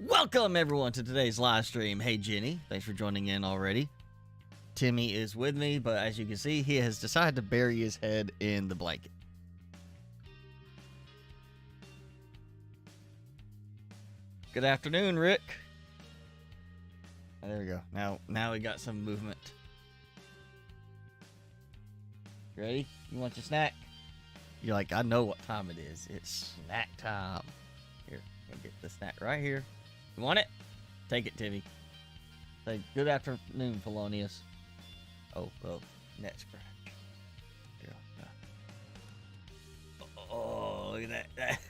Welcome everyone to today's live stream. Hey Jenny, thanks for joining in already. Timmy is with me, but as you can see, he has decided to bury his head in the blanket. Good afternoon, Rick. Oh, there we go. Now we got some movement. Ready? You want your snack? You're like, I know what time it is. It's snack time. Here, I'll get the snack right here. You want it? Take it, Timmy. Say good afternoon, Polonius. Oh, neck scratch. Here, oh, look at that.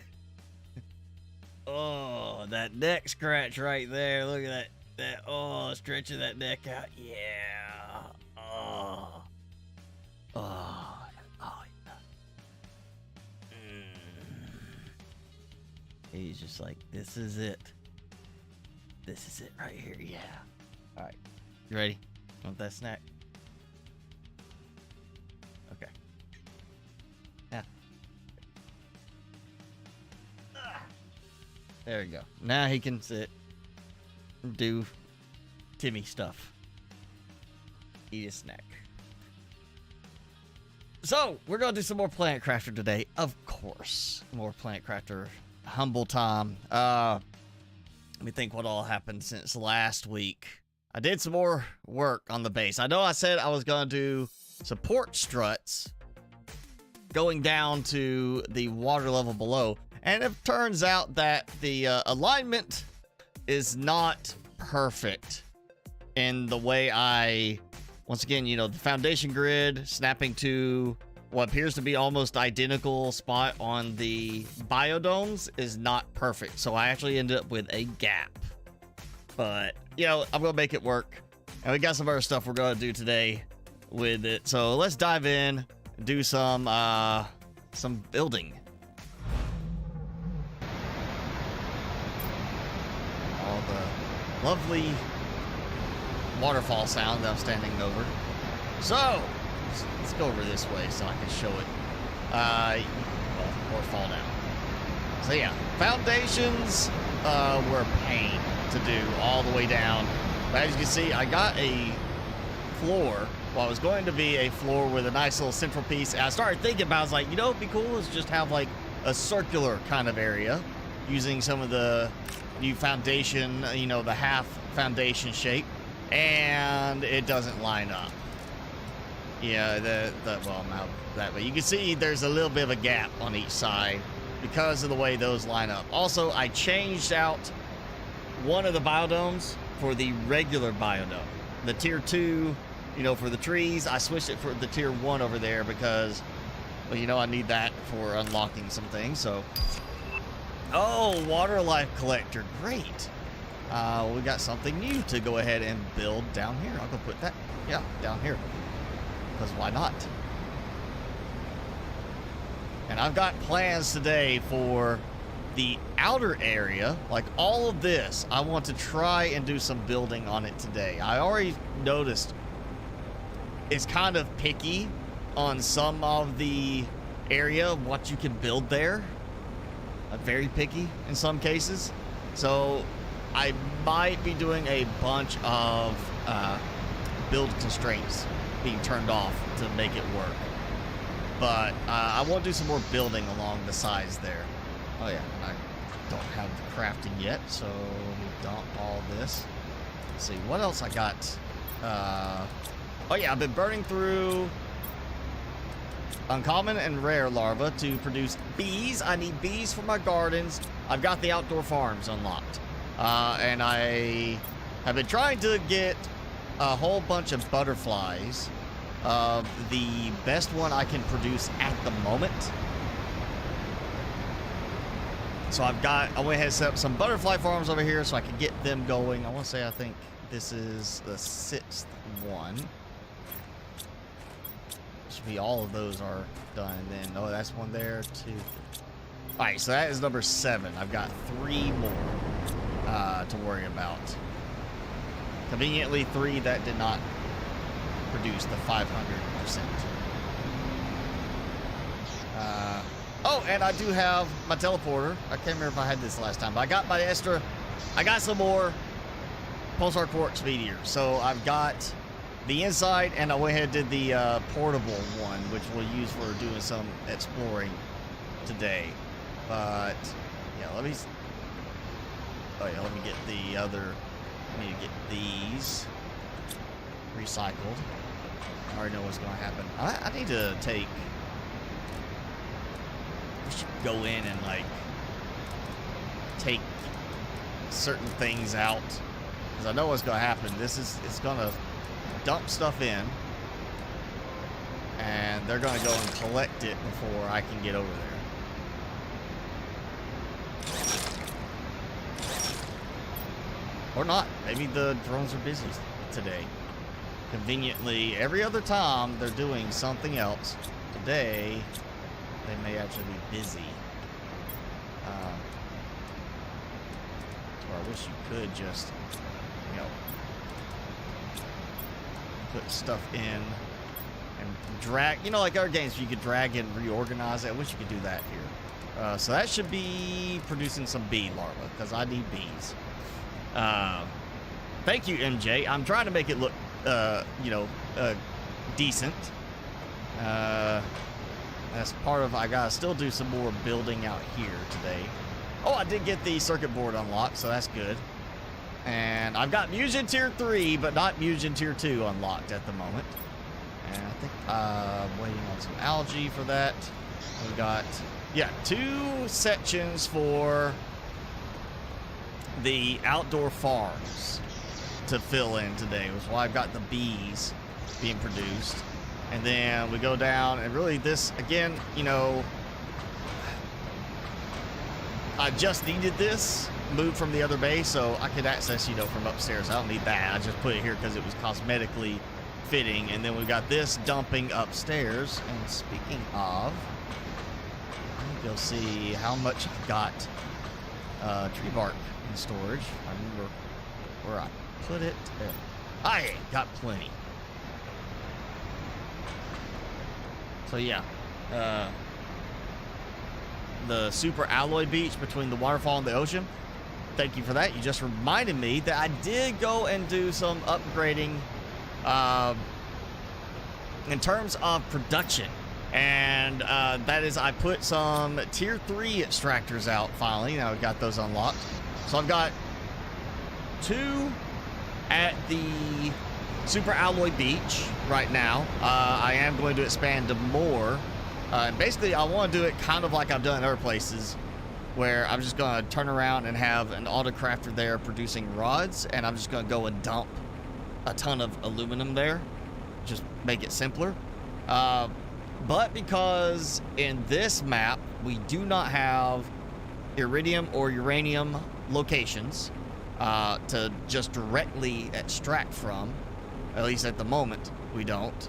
Oh, that neck scratch right there. Look at that. Oh, stretching that neck out. Yeah. Oh. He's just like, this is it. This is it right here. Yeah. All right. You ready? Want that snack? Okay. Yeah. There we go. Now he can sit and do Timmy stuff. Eat a snack. So, we're going to do some more Planet Crafter today. Of course. More Planet Crafter. Humble time. Let me think what all happened since last week. I did some more work on the base. I know I said I was going to do support struts going down to the water level below. And it turns out that the alignment is not perfect in the way I... Once again, you know, the foundation grid snapping to what appears to be almost identical spot on the biodomes is not perfect. So I actually ended up with a gap. But, you know, I'm going to make it work. And we got some other stuff we're going to do today with it. So let's dive in and do some building. All the lovely waterfall sound that I'm standing over. So let's go over this way so I can show it. Or fall down. So yeah, foundations were a pain to do all the way down. But as you can see, I got a floor. Well, it was going to be a floor with a nice little central piece. And I started thinking about, I was like, you know, it'd be cool is just have like a circular kind of area using some of the new foundation, you know, the half foundation shape. And it doesn't line up. Yeah, well, not that way. You can see there's a little bit of a gap on each side because of the way those line up. Also, I changed out one of the biodomes for the regular biodome. The tier 2, you know, for the trees, I switched it for the tier 1 over there because, well, you know, I need that for unlocking some things, so. Oh, water life collector, great. We got something new to go ahead and build down here. I'll go put that, yeah, down here. Because why not? And I've got plans today for the outer area, like all of this. I want to try and do some building on it today. I already noticed it's kind of picky on some of the area of what you can build there. Very picky in some cases. So I might be doing a bunch of build constraints being turned off to make it work. But I want to do some more building along the sides there. Oh yeah, I don't have the crafting yet, so let me dump all this. Let's see, what else I got? Oh yeah, I've been burning through uncommon and rare larvae to produce bees. I need bees for my gardens. I've got the outdoor farms unlocked. And I have been trying to get a whole bunch of butterflies. The best one I can produce at the moment. So I went ahead and set up some butterfly farms over here so I can get them going. I want to say I think this is the 6th one. Should be all of those are done. And then, oh, that's one there, 2, 3. All right, so that is number 7. I've got 3 more to worry about. Conveniently, 3 that did not produce the 500%. Oh, and I do have my teleporter. I can't remember if I had this last time, but I got my extra I got some more pulsar quartz meteors. So I've got the inside, and I went ahead and did the portable one, which we'll use for doing some exploring today. But yeah, let me get the other. I need to get these recycled. I already know what's going to happen. I need to take. We should go in and like take certain things out, because I know what's going to happen. It's going to dump stuff in, and they're going to go and collect it before I can get over there. Or not. Maybe the drones are busy today. Conveniently, every other time they're doing something else. Today, they may actually be busy. Or I wish you could just, you know, put stuff in and drag. You know, like other games, you could drag and reorganize it. I wish you could do that here. So that should be producing some bee larvae, because I need bees. Thank you, MJ. I'm trying to make it look, decent. That's part of, I gotta still do some more building out here today. Oh, I did get the circuit board unlocked, so that's good. And I've got Musion Tier 3, but not Musion Tier 2 unlocked at the moment. And I think I'm waiting on some algae for that. We've got, yeah, 2 sections for the outdoor farms to fill in today, was why I've got the bees being produced. And then we go down, and really this, again, you know, I just needed this moved from the other base so I could access, you know, from upstairs. I don't need that. I just put it here because it was cosmetically fitting. And then we got this dumping upstairs. And speaking of, let me go see how much I've got tree bark in storage. I remember where I put it. I got plenty. So yeah, the super alloy beach between the waterfall and the ocean. Thank you for that. You just reminded me that I did go and do some upgrading in terms of production. And that is, I put some tier 3 extractors out finally. Now I've got those unlocked. So I've got 2 at the super alloy beach right now. I am going to expand to more. Basically, I want to do it kind of like I've done in other places, where I'm just going to turn around and have an auto-crafter there producing rods, and I'm just going to go and dump a ton of aluminum there. Just make it simpler. But because in this map, we do not have iridium or uranium locations to just directly extract from, at least at the moment, we don't.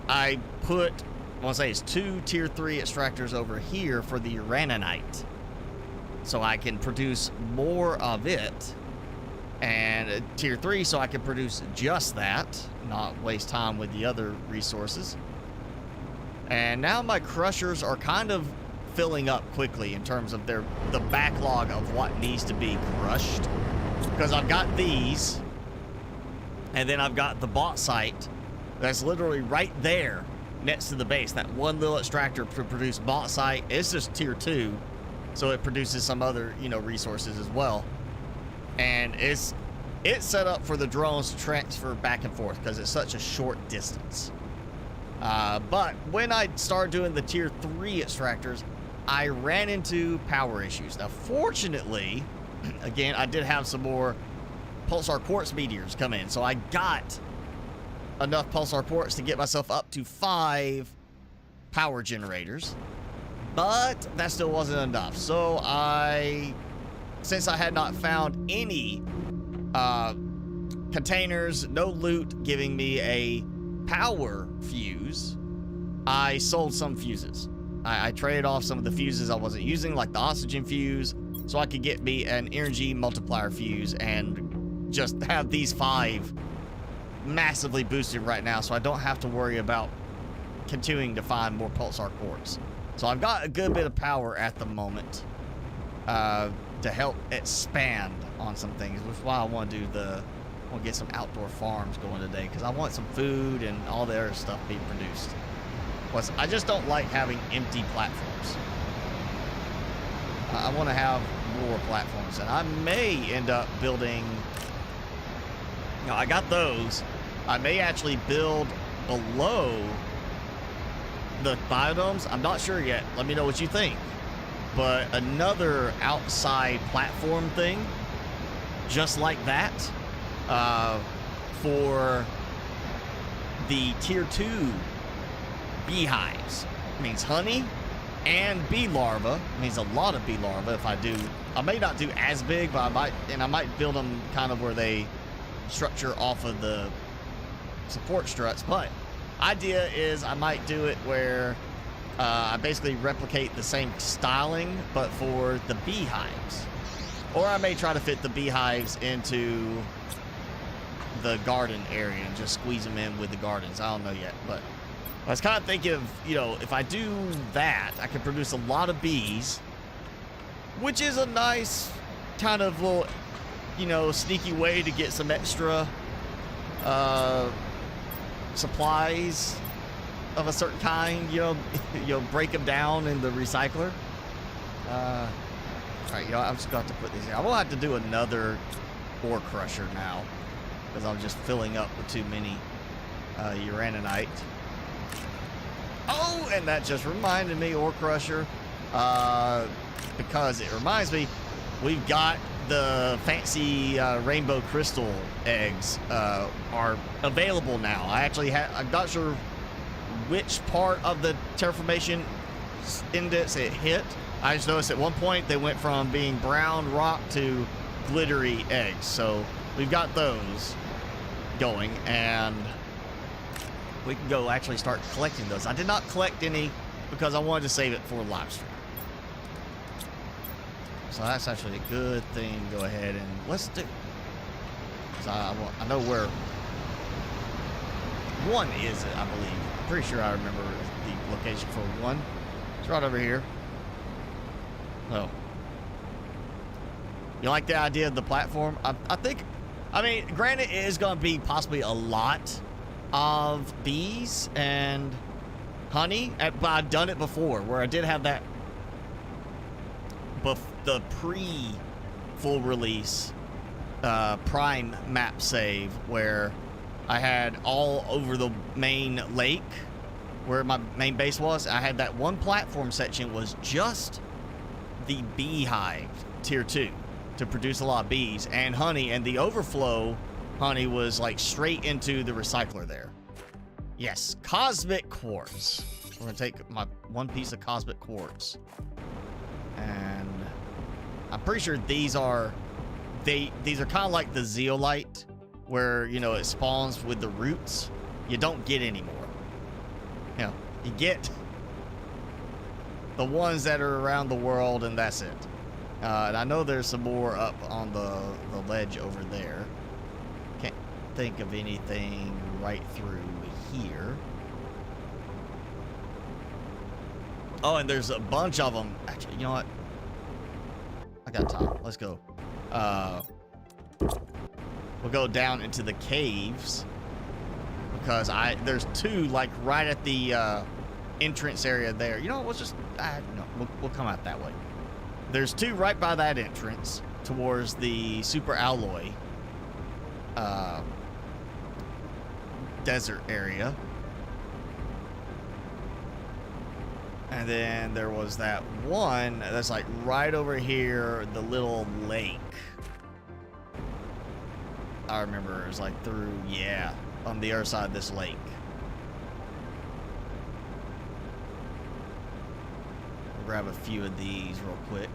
I put, I want to say it's 2 tier 3 extractors over here for the uraninite, so I can produce more of it, and tier 3 so I can produce just that, not waste time with the other resources. And now my crushers are kind of filling up quickly in terms of the backlog of what needs to be crushed, because I've got these. And then I've got the bauxite that's literally right there next to the base. That one little extractor to produce bauxite. It's just tier 2, so it produces some other, you know, resources as well. And it's set up for the drones to transfer back and forth because it's such a short distance. But when I started doing the tier 3 extractors, I ran into power issues. Now, fortunately, again, I did have some more pulsar quartz meteors come in, so I got enough pulsar quartz to get myself up to 5 power generators, but that still wasn't enough. So since I had not found any containers, no loot giving me a power fuse, I sold some fuses. I traded off some of the fuses I wasn't using, like the oxygen fuse, so I could get me an energy multiplier fuse and just have these 5 massively boosted right now, so I don't have to worry about continuing to find more pulsar quartz. So I've got a good bit of power at the moment. to help expand on some things, which is why I want to get some outdoor farms going today, because I want some food and all the other stuff being produced. Plus, I just don't like having empty platforms. I want to have more platforms, and I may end up building, you know, I got those. I may actually build below the biodomes. I'm not sure yet. Let me know what you think. But another outside platform thing, just like that, for the tier 2 beehives. It means honey and bee larvae. It means a lot of bee larvae. If I do, I may not do as big, but I might build them kind of where they structure off of the support struts. But idea is I might do it where I basically replicate the same styling, but for the beehives. Or I may try to fit the beehives into the garden area and just squeeze them in with the gardens. I don't know yet, but I was kind of thinking of, you know, if I do that, I could produce a lot of bees, which is a nice kind of little, you know, sneaky way to get some extra supplies of a certain kind, you know, break them down in the recycler. All right, you know, I'm just going to have to put these in. I will have to do another ore crusher now, because I'm just filling up with too many uraninite. Oh, and that just reminded me, ore crusher, because it reminds me, we've got the fancy rainbow crystal eggs are available now. I'm not sure which part of the terraformation index it hit. I just noticed at one point they went from being brown rock to glittery eggs. So we've got those going, and we can go actually start collecting those. I did not collect any because I wanted to save it for live stream. So that's actually a good thing to go ahead and let's do. Because I know where one is, I believe. I'm pretty sure I remember the location for one. It's right over here. Oh. You like the idea of the platform? I think, I mean, granted, it is going to be possibly a lot of bees and honey, but I've done it before where I did have that, the pre-full release prime map save where I had all over the main lake where my main base was. I had that one platform section was just the beehive tier 2 to produce a lot of bees and honey, and the overflow honey was like straight into the recycler there. Yes, cosmic quartz. We're gonna take my one piece of cosmic quartz, and I'm pretty sure these are kind of like the zeolite, where, you know, it spawns with the roots. You don't get anymore. You know, you get the ones that are around the world, and that's it. And I know there's some more up on the ledge over there. Can't think of anything right through here. Oh, and there's a bunch of them. Actually, you know what? I got time. Let's go. We'll go down into the caves, because there's two like right at the entrance area there. You know what? No, we'll come out that way. There's two right by that entrance towards the super alloy desert area. And then there was that one that's like right over here, the little lake. I remember it was like through, yeah, on the other side of this lake. I'll grab a few of these real quick.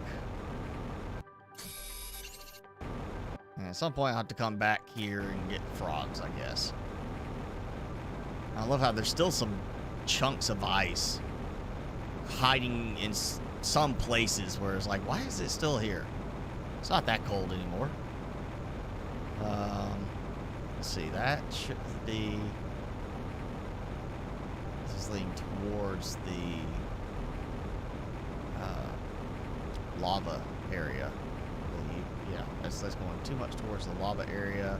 And at some point I'll have to come back here and get frogs, I guess. I love how there's still some chunks of ice hiding in some places where it's like, why is it still here? It's not that cold anymore. Let's see, that should be, this is leading towards the lava area. yeah, that's going too much towards the lava area.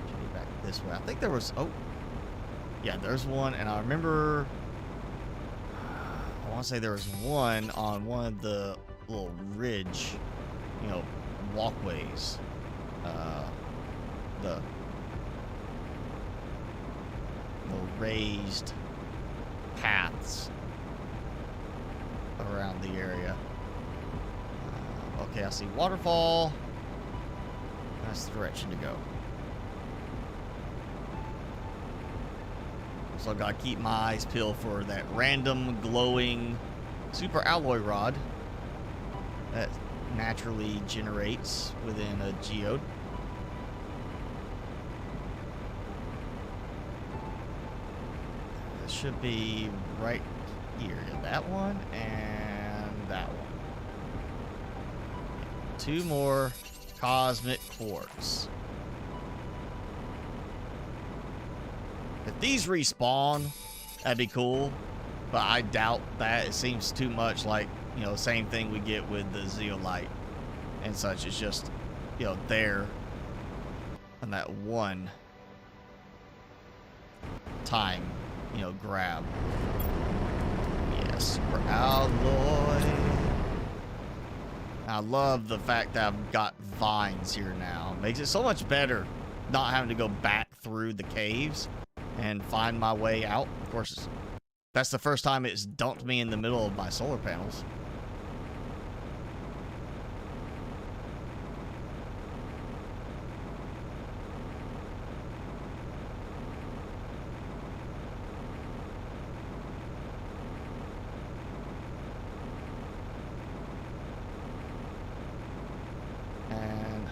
Should be back this way. I think there was, oh, yeah, there's one, and I remember, I want to say there was one on one of the little ridge, you know, walkways. The raised paths around the area. Okay, I see waterfall. That's the direction to go. So I gotta keep my eyes peeled for that random glowing super alloy rod that naturally generates within a geode. This should be right here. That one and that one. 2 more cosmic quartz. If these respawn, that'd be cool, but I doubt that. It seems too much like, you know, same thing we get with the zeolite and such. It's just, you know, there on that one time, you know, grab. Yes, super alloy. I love the fact that I've got vines here now. Makes it so much better not having to go back through the caves and find my way out. Of course, that's the first time it's dumped me in the middle of my solar panels. And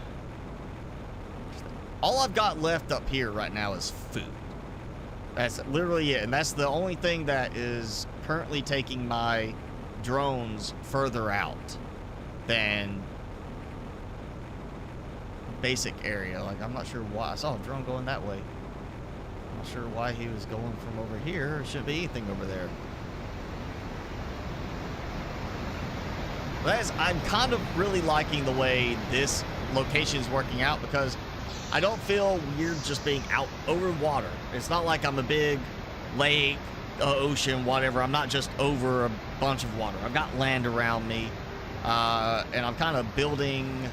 all I've got left up here right now is food. That's literally it, and that's the only thing that is currently taking my drones further out than basic area. Like, I'm not sure why. I saw a drone going that way. I'm not sure why he was going from over here. There shouldn't be anything over there. But I'm kind of really liking the way this location is working out, because I don't feel weird just being out over water. It's not like I'm a big lake, ocean, whatever. I'm not just over a bunch of water. I've got land around me, and I'm kind of building,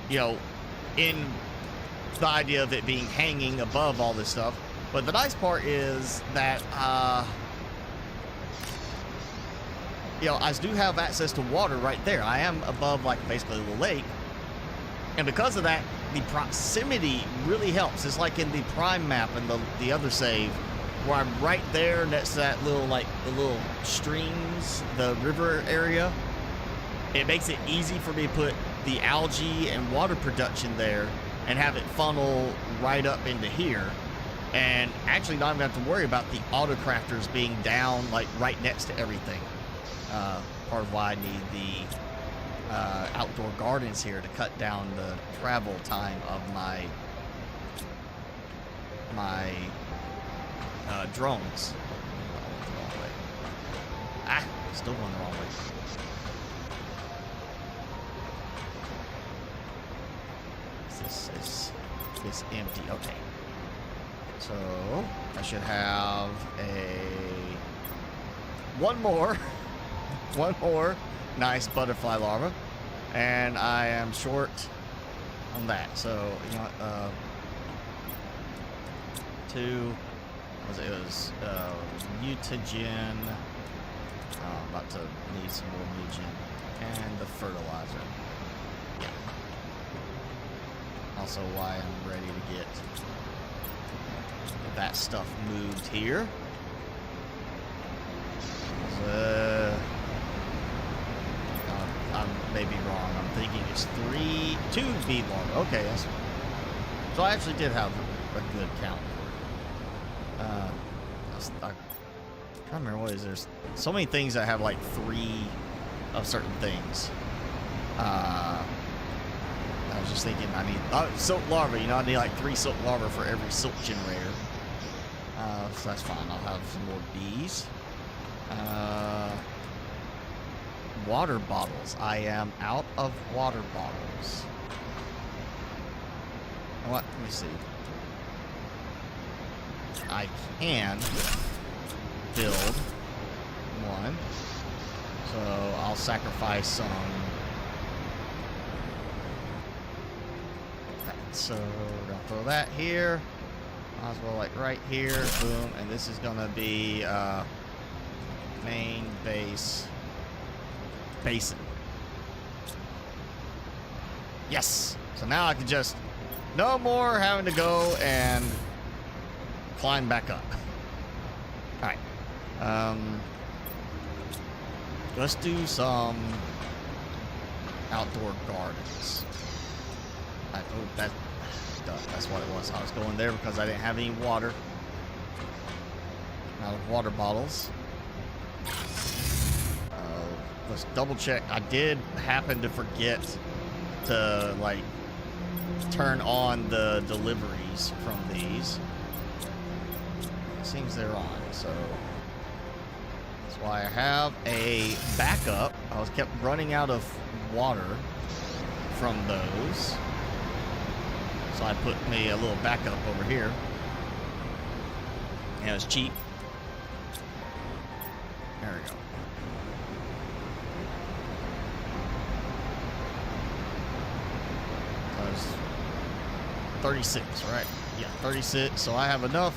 you know, in the idea of it being hanging above all this stuff. But the nice part is that, you know, I do have access to water right there. I am above, like, basically the lake. And because of that, the proximity really helps. It's like in the prime map and the other save, where I'm right there next to that little, like, the little streams, the river area. It makes it easy for me to put the algae and water production there and have it funnel right up into here. And actually not even have to worry about the autocrafters being down, like, right next to everything. Part of why I need the outdoor gardens here to cut down the travel time of my drones. Ah, still going the wrong way. This is empty. Okay. So I should have one more nice butterfly larva, and I am short on that. So, you know, it was mutagen. I'm about to need some more mutagen and the fertilizer. Yeah. Also, why I'm ready to get that stuff moved here. I may be wrong. I'm thinking it's 2 bead larvae. Okay, that's, so I actually did have a good count for it. I'm trying to remember what is. There's so many things that have like 3 of certain things. I was just thinking, I need silk larvae. You know, I need like 3 silk larvae for every silk generator. So that's fine. I'll have some more bees. water bottles. I am out of water bottles. What? Let me see. I can build one. So I'll sacrifice some. So we're gonna throw that here. Might as well like right here. Boom. And this is gonna be main base basin. Yes. So now I can just no more having to go and climb back up. All right. Let's do some outdoor gardens. That's what it was. I was going there because I didn't have any water. Out of water bottles. Let's double check. I did happen to forget to like turn on the deliveries from these. It seems they're on, so that's why I have a backup. I was kept running out of water from those. So I put me a little backup over here. And it was cheap. There we go. So it was 36, right? Yeah, 36. So I have enough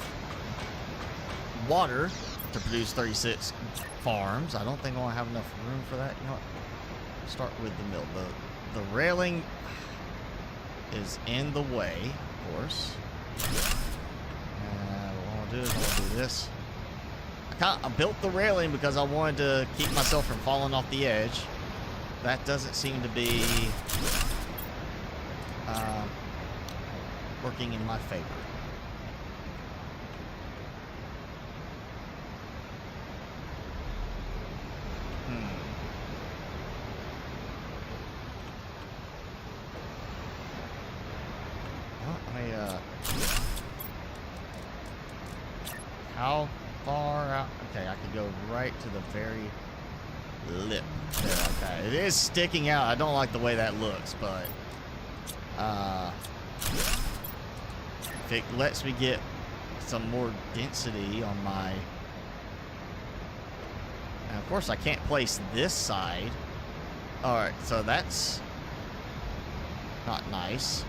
water to produce 36 farms. I don't think I'll have enough room for that. You know what? Start with the mill. The railing is in the way, of course. What I'll do is I'll do this. I built the railing because I wanted to keep myself from falling off the edge. That doesn't seem to be working in my favor. How far out? Okay, I could go right to the very lip there like that. It is sticking out. I don't like the way that looks, but if it lets me get some more density on my, and of course I can't place this side. All right, so that's not nice.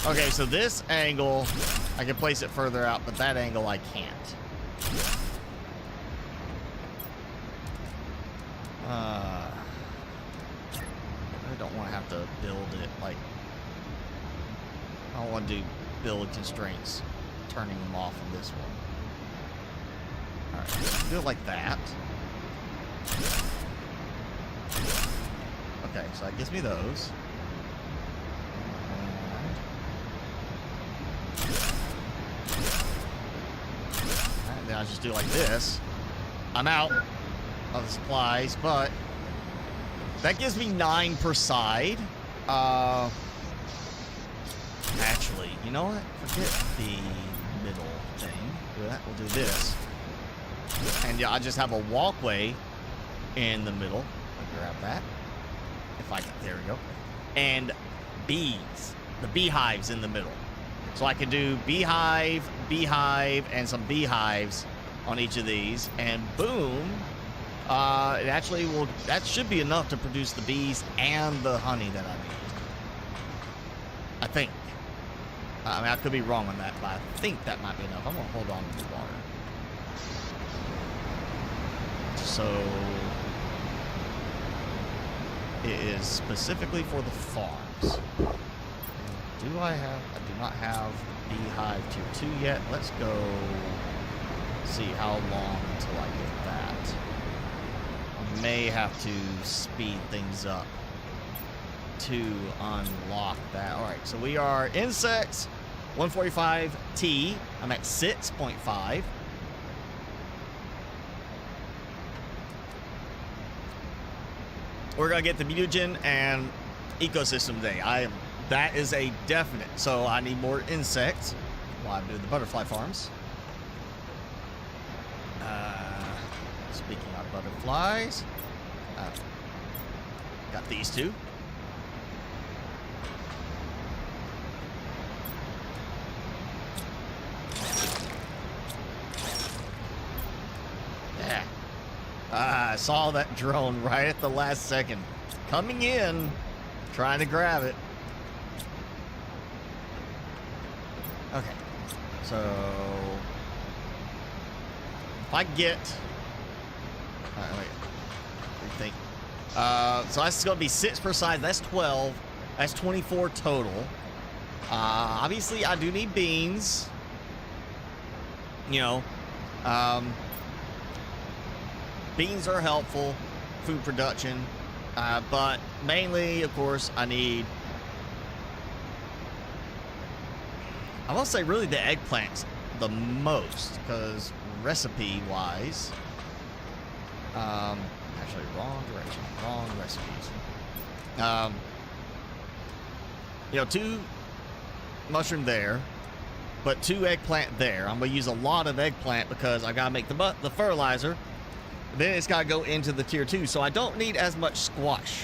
Okay, so this angle, I can place it further out, but that angle I can't. I don't want to have to build it like, I don't want to do build constraints, turning them off on this one. All right, do it like that. Okay, so that gives me those. Then I just do like this. I'm out of the supplies, but that gives me 9 per side. Actually, you know what? Forget the middle thing. We'll do this. And yeah, I just have a walkway in the middle. I'll grab that. If I can, there we go. And bees. The beehives in the middle. So I can do beehive, and some beehives on each of these, and boom, it actually will, that should be enough to produce the bees and the honey that I need. I think. I mean, I could be wrong on that, but I think that might be enough. I'm going to hold on to the water. So it is specifically for the farms. Do I do not have beehive tier 2 yet. Let's go see how long until I get that. I may have to speed things up to unlock that. All right, so we are insects 145T. I'm at 6.5. We're gonna get the mutagen and ecosystem today. That is a definite. So I need more insects while I'm doing the butterfly farms. Speaking of butterflies, got these two. Yeah. I saw that drone right at the last second. Coming in, trying to grab it. Okay. So, if I get... wait. Rethink. So that's going to be 6 per side. That's 12. That's 24 total. Obviously, I do need beans. You know, beans are helpful, food production, but mainly, of course, I need, I will say really the eggplants the most, because recipe-wise, actually wrong direction, wrong recipes. You know, 2 mushroom there, but 2 eggplant there. I'm going to use a lot of eggplant because I got to make the fertilizer. Then it's got to go into the tier 2, so I don't need as much squash.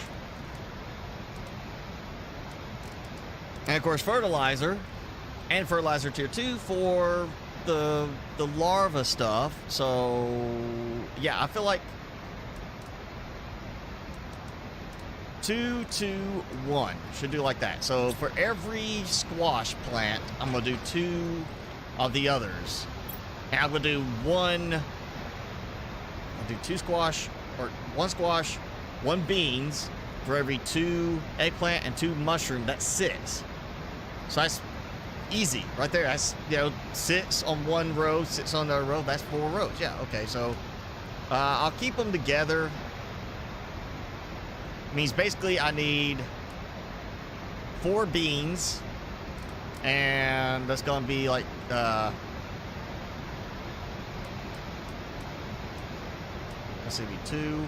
And of course, fertilizer and fertilizer tier 2 for the larva stuff. So yeah, I feel like 2, 2, 1 should do like that. So for every squash plant, I'm gonna do 2 of the others, and I'm gonna do 1. I'll do 2 squash, or 1 squash, 1 beans for every 2 eggplant and 2 mushroom. That's 6. So that's easy right there. That's, you know, 6 on 1 row, 6 on the other row. That's 4 rows. Yeah. Okay. So I'll keep them together. Means basically I need 4 beans, and that's gonna be like let's see, be 2,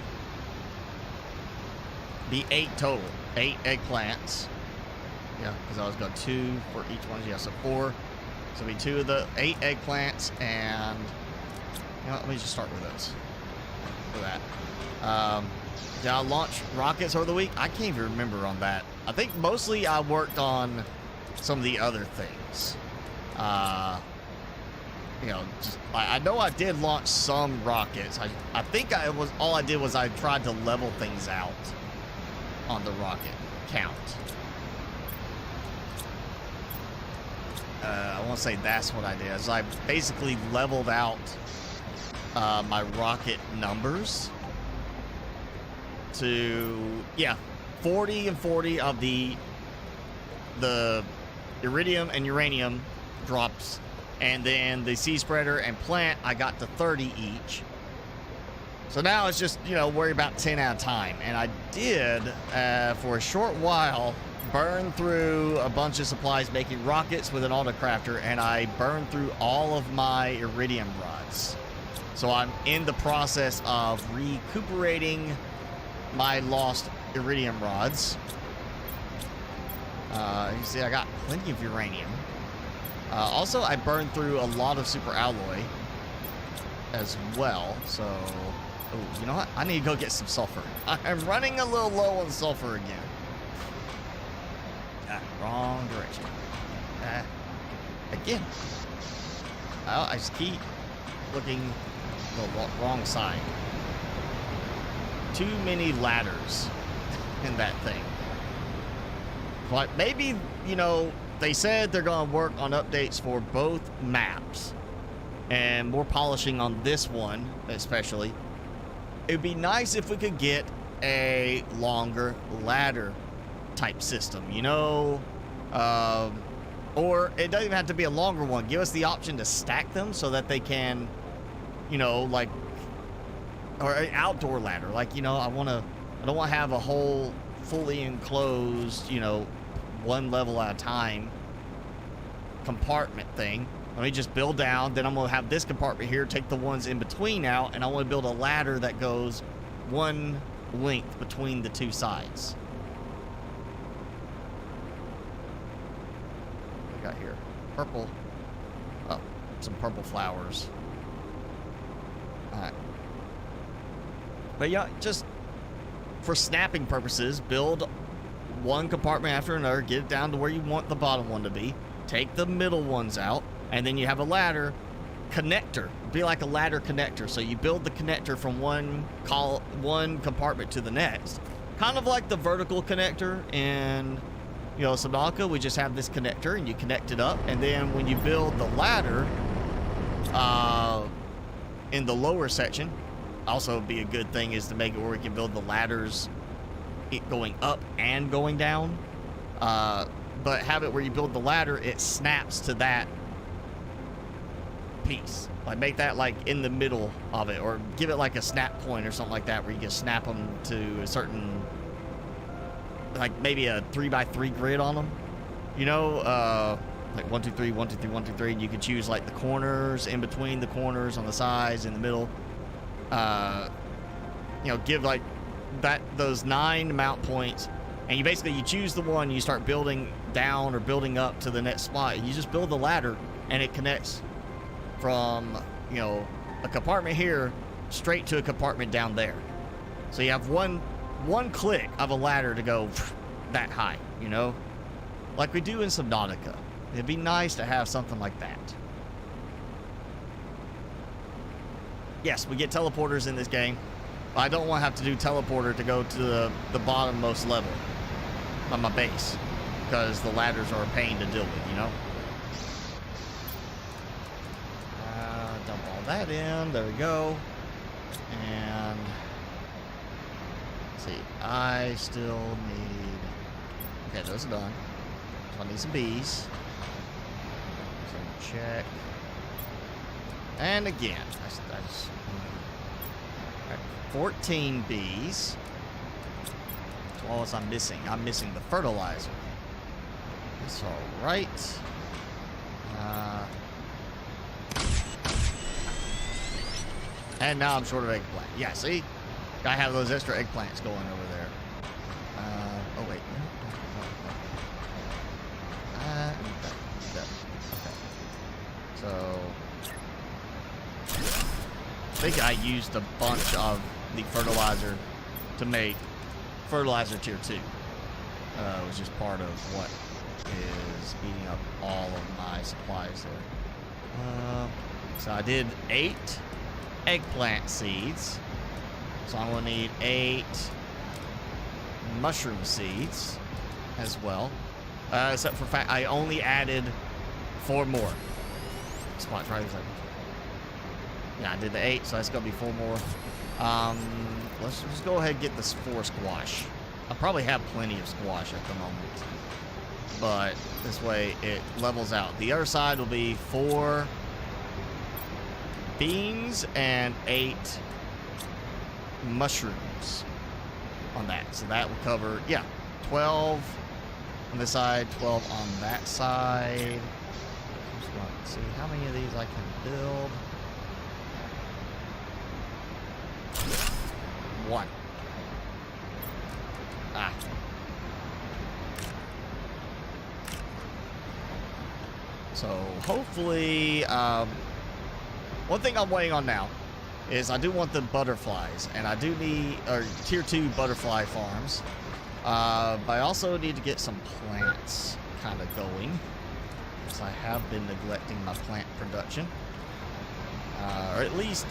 be 8 total, 8 eggplants. Yeah, because I was going 2 for each one. Yeah, so 4. So it'll be 2 of the 8 eggplants, and you know, let me just start with those for that. Did I launch rockets over the week? I can't even remember on that. I think mostly I worked on some of the other things. You know, just, I know I did launch some rockets. I think all I did was I tried to level things out on the rocket count. I want to say that's what I did. Is I basically leveled out my rocket numbers to, yeah, 40 and 40 of the iridium and uranium drops, and then the seed spreader and plant I got to 30 each. So now it's just, you know, worry about 10 at a time. And I did for a short while burn through a bunch of supplies making rockets with an autocrafter, and I burned through all of my iridium rods. So I'm in the process of recuperating my lost iridium rods. You see, I got plenty of uranium. Also, I burned through a lot of super alloy as well. So, oh, you know what? I need to go get some sulfur. I'm running a little low on sulfur again. Wrong direction. Again. I just keep looking the wrong side. Too many ladders in that thing. But maybe, you know, they said they're going to work on updates for both maps and more polishing on this one especially. It would be nice if we could get a longer ladder type system, you know, or it doesn't even have to be a longer one. Give us the option to stack them so that they can, you know, like, or an outdoor ladder. Like, you know, I don't want to have a whole fully enclosed, you know, 1 level at a time compartment thing. Let me just build down, then I'm going to have this compartment here, take the ones in between out, and I want to build a ladder that goes 1 length between the 2 sides. What we got here? Purple. Oh, some purple flowers. Alright. But yeah, just for snapping purposes, build one compartment after another, get it down to where you want the bottom one to be, take the middle ones out, and then you have a ladder connector. Be like a ladder connector. So you build the connector from one compartment to the next. Kind of like the vertical connector in, you know, Subnautica. We just have this connector and you connect it up, and then when you build the ladder in the lower section, also be a good thing is to make it where we can build the ladders going up and going down, but have it where you build the ladder, it snaps to that piece. Like make that like in the middle of it, or give it like a snap point or something like that, where you can snap them to a certain, like maybe a 3x3 grid on them, you know, like 1 2 3 1 2 3 1 2 3, and you can choose like the corners, in between the corners, on the sides, in the middle. You know, give like that, those 9 mount points, and you basically, you choose the one, you start building down or building up to the next spot, and you just build the ladder, and it connects from, you know, a compartment here straight to a compartment down there. So you have one click of a ladder to go that high, you know, like we do in Subnautica. It'd be nice to have something like that. Yes, we get teleporters in this game. But I don't want to have to do teleporter to go to the bottommost level of my base, because the ladders are a pain to deal with, you know? Dump all that in. There we go. And let's see. I still need... Okay, those are done. So I need some bees. So check. And again, I just 14 bees. That's all I'm missing. I'm missing the fertilizer. That's all right. And now I'm short of eggplant. Yeah, see? Gotta have those extra eggplants going over there. Oh wait. Okay. So I think I used a bunch of the fertilizer to make fertilizer tier 2. It was just part of what is eating up all of my supplies there. So I did 8 eggplant seeds. So I'm going to need 8 mushroom seeds as well. Except for fact, I only added 4 more. Spot try these. Yeah, I did the 8, so that's going to be 4 more. Let's just go ahead and get this 4 squash. I probably have plenty of squash at the moment, but this way it levels out. The other side will be 4 beans and 8 mushrooms on that. So that will cover, yeah, 12 on this side, 12 on that side. Just want to see how many of these I can build. 1. So hopefully, one thing I'm waiting on now is I do want the butterflies, and I do need tier 2 butterfly farms. But I also need to get some plants kind of going, because I have been neglecting my plant production. Or at least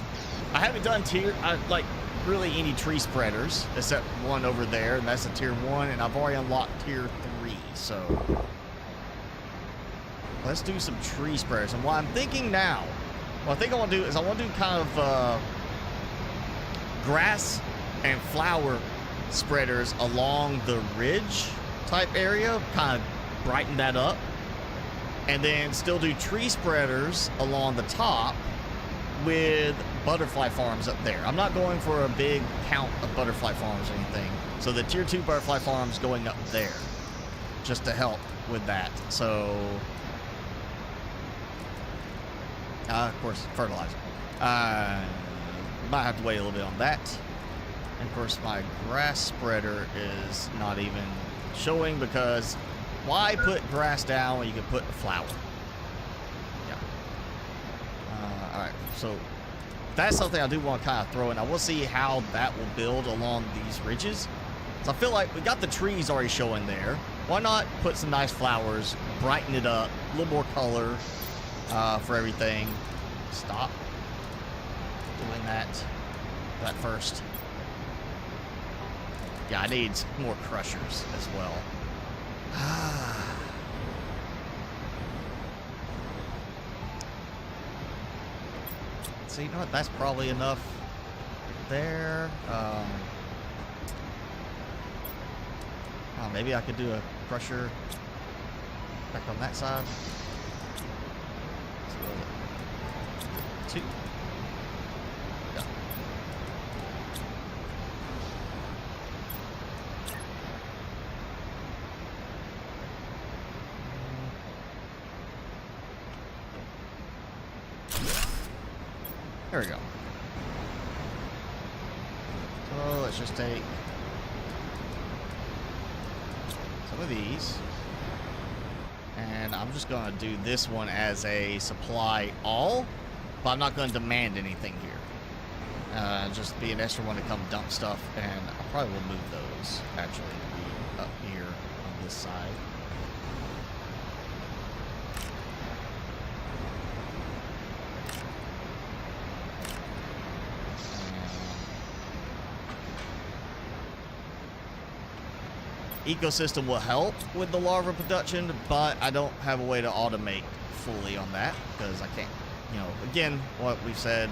I haven't done like really any tree spreaders except one over there, and that's a tier 1, and I've already unlocked tier 3. So let's do some tree spreaders. And what I'm thinking now, what I think I want to do is I want to do kind of grass and flower spreaders along the ridge type area, kind of brighten that up, and then still do tree spreaders along the top with butterfly farms up there. I'm not going for a big count of butterfly farms or anything, so the tier 2 butterfly farms going up there just to help with that. So of course, fertilizer. Might have to wait a little bit on that. And of course, my grass spreader is not even showing, because why put grass down when you can put a flower? Yeah. All right. So that's something I do want to kind of throw in. I will see how that will build along these ridges. So I feel like we got the trees already showing there. Why not put some nice flowers, brighten it up, a little more color for everything. Stop doing that first. Yeah, I need more crushers as well. So you know what? That's probably enough there. Oh, maybe I could do a crusher back on that side. So, 2. Yeah. There we go. So let's just take some of these, and I'm just going to do this one as a supply all, but I'm not going to demand anything here. Just be an extra one to come dump stuff, and I probably will move those actually to be up here on this side. Ecosystem will help with the larva production, but I don't have a way to automate fully on that because I can't, you know, again, what we've said,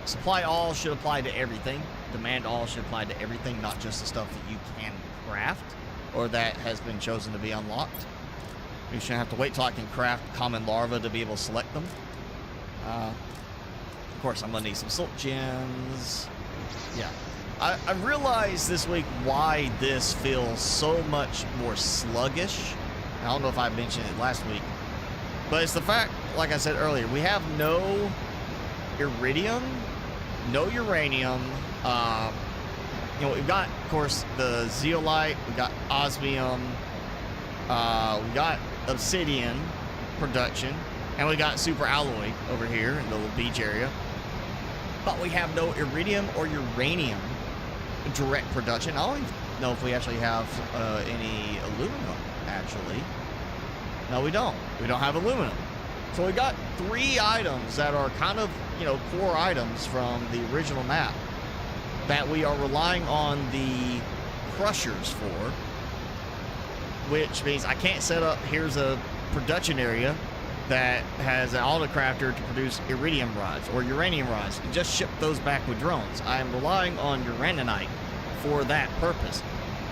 supply all should apply to everything. Demand all should apply to everything, not just the stuff that you can craft or that has been chosen to be unlocked. You shouldn't have to wait till I can craft common larva to be able to select them. Of course, I'm gonna need some salt gems. Yeah. I realized this week why this feels so much more sluggish. I don't know if I mentioned it last week, but it's the fact, like I said earlier, we have no iridium, no uranium. You know, we've got, of course, the zeolite, we got osmium, we got obsidian production, and we got super alloy over here in the little beach area. But we have no iridium or uranium direct production. I don't even know if we actually have any aluminum, actually. No, we don't. We don't have aluminum. So we got 3 items that are kind of, you know, core items from the original map that we are relying on the crushers for, which means I can't set up, here's a production area that has an autocrafter to produce iridium rods or uranium rods and just ship those back with drones. I am relying on uraninite for that purpose.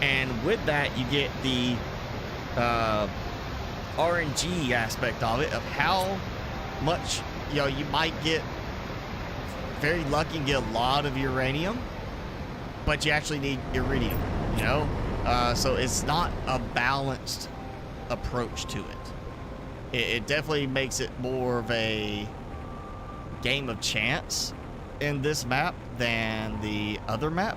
And with that, you get the RNG aspect of it, of how much, you know, you might get very lucky and get a lot of uranium, but you actually need iridium, you know? So it's not a balanced approach to it. It definitely makes it more of a game of chance in this map than the other map.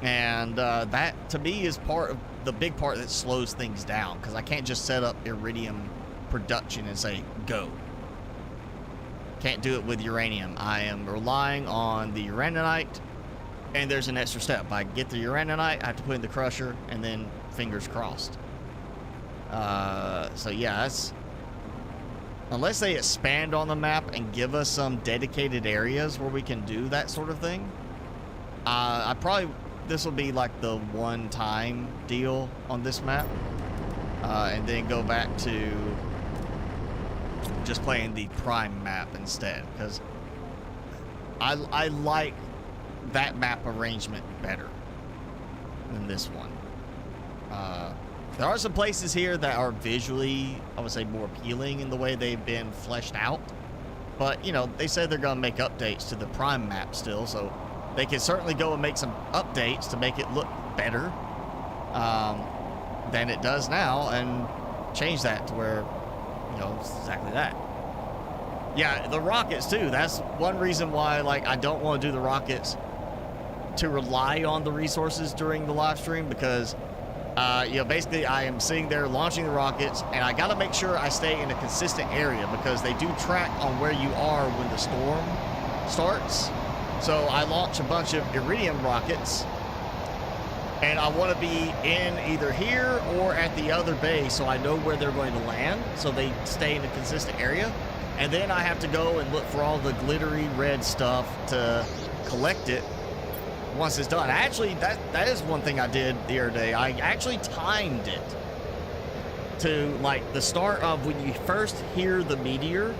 And that, to me, is part of the big part that slows things down, because I can't just set up iridium production and say, go. Can't do it with uranium. I am relying on the uraninite, and there's an extra step. I get the uraninite, I have to put in the crusher, and then fingers crossed. So yeah, that's, unless they expand on the map and give us some dedicated areas where we can do that sort of thing, this will be like the one-time deal on this map, and then go back to just playing the prime map instead, because I like that map arrangement better than this one. There are some places here that are visually, I would say, more appealing in the way they've been fleshed out. But, you know, they said they're going to make updates to the Prime map still, so they can certainly go and make some updates to make it look better than it does now, and change that to where, you know, it's exactly that. Yeah, the rockets, too. That's one reason why, like, I don't want to do the rockets to rely on the resources during the live stream, because you know, basically I am sitting there launching the rockets, and I got to make sure I stay in a consistent area, because they do track on where you are when the storm starts. So I launch a bunch of iridium rockets, and I want to be in either here or at the other base so I know where they're going to land, so they stay in a consistent area. And then I have to go and look for all the glittery red stuff to collect it once it's done. Actually, that is one thing I did the other day. I actually timed it to like the start of when you first hear the meteor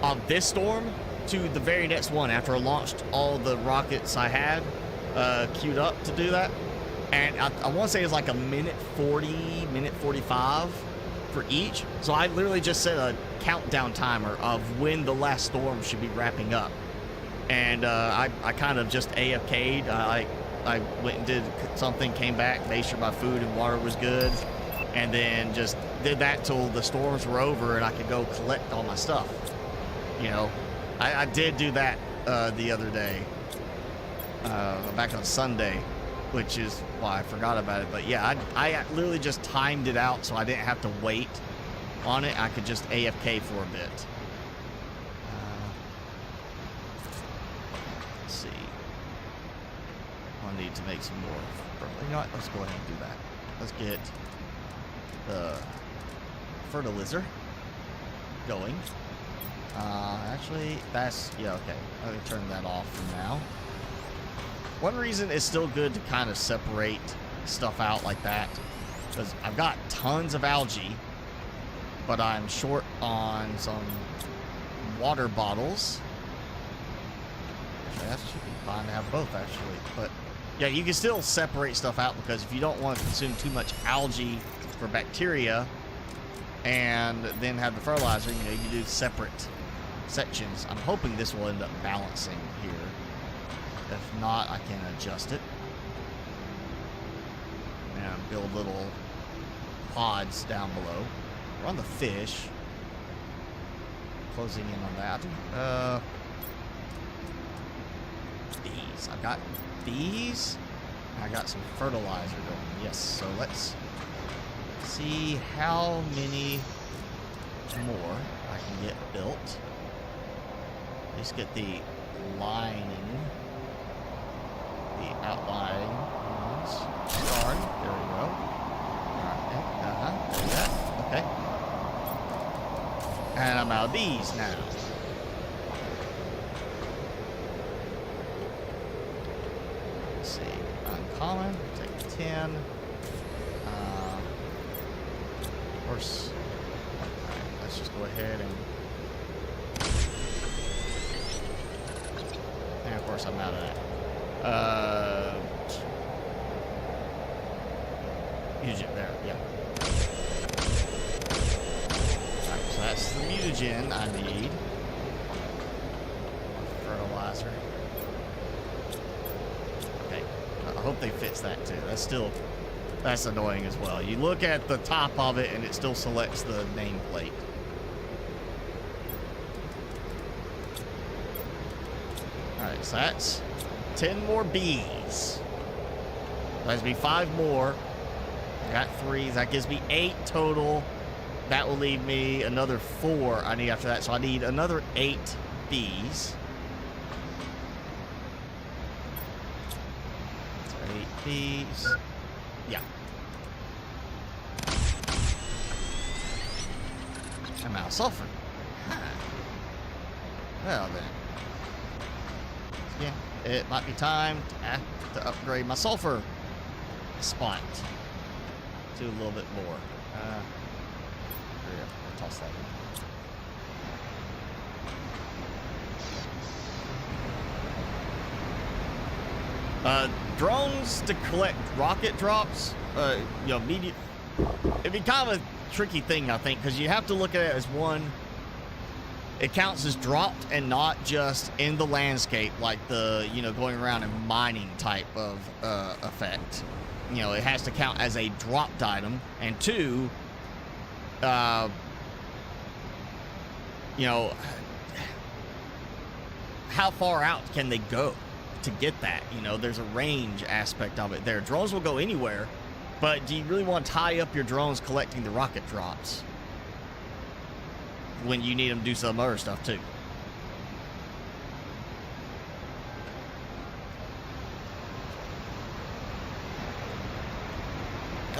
of this storm to the very next one after I launched all the rockets I had queued up to do that. And I want to say it's like a minute 40, minute 45 for each. So I literally just set a countdown timer of when the last storm should be wrapping up. And I kind of just AFK'd. I went and did something, came back, made sure my food and water was good, and then just did that till the storms were over and I could go collect all my stuff. You know, I did do that the other day, back on Sunday, which is why I forgot about it. But yeah, I literally just timed it out so I didn't have to wait on it. I could just AFK for a bit. Let's see. I need to make some more. You know what? Let's go ahead and do that. Let's get the fertilizer going. Actually, that's, yeah, okay. Let me turn that off for now. One reason it's still good to kind of separate stuff out like that, because I've got tons of algae, but I'm short on some water bottles. Actually, that should be fine to have both, actually. But yeah, you can still separate stuff out, because if you don't want to consume too much algae for bacteria and then have the fertilizer, you know, you can do separate sections. I'm hoping this will end up balancing here. If not, I can adjust it and build little pods down below. We're on the fish. Closing in on that. Bees. I got bees. I got some fertilizer going. Yes. So let's see how many more I can get built. At least get the lining. The outline ones. Darn. There we go. Alright. There we go. Okay. And I'm out of these now. Let's see. Uncommon. Take 10. Of course. Alright, let's just go ahead and of course I'm out of that. Mutagen, there, yeah. Alright, so that's the mutagen I need. Fertilizer. Okay, I hope they fix that too. That's annoying as well. You look at the top of it and it still selects the nameplate. Alright, so that's 10 more bees. That gives me 5 more. I got 3. That gives me 8 total. That will leave me another 4 I need after that. So I need another 8 bees. So 8 bees. Yeah. I'm out of sulfur. Huh. Well then. Yeah, it might be time to upgrade my sulfur spot to a little bit more. There we go. I'll toss that in. Drones to collect rocket drops, you know, it'd be kind of a tricky thing, I think, because you have to look at it as one. It counts as dropped and not just in the landscape, like the, you know, going around and mining type of effect. You know, it has to count as a dropped item. And 2, you know, how far out can they go to get that? You know, there's a range aspect of it there. Drones will go anywhere, but do you really want to tie up your drones collecting the rocket drops when you need them to do some other stuff too?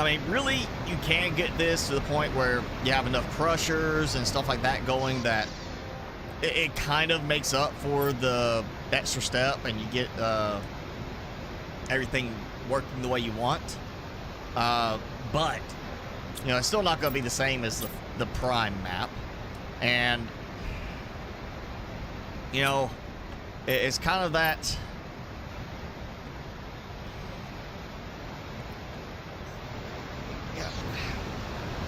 I mean, really, you can get this to the point where you have enough crushers and stuff like that going that it kind of makes up for the extra step, and you get everything working the way you want. But, you know, it's still not going to be the same as the Prime map. And, you know, it's kind of that...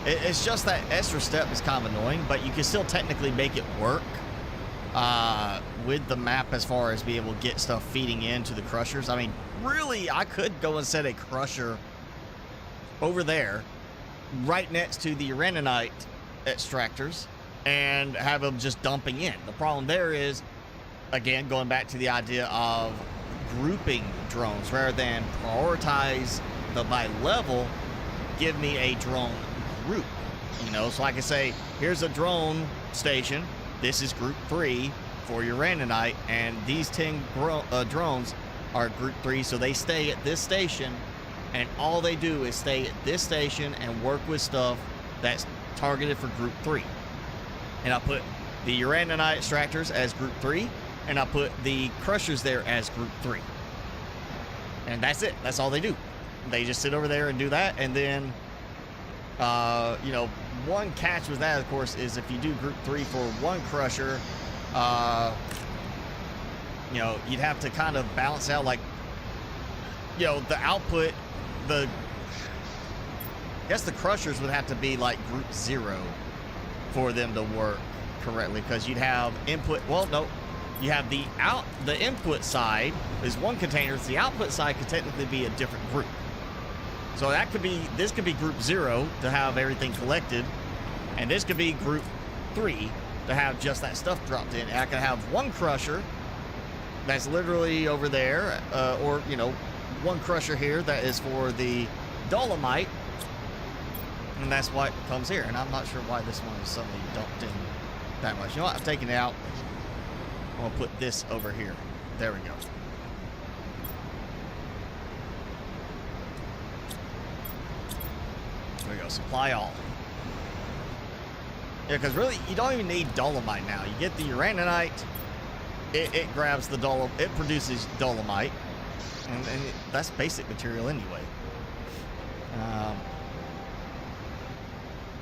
It's just that extra step is kind of annoying, but you can still technically make it work with the map as far as being able to get stuff feeding into the crushers. I mean, really, I could go and set a crusher over there right next to the uraninite extractors and have them just dumping in. The problem there is, again, going back to the idea of grouping drones rather than prioritize the by level, give me a drone group, you know, so I can say, here's a drone station, this is group 3 for your uraninite, and these 10 drones are group 3, so they stay at this station, and all they do is stay at this station and work with stuff that's targeted for group 3. And I put the uraninite extractors as group 3, and I put the crushers there as group 3. And that's it, that's all they do. They just sit over there and do that, and then you know, one catch with that, of course, is if you do group 3 for one crusher, you know, you'd have to kind of balance out, like, you know, the output, I guess the crushers would have to be like group 0 for them to work correctly, because you'd have input, well, no, you have the input side is one container, so the output side could technically be a different group. So that could be, this could be group 0 to have everything collected, and this could be group 3 to have just that stuff dropped in. And I could have one crusher that's literally over there, or, you know, one crusher here that is for the dolomite, and that's what comes here. And I'm not sure why this one is suddenly dumped in that much. You know what? I've taken it out. I'm going to put this over here. There we go. There we go, supply all. Yeah, because really, you don't even need dolomite now. You get the uraninite, it grabs the dolomite, it produces dolomite, and that's basic material anyway.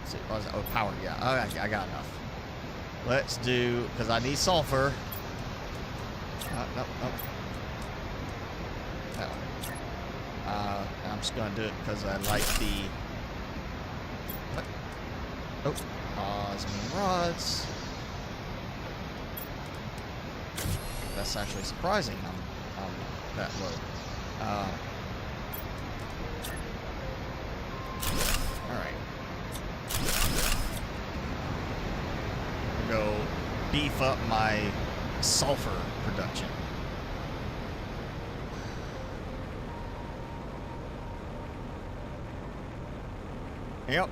Let's see, oh, power, yeah, I got enough. Let's do, because I need sulfur. Nope. No. I'm just going to do it because I like the... What? Oh, osmium rods. That's actually surprising. I'm that low. Alright. Go beef up my sulfur production. Yep.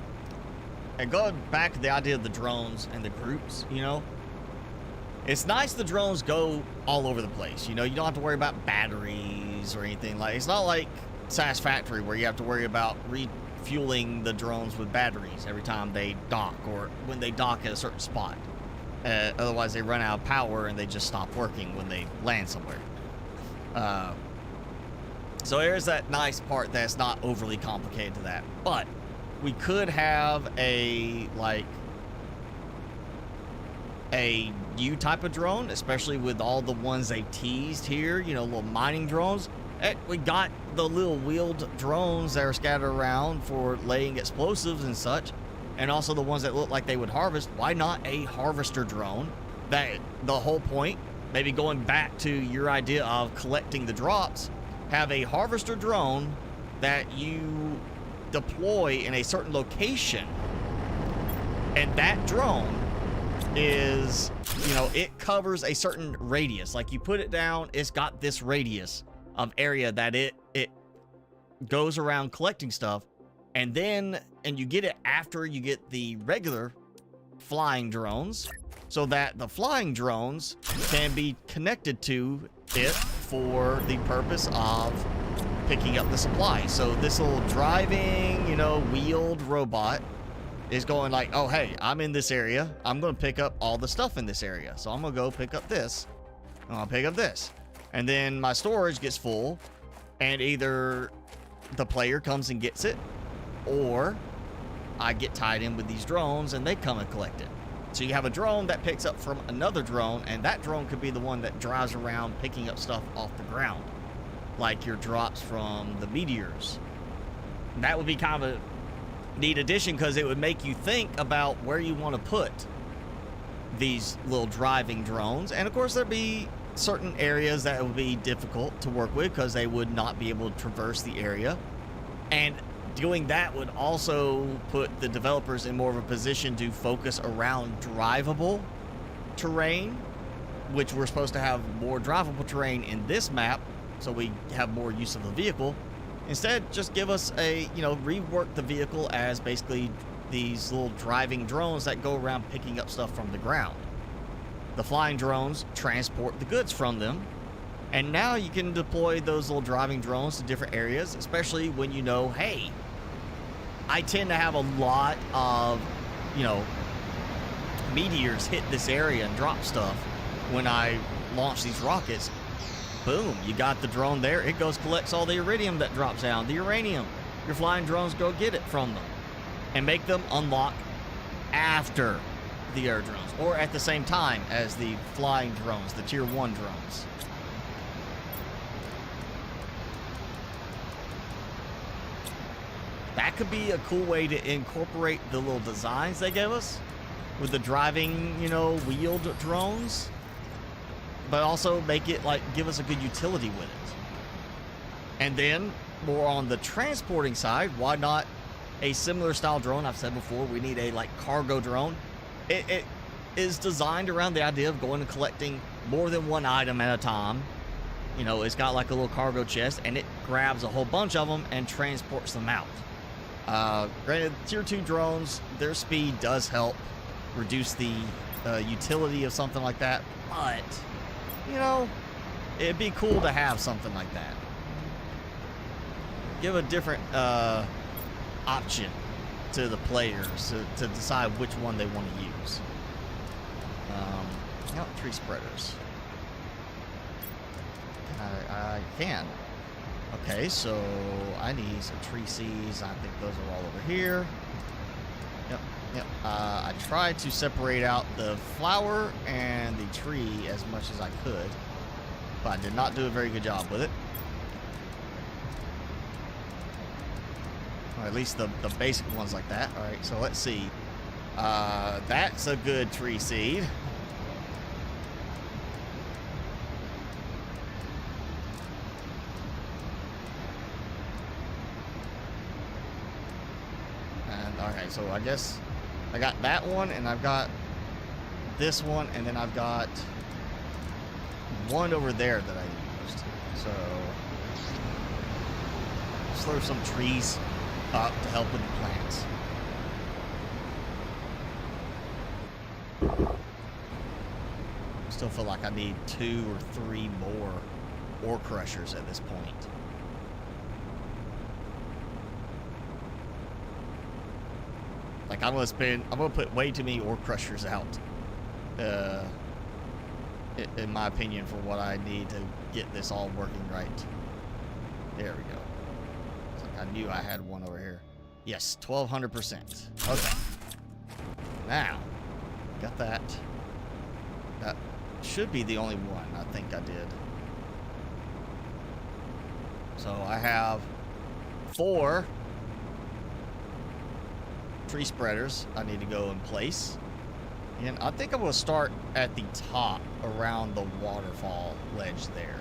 And going back to the idea of the drones and the groups, you know, it's nice the drones go all over the place. You know, you don't have to worry about batteries or anything. Like, it's not like Satisfactory where you have to worry about refueling the drones with batteries every time they dock or when they dock at a certain spot. Otherwise, they run out of power and they just stop working when they land somewhere. So there's that nice part that's not overly complicated to that. But we could have a, like, a new type of drone, especially with all the ones they teased here, you know, little mining drones. We got the little wheeled drones that are scattered around for laying explosives and such, and also the ones that look like they would harvest. Why not a harvester drone? That the whole point, maybe going back to your idea of collecting the drops, have a harvester drone that you deploy in a certain location, and that drone is, you know, it covers a certain radius. Like, you put it down, it's got this radius of area that it goes around collecting stuff, and you get it after you get the regular flying drones, so that the flying drones can be connected to it for the purpose of picking up the supply. So this little driving, you know, wheeled robot is going like, oh, hey, I'm in this area. I'm going to pick up all the stuff in this area. So I'm going to go pick up this. And I'll pick up this. And then my storage gets full. And either the player comes and gets it, or I get tied in with these drones and they come and collect it. So you have a drone that picks up from another drone, and that drone could be the one that drives around picking up stuff off the ground, like your drops from the meteors. That would be kind of a neat addition, because it would make you think about where you want to put these little driving drones. And of course, there'd be certain areas that would be difficult to work with because they would not be able to traverse the area. And doing that would also put the developers in more of a position to focus around drivable terrain, which we're supposed to have more drivable terrain in this map, so we have more use of the vehicle. Instead, just give us a, you know, rework the vehicle as basically these little driving drones that go around picking up stuff from the ground. The flying drones transport the goods from them. And now you can deploy those little driving drones to different areas, especially when you know, hey, I tend to have a lot of, you know, meteors hit this area and drop stuff when I launch these rockets. Boom, you got the drone there. It goes collects all the iridium that drops down, the uranium. Your flying drones go get it from them and make them unlock after the air drones, or at the same time as the flying drones, the tier 1 drones. That could be a cool way to incorporate the little designs they gave us with the driving, you know, wheeled drones, but also make it like give us a good utility with it. And then more on the transporting side, why not a similar style drone? I've said before, we need a like cargo drone. It is designed around the idea of going and collecting more than one item at a time. You know, it's got like a little cargo chest, and it grabs a whole bunch of them and transports them out. Granted, tier 2 drones, their speed does help reduce the utility of something like that, but, you know, it'd be cool to have something like that. Give a different option to the players to decide which one they want to use. Now, tree spreaders. I can. Okay, so I need some tree seeds. I think those are all over here. Yep. I tried to separate out the flower and the tree as much as I could, but I did not do a very good job with it. Or at least the basic ones like that. All right, so let's see. That's a good tree seed. Okay, so I guess I got that one, and I've got this one, and then I've got one over there that I used. So just throw some trees up to help with the plants. Still feel like I need 2 or 3 more ore crushers at this point. Like, I'm gonna put way too many ore crushers out, in my opinion, for what I need to get this all working right. There we go. It's like I knew I had one over here. Yes, 1200%. Okay. Now, got that. That should be the only one. I think I did. So I have 4 tree spreaders I need to go in place, and I think I'm going to start at the top around the waterfall ledge there.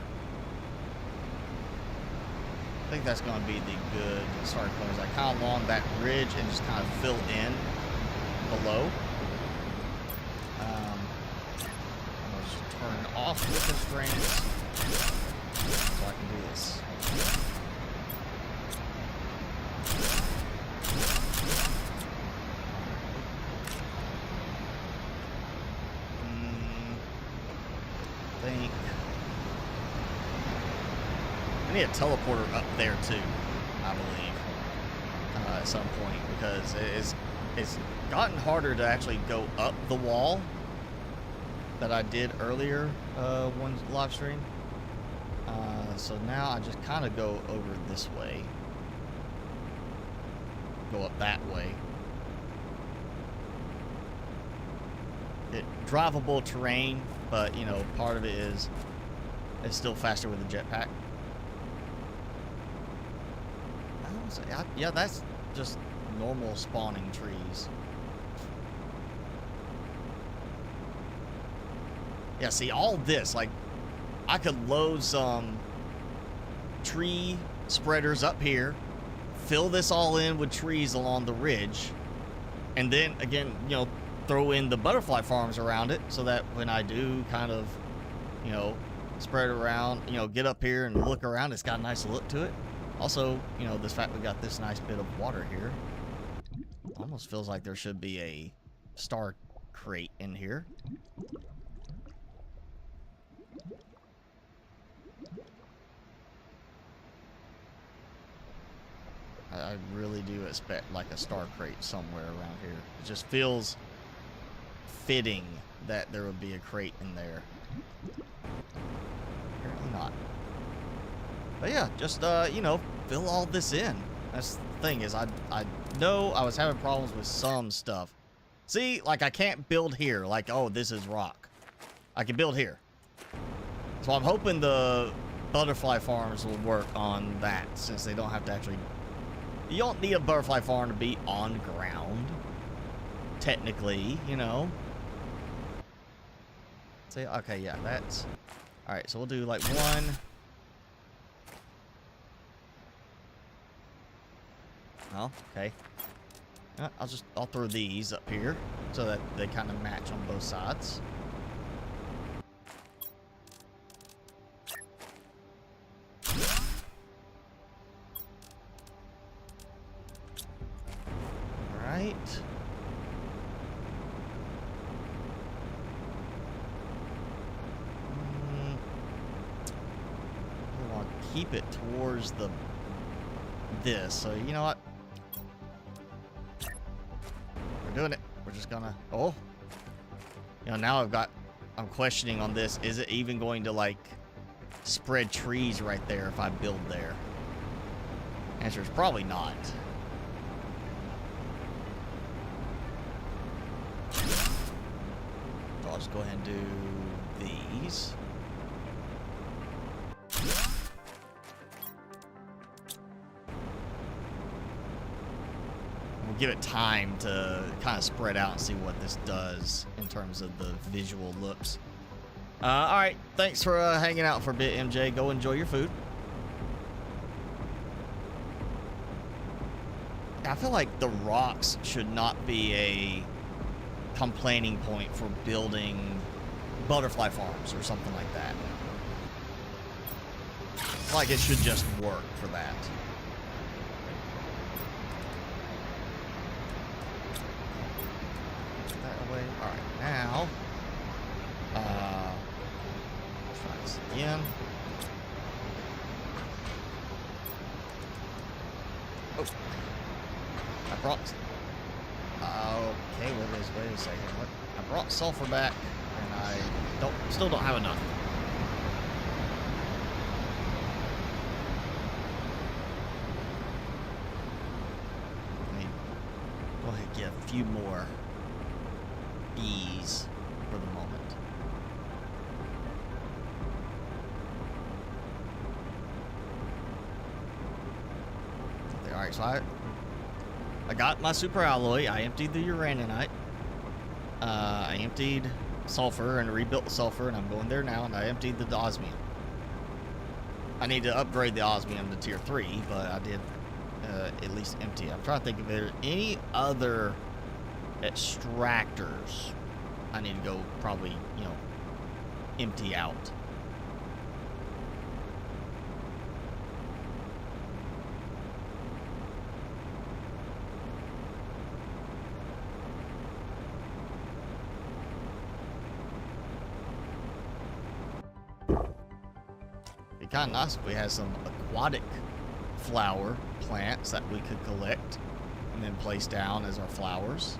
I think that's going to be the good starting point, is I kind of along that ridge and just kind of fill in below. I'm going to just turn off the constraints so I can do this. I need a teleporter up there too, I believe, at some point, because it's gotten harder to actually go up the wall that I did earlier one live stream. So now I just kind of go over this way, go up that way. Drivable terrain, but you know, part of it is it's still faster with a jetpack. Yeah, that's just normal spawning trees. Yeah, see, all this, like, I could load some tree spreaders up here, fill this all in with trees along the ridge, and then, again, you know, throw in the butterfly farms around it so that when I do kind of, you know, spread it around, you know, get up here and look around, it's got a nice look to it. Also, you know, this fact we got this nice bit of water here. Almost feels like there should be a star crate in here. I really do expect like a star crate somewhere around here. It just feels fitting that there would be a crate in there. Apparently not. But yeah, just, you know, fill all this in. That's the thing is I know I was having problems with some stuff. See, like I can't build here. Like, oh, this is rock. I can build here. So I'm hoping the butterfly farms will work on that since they don't have to actually... You don't need a butterfly farm to be on ground. Technically, you know. Say, okay, yeah, that's... Alright, so we'll do like one... Oh, okay. I'll throw these up here so that they kind of match on both sides. All right. I want to keep it towards this. So you know what? We're doing it. We're just gonna, oh, you know, now I'm questioning on this. Is it even going to like spread trees right there if I build there? Answer is probably not. So I'll just go ahead and do these. Give it time to kind of spread out and see what this does in terms of the visual looks. All right, thanks for hanging out for a bit, MJ. Go enjoy your food. I feel like the rocks should not be a complaining point for building butterfly farms or something like that. Like it should just work for that. Alright, now, let's try this again. Oh, I brought, okay, wait a second, what? I brought sulfur back, and I still don't have enough. Let me go ahead and get a few more bees for the moment. Okay, alright, so I got my super alloy. I emptied the uraninite. I emptied sulfur and rebuilt the sulfur, and I'm going there now, and I emptied the osmium. I need to upgrade the osmium to tier 3, but I did at least empty it. I'm trying to think if there any other extractors I need to go probably, you know, empty out. It'd be kind of nice if we had some aquatic flower plants that we could collect and then place down as our flowers.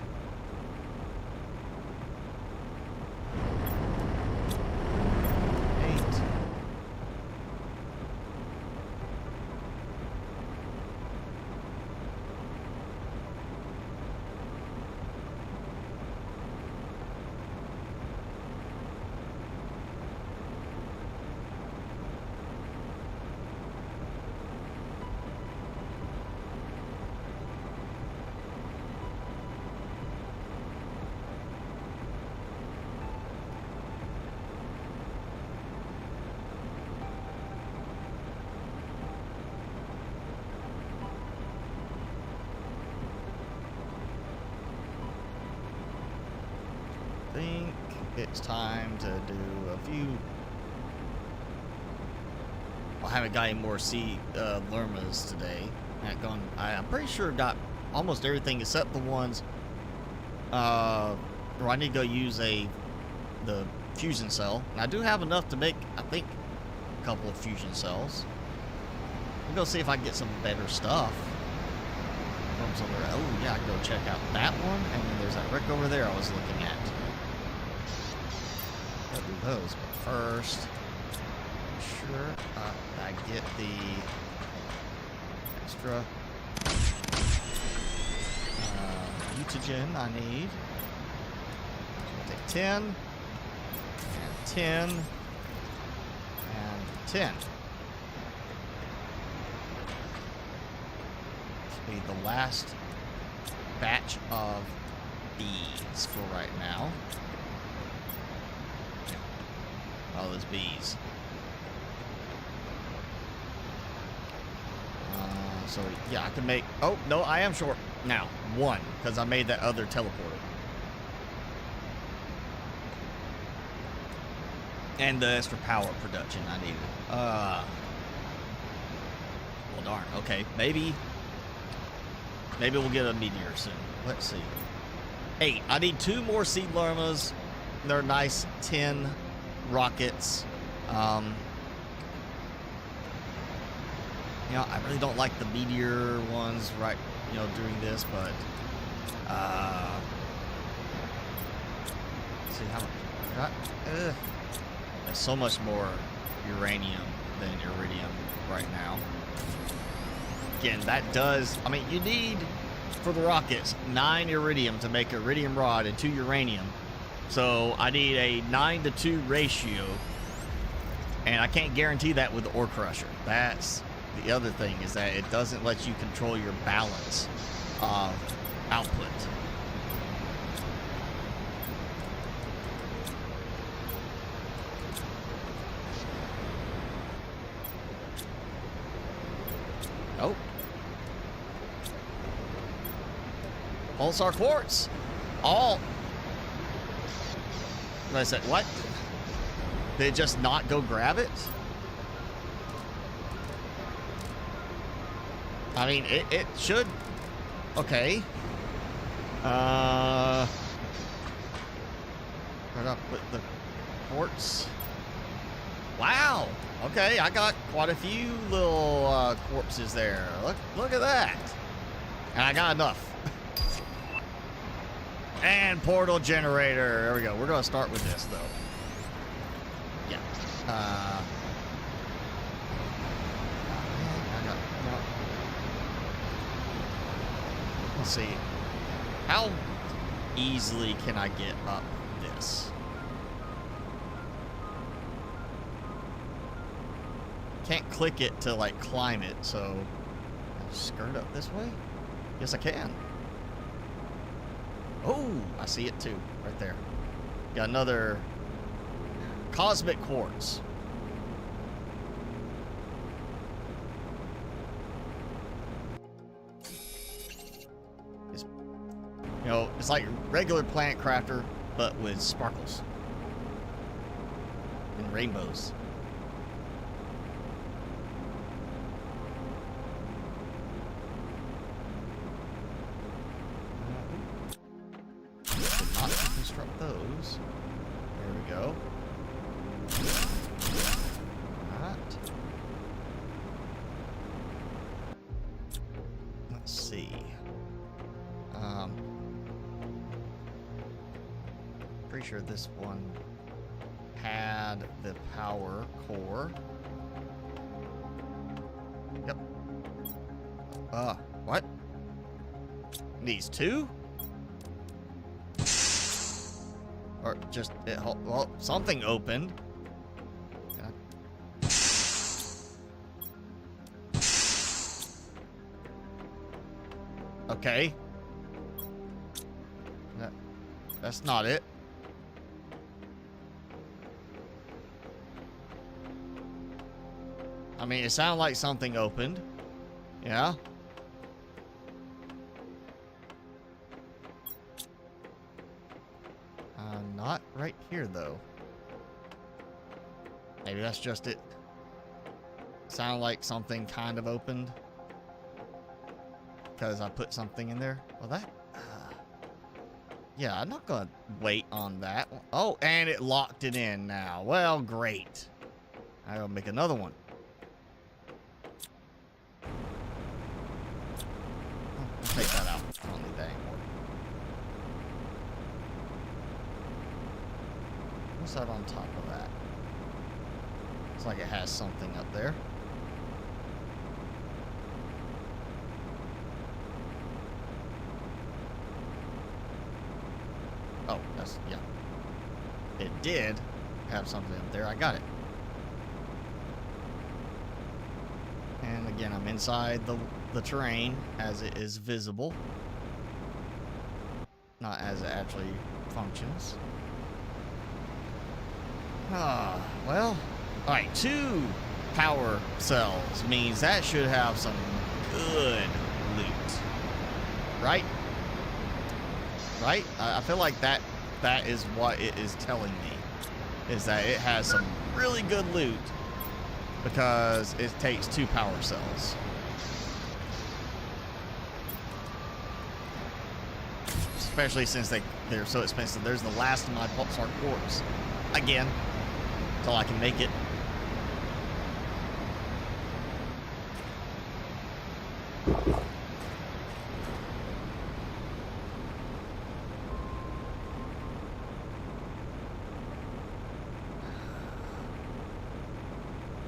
I think it's time to do a few. I haven't got any more sea lermas today. I'm pretty sure I got almost everything except the ones where I need to go use the fusion cell. And I do have enough to make, I think, a couple of fusion cells. We'll go see if I can get some better stuff from somewhere. Oh yeah, I can go check out that one, and then there's that wreck over there I was looking at. I'll do those, but first, sure, I get the extra mutagen I need. I'll take 10, and 10, and 10. This will be the last batch of bees for right now. All those bees. So yeah, I can make. Oh no, I am short now. One, because I made that other teleporter. And the extra power production I needed. Well, darn. Okay, maybe we'll get a meteor soon. Let's see. 8. I need 2 more seed lermas. They're nice 10 rockets. You know, I really don't like the meteor ones right, you know, during this, but let's see how much I got. There's so much more uranium than iridium right now. Again, that does, I mean, you need for the rockets 9 iridium to make iridium rod and 2 uranium. So I need a 9-to-2 ratio, and I can't guarantee that with the ore crusher. That's the other thing, is that it doesn't let you control your balance of output. Oh. Pulsar quartz. All. I said, what? Did it just not go grab it? I mean, it should. Okay. Right up with the quartz. Wow. Okay, I got quite a few little corpses there. Look at that. And I got enough. And portal generator. There we go. We're gonna start with this though. Yeah. Let's see. How easily can I get up this? Can't click it to like climb it, so I'll skirt up this way? Yes, I can. Oh, I see it too, right there. Got another cosmic quartz. You know, it's like regular plant crafter, but with sparkles and rainbows. Not to construct those. There we go. Alright. see. Pretty sure this one had the power core. Yep. What? These two? Or just, well, something opened. Okay. That's not it. I mean, it sounded like something opened. Yeah. Not right here, though. Maybe that's just it. Sounded like something kind of opened. Because I put something in there. Well, that... yeah, I'm not going to wait on that. Oh, and it locked it in now. Well, great. I'll make another one. I'll take that out. I don't need that anymore. What's that on top of that? Looks like it has something up there. Oh, that's, yeah. It did have something up there. I got it. And again, I'm inside the terrain as it is visible. Not as it actually functions. Well. Alright, 2 power cells means that should have some good loot. Right? Right? I feel like that is what it is telling me. Is that it has some really good loot. Because it takes 2 power cells. Especially since they're so expensive. There's the last of my pulsar quartz. Again. Until I can make it.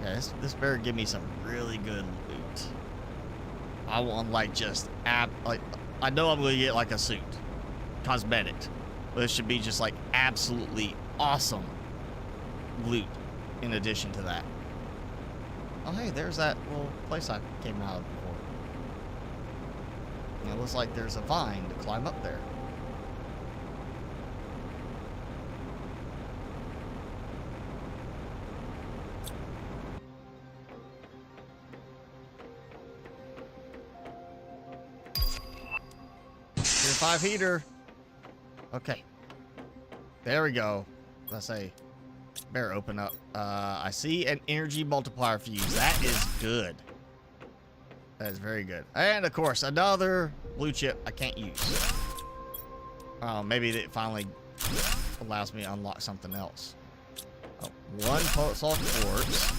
Yeah, this better give me some really good loot. I want like just like I know I'm gonna get like a suit, cosmetic, but it should be just like absolutely awesome loot in addition to that. Oh hey, there's that little place I came out of before. It looks like there's a vine to climb up there. Tier 5 heater. Okay. There we go. Let's say, better open up. I see an energy multiplier fuse. That is good. That is very good. And of course, another blue chip I can't use. Maybe it finally allows me to unlock something else. Oh, 1 pulsar quartz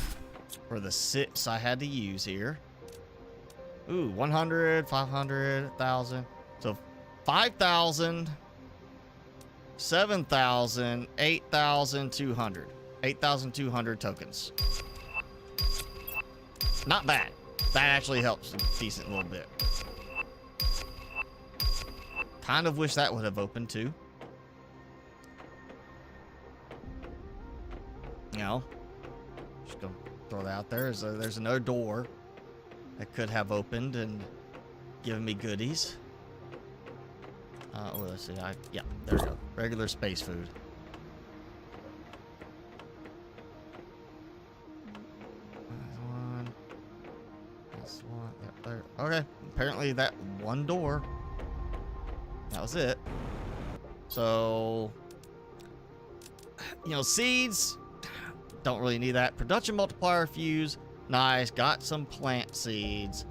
for the 6 I had to use here. Ooh, 100, 500, 1,000. So 5,000, 7,000, 8,200. 8,200 tokens. Not bad. That actually helps a decent little bit. Kind of wish that would have opened too. You know, just gonna throw that out there. There's another door that could have opened and given me goodies. Well, let's see. Yeah, there we go. Regular space food. That's one. Yep, there. Okay. Apparently that one door. That was it. So, you know, seeds. Don't really need that. Production multiplier fuse. Nice. Got some plant seeds.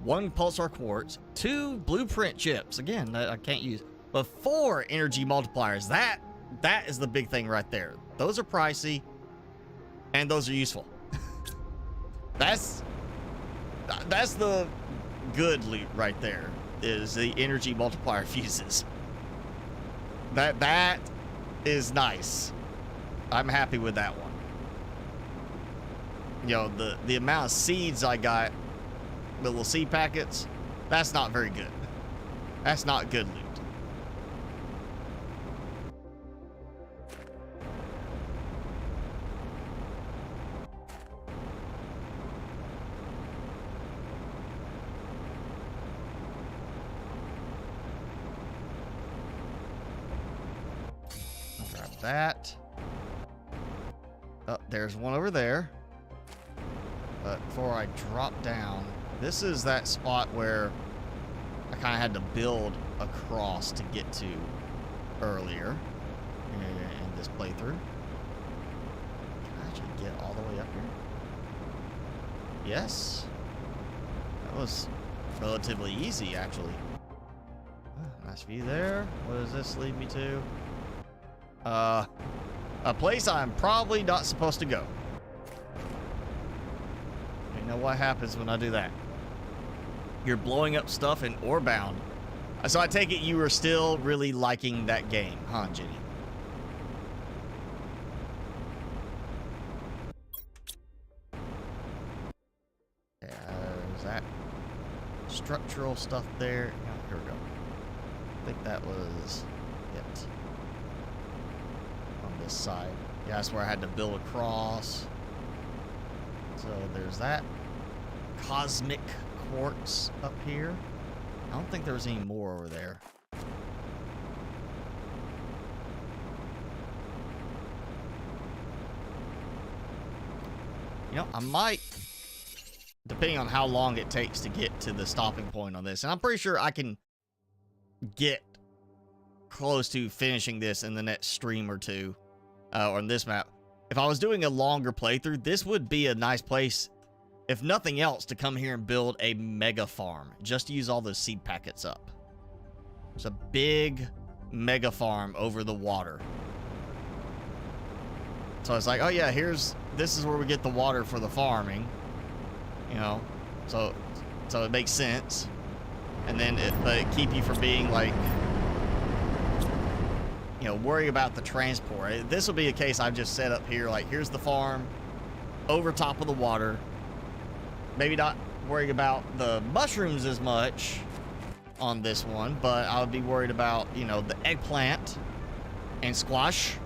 1 pulsar quartz. 2 blueprint chips. Again, that I can't use. But 4 energy multipliers. That is the big thing right there. Those are pricey. And those are useful. That's the good loot right there. is the energy multiplier fuses. That is nice. I'm happy with that one. You know, the amount of seeds I got, the little seed packets, that's not very good. That's not good loot. Grab that. Oh, there's one over there. But before I drop down, this is that spot where I kind of had to build across to get to earlier in this playthrough. Can I actually get all the way up here? Yes. That was relatively easy, actually. Oh, nice view there. What does this lead me to? A place I'm probably not supposed to go. You know what happens when I do that? You're blowing up stuff in Orebound. So I take it you were still really liking that game, huh, Jenny? Yeah, there's that structural stuff there. Oh, here we go. I think that was it. On this side. Yeah, that's where I had to build across. So there's that cosmic quartz up here. I don't think there was any more over there. You know, I might, depending on how long it takes to get to the stopping point on this, and I'm pretty sure I can get close to finishing this in the next stream or two, on this map. If I was doing a longer playthrough, this would be a nice place, if nothing else, to come here and build a mega farm. Just to use all those seed packets up. It's a big mega farm over the water. So it's like, oh yeah, this is where we get the water for the farming. You know, so it makes sense. And then but it keep you from being like, you know, worry about the transport. This will be a case I've just set up here, like here's the farm over top of the water. Maybe not worrying about the mushrooms as much on this one, but I would be worried about, you know, the eggplant and squash.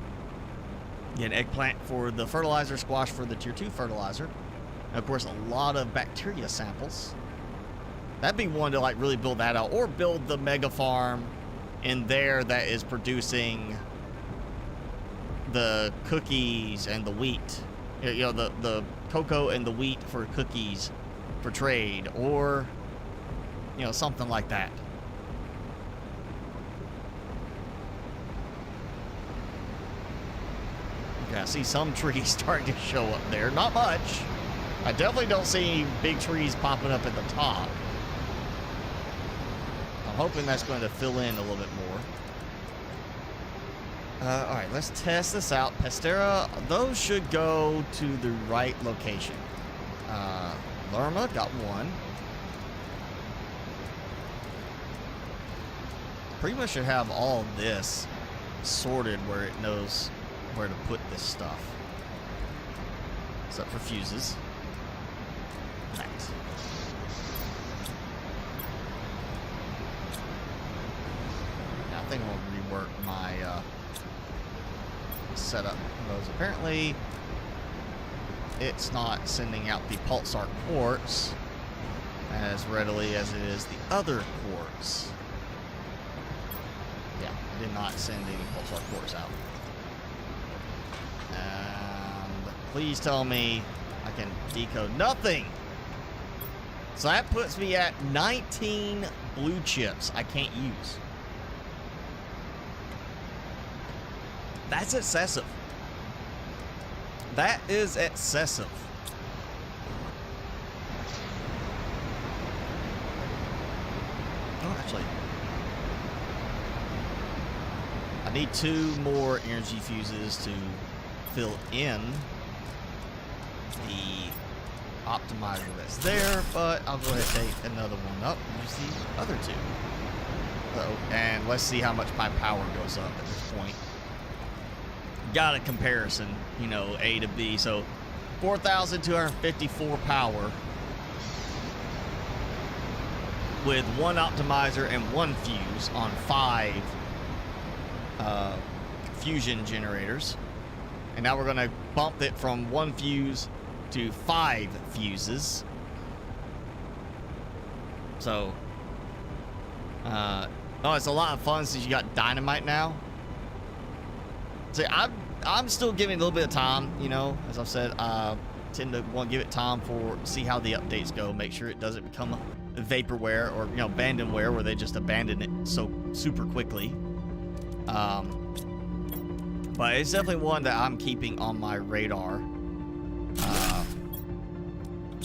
Get eggplant for the fertilizer, squash for the tier 2 fertilizer. And of course, a lot of bacteria samples. That'd be one to like really build that out, or build the mega farm in there that is producing the cookies and the wheat. You know, the cocoa and the wheat for cookies for trade, or, you know, something like that. Okay, I see some trees starting to show up there. Not much. I definitely don't see any big trees popping up at the top. I'm hoping that's going to fill in a little bit more. Alright, let's test this out. Pestera, those should go to the right location. Lerma got one. Pretty much should have all of this sorted where it knows where to put this stuff. Except for fuses. Nice. Now, I think I'll rework my setup modes. Apparently, it's not sending out the pulsar quartz as readily as it is the other quartz. Yeah, I did not send any pulsar quartz out. And please tell me I can decode nothing. So that puts me at 19 blue chips I can't use. That's excessive. That is excessive. Oh, actually, I need 2 more energy fuses to fill in the optimizer that's there, but I'll go ahead and take another one up and use the other two. And let's see how much my power goes up at this point. Got a comparison, you know, A to B. So 4,254 power with one optimizer and one fuse on 5 fusion generators. And now we're going to bump it from 1 fuse to 5 fuses. So, oh, it's a lot of fun since you got dynamite now. See, I'm still giving a little bit of time, you know, as I've said, tend to want to give it time for, see how the updates go, make sure it doesn't become a vaporware or, you know, abandonware where they just abandon it so super quickly. But it's definitely one that I'm keeping on my radar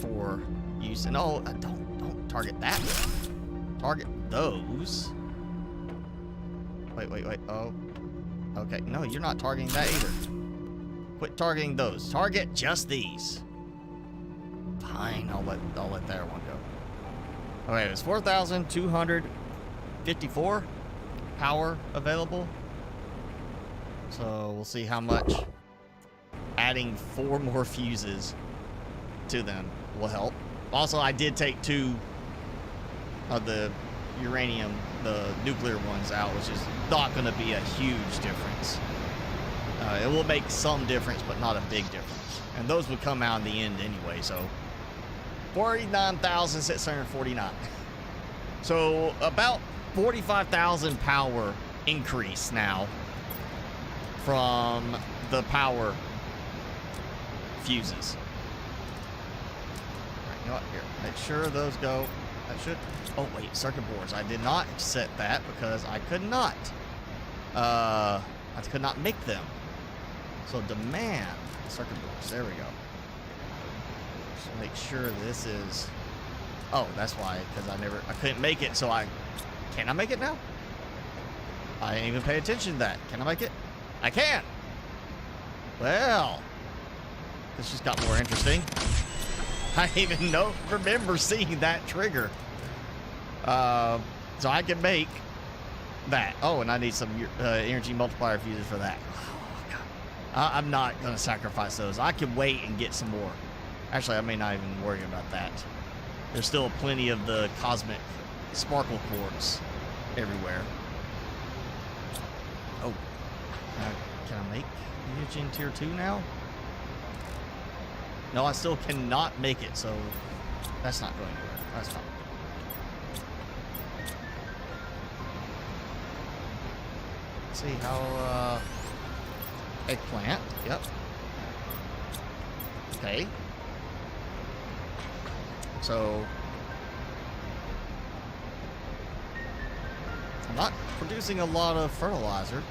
for use. And oh, don't target that one. Target those. Wait. Oh, okay. No, you're not targeting that either. Quit targeting those. Target just these. Fine, I'll let that one go. Okay, it's 4,254 power available. So we'll see how much adding 4 more fuses to them will help. Also, I did take 2 of the uranium, the nuclear ones out, which is not going to be a huge difference. It will make some difference, but not a big difference. And those would come out in the end anyway, so 49,649. So about 45,000 power increase now from the power fuses. All right, you know what? Here, make sure those go. That should. Oh wait, circuit boards. I did not set that because I could not. I could not make them. So demand circuit boards. There we go. So make sure this is. Oh, that's why. Because I couldn't make it. So can I make it now? I didn't even pay attention to that. Can I make it? I can. Well, this just got more interesting. I didn't even remember seeing that trigger. So I can make that. Oh, and I need some energy multiplier fuses for that. Oh, God. I'm not going to sacrifice those. I can wait and get some more. Actually, I may not even worry about that. There's still plenty of the cosmic sparkle quartz everywhere. Oh. Can I make energy in tier 2 now? No, I still cannot make it, so that's not going anywhere. That's fine. Let's see how, eggplant, yep. Okay. So, I'm not producing a lot of fertilizer.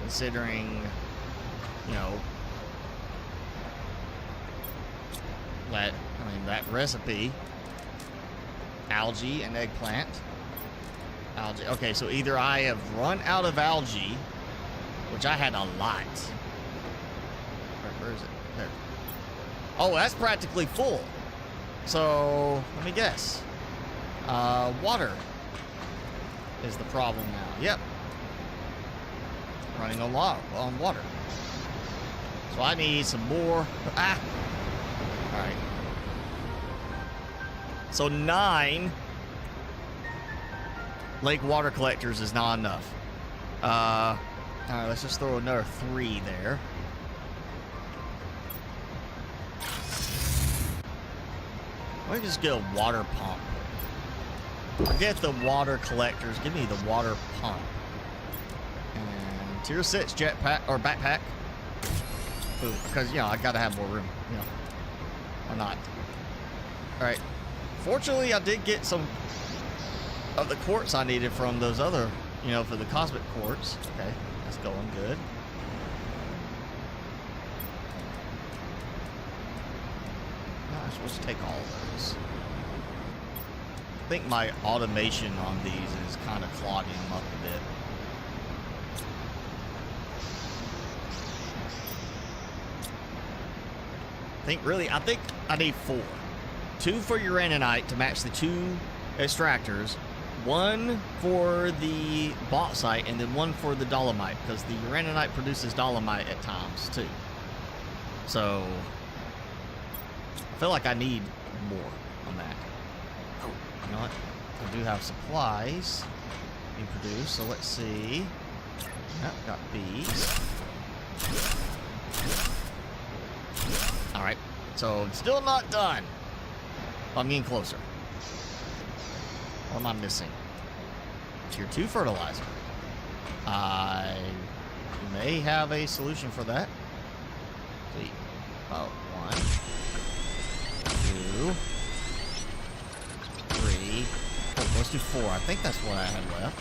Considering, you know, that recipe, algae and eggplant. Algae. Okay, so either I have run out of algae, which I had a lot. Where is it? There. Oh, that's practically full. So let me guess. Water is the problem now. Yep. Running on water. So I need some more. Alright. So 9 lake water collectors is not enough. Alright, let's just throw another 3 there. Let me just get a water pump. Forget the water collectors. Give me the water pump. And tier 6 jetpack or backpack. Ooh, because, you know, I gotta have more room. You know, or not. Alright. Fortunately, I did get some of the quartz I needed from those other, you know, for the cosmic quartz. Okay, that's going good. No, I'm supposed to take all of those. I think my automation on these is kind of clogging them up a bit. I think I need 4. 2 for uraninite to match the 2 extractors, 1 for the bauxite, and then 1 for the dolomite, because the uraninite produces dolomite at times too. So I feel like I need more on that. Oh, you know what? I do have supplies being produced, so let's see. Yep, got bees. Alright, so it's still not done. I'm getting closer. What am I missing? Tier 2 fertilizer. I may have a solution for that. Let's see. Oh, 1, 2, 3. Oh, let's do 4. I think that's what I had left.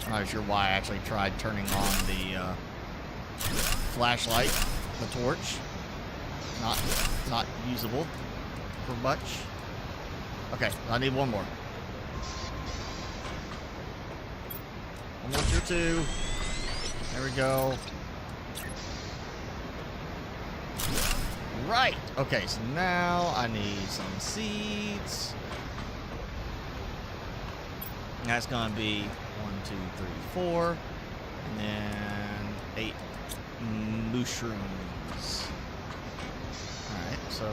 I'm not sure why I actually tried turning on the flashlight, the torch. Not usable for much. Okay, I need 1 more. 1 more tier 2. There we go. Right. Okay, so now I need some seeds. That's gonna be 1, 2, 3, 4, and then 8 mushrooms. All right, so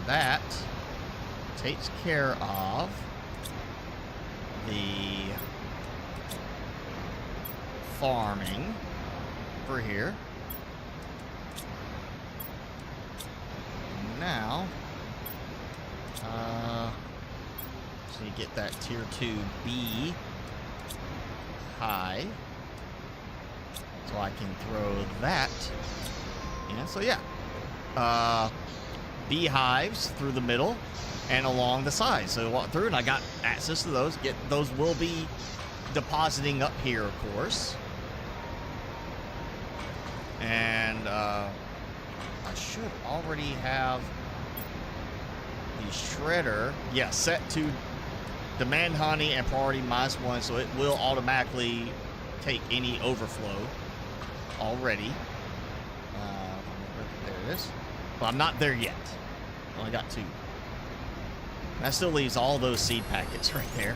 that takes care of the farming for here. Now, so you get that tier 2B hive, so I can throw that in. So yeah, beehives through the middle and along the sides. So walk through, and I got access to those. Those will be depositing up here, of course. And I should already have the shredder, set to demand honey and priority -1, so it will automatically take any overflow already. There it is. But I'm not there yet. Only got 2. That still leaves all those seed packets right there.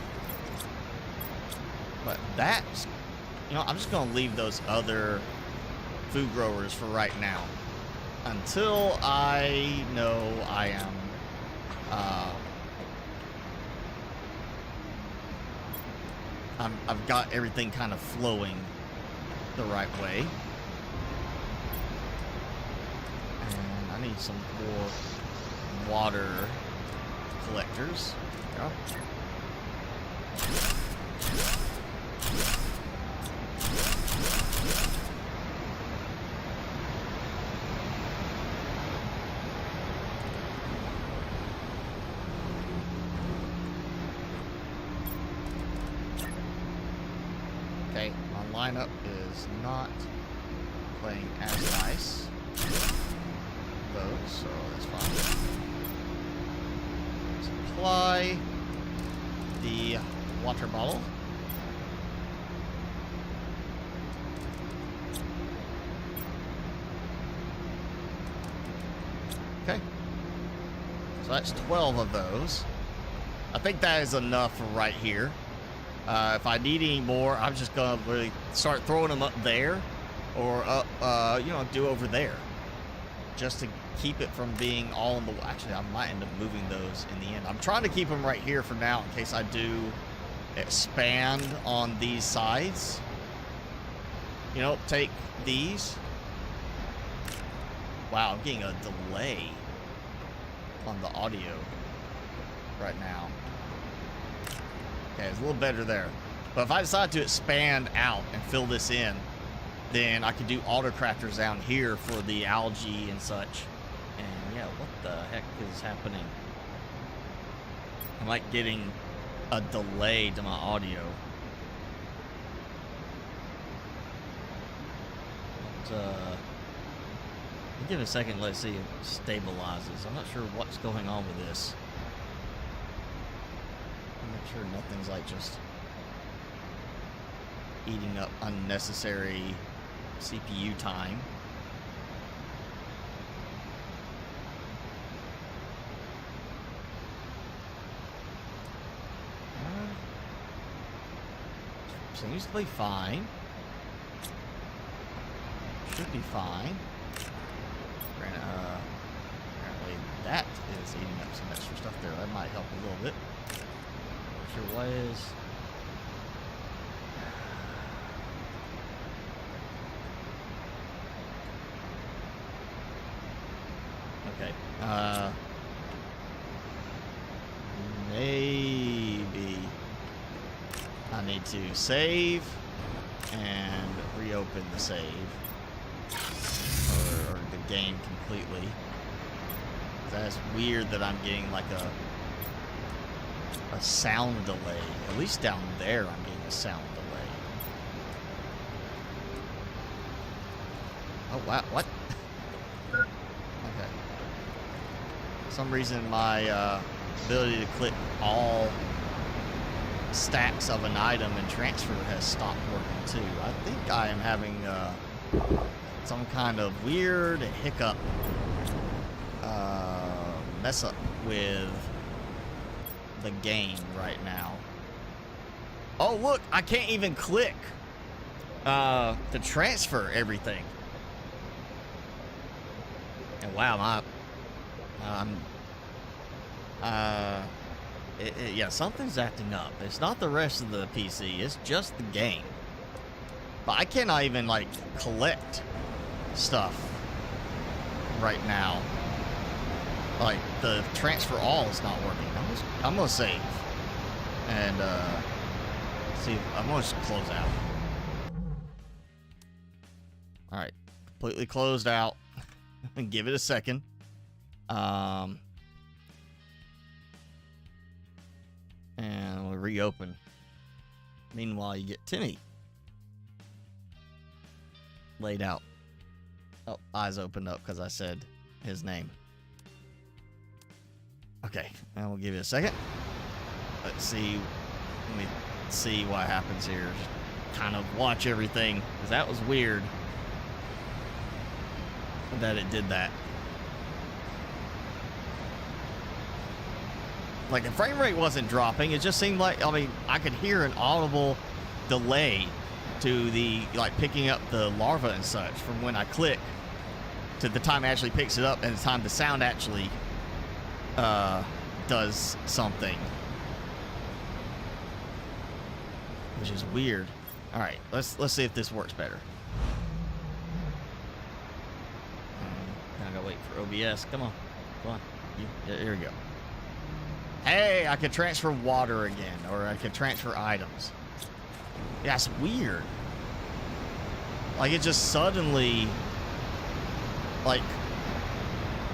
But that's, I'm just going to leave those other food growers for right now, until I know I am I've got everything kind of flowing the right way. And I need some more water collectors. There we go. Okay, my lineup is not playing as nice, those, so that's fine. Supply the water bottle. Okay, so that's 12 of those. I think that is enough for right here. If I need any more, I'm just gonna really start throwing them up there, or up, do over there, just to keep it from being all in the. Actually, I might end up moving those in the end. I'm trying to keep them right here for now, in case I do expand on these sides. Take these. Wow, I'm getting a delay on the audio right now. Okay, it's a little better there. But if I decide to expand out and fill this in, then I could do auto-crafters down here for the algae and such. And yeah, what the heck is happening? I'm like getting a delay to my audio. But, give it a second, let's see if it stabilizes. I'm not sure what's going on with this. Make sure nothing's like just eating up unnecessary CPU time. Seems to be fine. Should be fine. Apparently that is eating up some extra stuff there. That might help a little bit. Not sure what is. Okay. Maybe I need to save and reopen the save or the game completely. That's weird that I'm getting like a sound delay. At least down there I'm getting a sound delay. Oh wow, what? Okay. For some reason my ability to click all stacks of an item and transfer has stopped working too. I think I am having some kind of weird hiccup mess up with the game right now. Oh look, I can't even click to transfer everything. And wow, yeah, something's acting up. It's not the rest of the PC, it's just the game. But I cannot even, like, collect stuff right now. Like, the transfer all is not working. I'm gonna save. And, see, I'm gonna just close out. Alright, completely closed out. And give it a second. And we'll reopen. Meanwhile, you get Timmy laid out. Oh, eyes opened up because I said his name. Okay, and we'll give it a second. Let's see. Let me see what happens here. Just kind of watch everything, because that was weird that it did that. Like, the frame rate wasn't dropping. It just seemed like, I mean, I could hear an audible delay to the, like, picking up the larva and such from when I click to the time it actually picks it up and the time the sound actually does something. Which is weird. All right, let's see if this works better. I gotta wait for OBS. Come on. Here we go. Hey, I could transfer water again, or I could transfer items. Yeah, it's weird. Like, it just suddenly, like,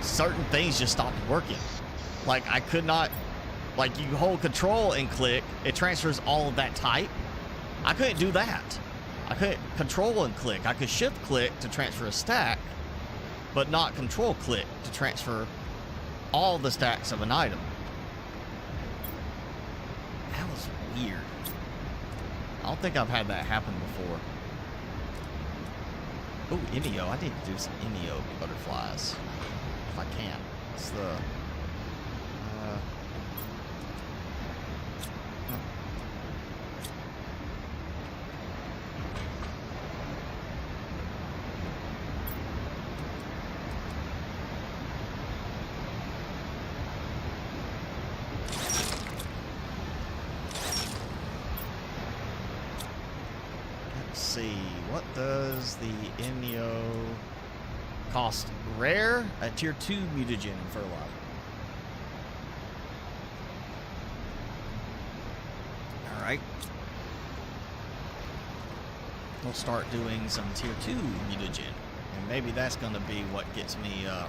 certain things just stopped working. Like, I could not, like, you hold control and click, it transfers all of that type. I couldn't do that. I couldn't control and click. I could shift click to transfer a stack, but not control click to transfer all the stacks of an item. That was weird. I don't think I've had that happen before. Oh, Inio. I need to do some Inio butterflies. If I can. It's the... see, what does the Inio cost? Rare, a tier 2 mutagen and fertilizer. Alright. We'll start doing some tier 2 mutagen. And maybe that's going to be what gets me the...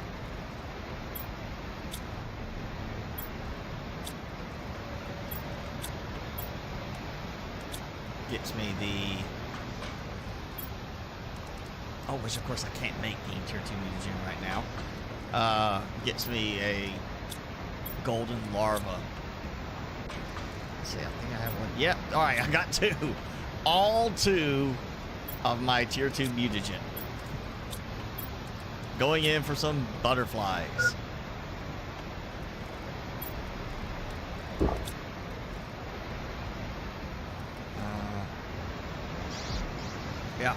Oh, which of course I can't make the tier 2 mutagen right now. Gets me a golden larva. see, I think I have one. Yep. All right, I got 2. All 2 of my tier 2 mutagen. Going in for some butterflies. Yeah.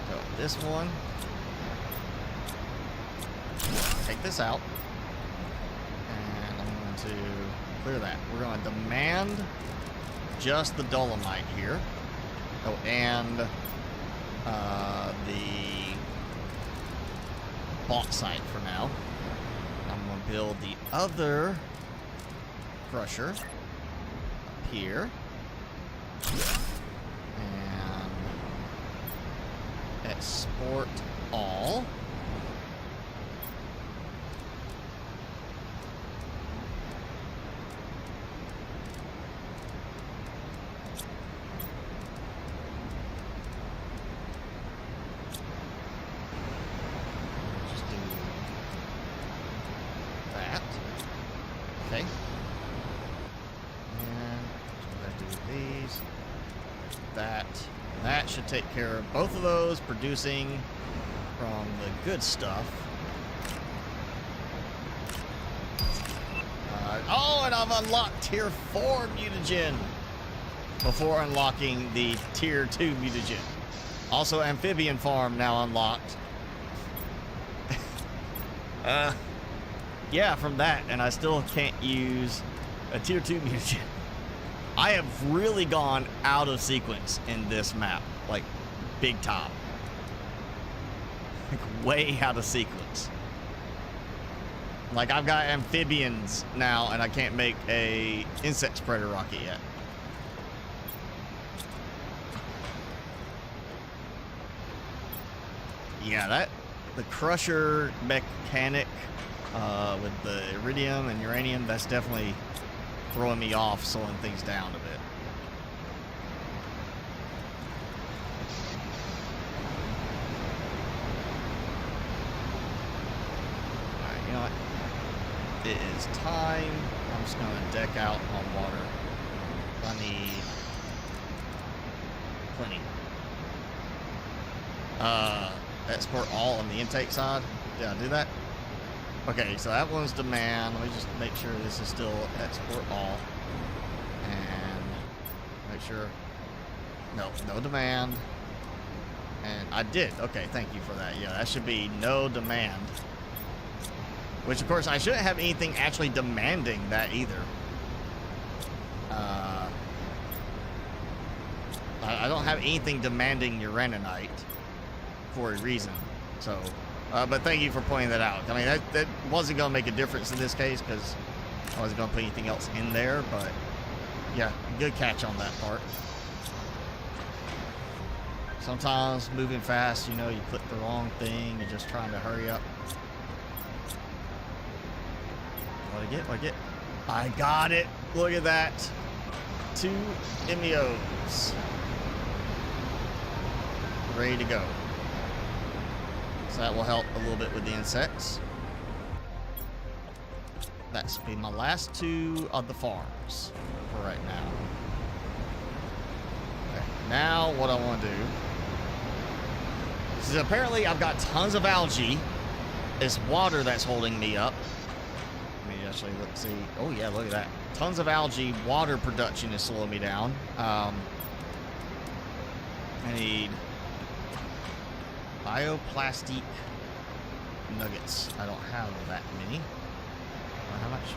So this one. Take this out. And I'm going to clear that. We're going to demand just the dolomite here. Oh, and the bauxite for now. I'm going to build the other crusher up here. And export all. Okay. And so let's do these. That should take care of both of those, producing from the good stuff. Oh, and I've unlocked tier 4 mutagen before unlocking the tier 2 mutagen. Also, amphibian farm now unlocked. Yeah, from that, and I still can't use a tier 2 mutagen. I have really gone out of sequence in this map, like big time. Like way out of sequence. Like I've got amphibians now, and I can't make a insect spreader rocket yet. Yeah, the crusher mechanic with the iridium and uranium, that's definitely throwing me off, slowing things down a bit. Alright, you know what? It is time. I'm just gonna deck out on water. I need plenty. Export all on the intake side. Did I do that? Okay, so that one's demand. Let me just make sure this is still export all. And make sure. No demand. And I did. Okay, thank you for that. Yeah, that should be no demand. Which, of course, I shouldn't have anything actually demanding that either. I don't have anything demanding uraninite for a reason. So, but thank you for pointing that out. I mean, that wasn't going to make a difference in this case because I wasn't going to put anything else in there. But, yeah, good catch on that part. Sometimes moving fast, you know, you click the wrong thing. You're just trying to hurry up. What I get? I got it. Look at that. 2 MEOs. Ready to go. So that will help a little bit with the insects. That's be my last 2 of the farms for right now. Okay, now what I want to do is apparently I've got tons of algae. It's water that's holding me up. Let me actually let's see. Oh yeah, look at that. Tons of algae. Water production is slowing me down. I need bioplastic nuggets. I don't have that many. How much?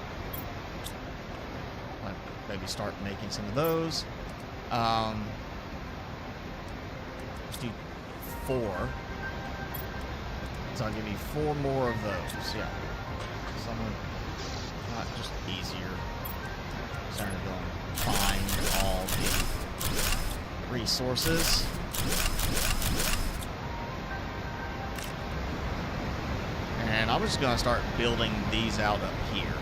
I'll maybe start making some of those. Just need 4. So I'll give you 4 more of those. Yeah. Someone not just easier. Starting to go and find all the resources. And I'm just going to start building these out up here.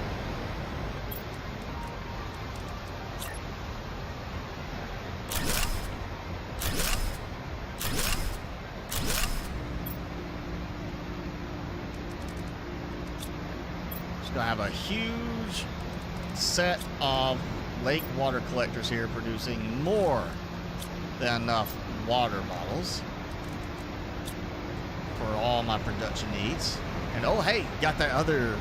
gonna have a huge set of lake water collectors here producing more than enough water bottles for all my production needs. And oh hey, got that other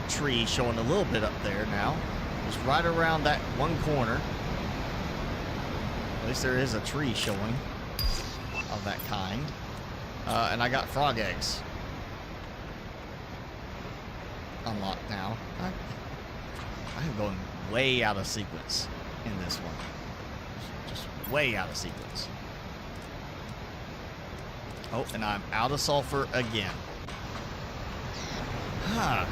tree showing a little bit up there now. Just right around that one corner. At least there is a tree showing of that kind. And I got frog eggs unlocked now. I'm going way out of sequence in this one. Just way out of sequence. Oh, and I'm out of sulfur again. Huh.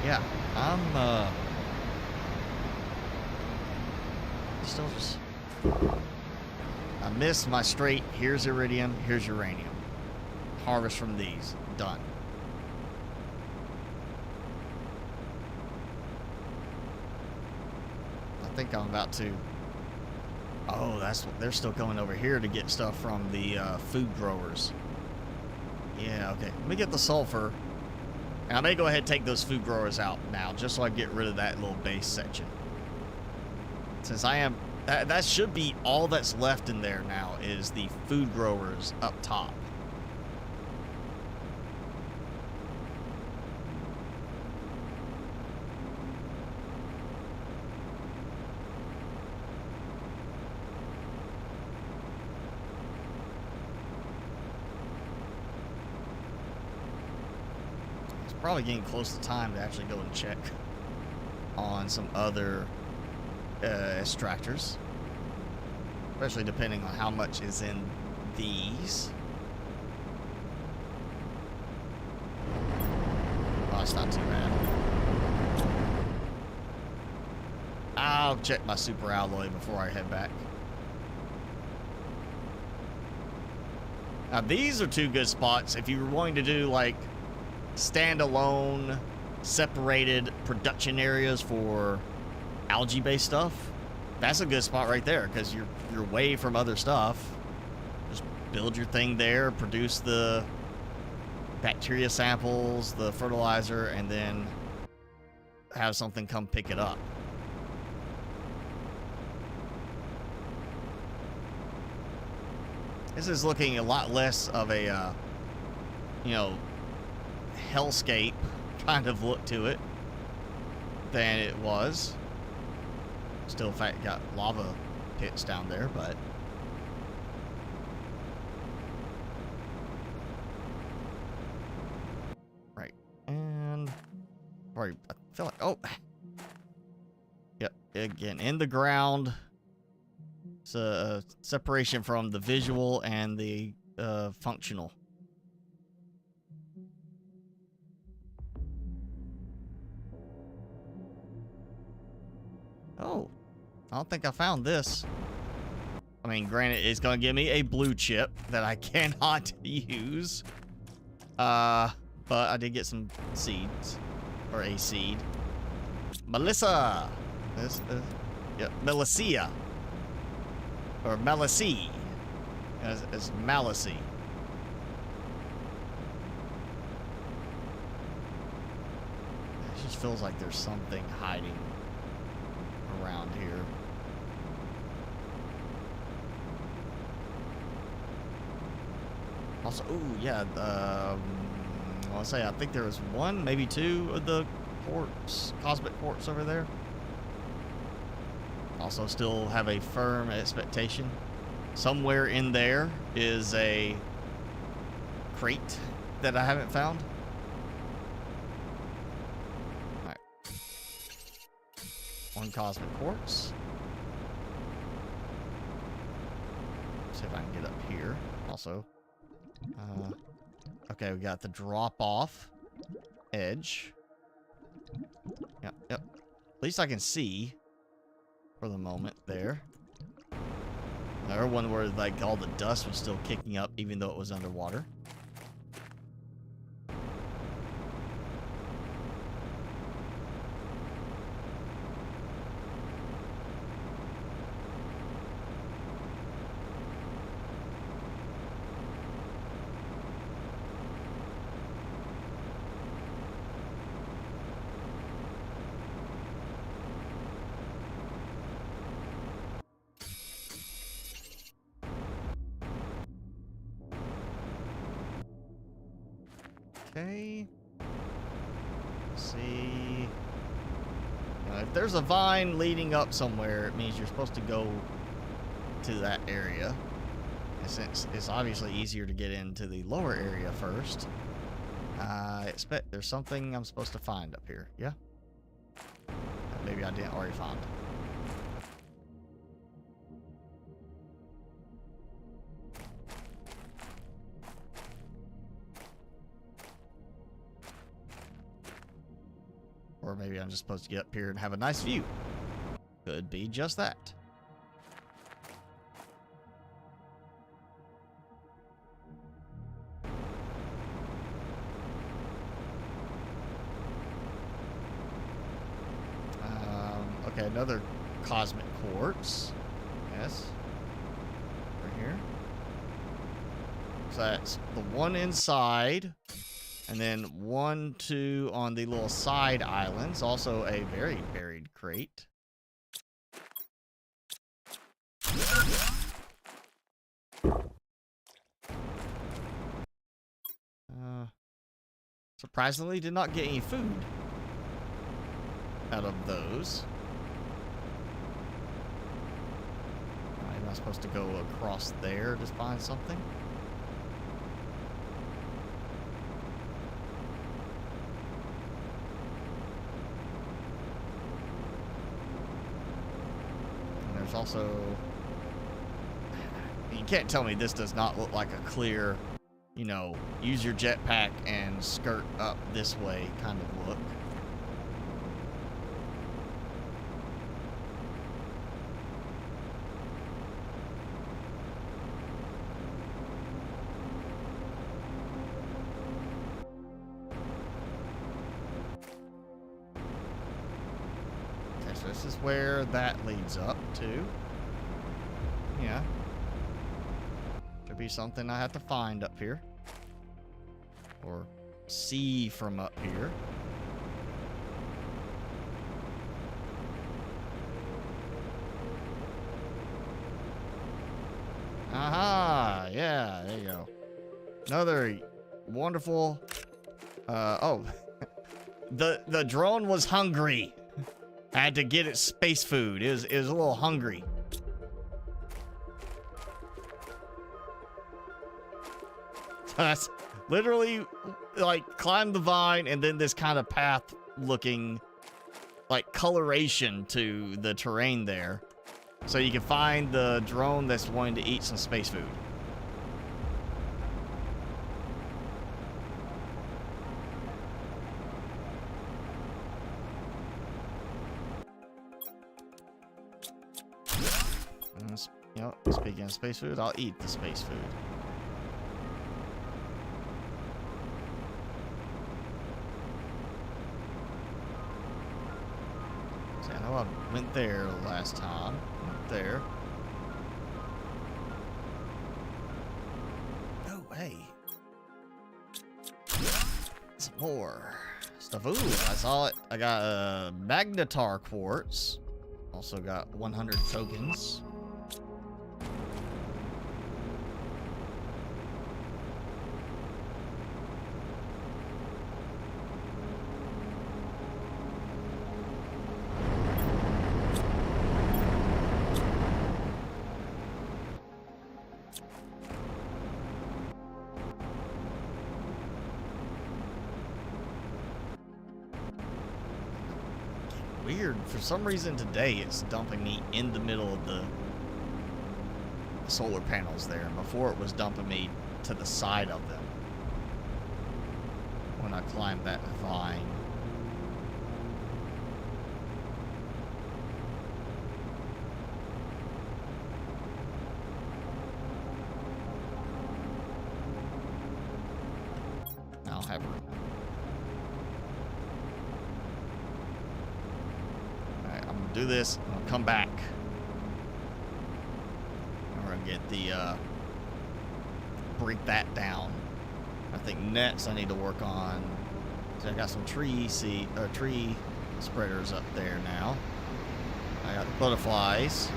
Yeah, I'm still just... I missed my straight, here's iridium, here's uranium. Harvest from these. Done. I think I'm about to... Oh, that's what... They're still coming over here to get stuff from the food growers. Yeah, okay. Let me get the sulfur. And I may go ahead and take those food growers out now, just so I get rid of that little base section. Since I am... That should be all that's left in there now, is the food growers up top. It's probably getting close to time to actually go and check on some other extractors, especially depending on how much is in these. Oh, it's not too bad. I'll check my super alloy before I head back. Now these are two good spots if you were going to do like standalone separated production areas for algae-based stuff. That's a good spot right there because you're away from other stuff. Just build your thing there, produce the bacteria samples, the fertilizer, and then have something come pick it up. This is looking a lot less of a, you know, hellscape kind of look to it than it was. Still, in fact, got lava pits down there, but... Right. And... Right, I feel like... Oh! Yep, again, in the ground. It's a separation from the visual and the functional. Oh, I don't think I found this. I mean, granted, it's going to give me a blue chip that I cannot use. But I did get some seeds. Or a seed. Melissa! Yep, Melissia. Or Melicy. It's Malicy. It just feels like there's something hiding around here. Also, ooh, yeah, I'll say, I think there was one, maybe two of the quartz, cosmic quartz over there. Also still have a firm expectation. Somewhere in there is a crate that I haven't found. Alright. One cosmic quartz. See if I can get up here. Also. Okay, we got the drop off edge. Yep, yep. At least I can see for the moment there. Another one where like all the dust was still kicking up even though it was underwater. Okay. See. If there's a vine leading up somewhere, it means you're supposed to go to that area. And since it's obviously easier to get into the lower area first, I expect there's something I'm supposed to find up here. Yeah? Maybe I didn't already find. Or maybe I'm just supposed to get up here and have a nice view. Could be just that. Okay, another cosmic quartz. Yes. Right here. So that's the one inside. And then 1, 2 on the little side islands. Also a very buried crate. Surprisingly, did not get any food out of those. Am I supposed to go across there to find something? There's also, you can't tell me this does not look like a clear, you know, use your jetpack and skirt up this way kind of look. So this is where that leads up to. Yeah. Should be something I have to find up here. Or see from up here. Aha! Yeah, there you go. Another wonderful... oh. The drone was hungry. I had to get its space food. It was a little hungry. That's literally like climb the vine and then this kind of path looking like coloration to the terrain there. So you can find the drone that's wanting to eat some space food. You know, speaking of space food, I'll eat the space food. See, I know I went there last time. Went there. Oh, hey. Some more stuff. Ooh, I saw it. I got a magnetar quartz. Also got 100 tokens. Weird. For some reason today it's dumping me in the middle of the solar panels there. Before it was dumping me to the side of them when I climbed that vine. I'll have room. Do this, and I'll come back. And we're gonna get the break that down. I think next I need to work on. So I got some tree spreaders up there now. I got the butterflies.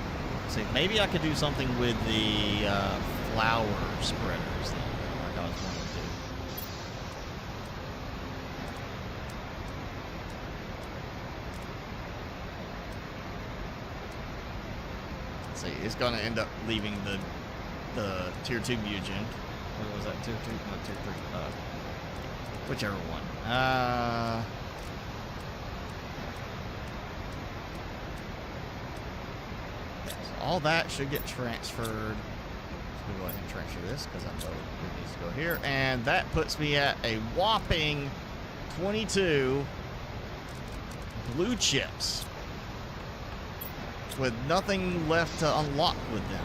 See, maybe I could do something with the flower spreaders like I was wanting to do. Let's see, it's going to end up leaving the tier 2 mutagen. What was that? Tier 2? No, tier 3. Whichever one. So all that should get transferred. We'll go ahead and transfer this because I know it needs to go here. And that puts me at a whopping 22 blue chips with nothing left to unlock with them.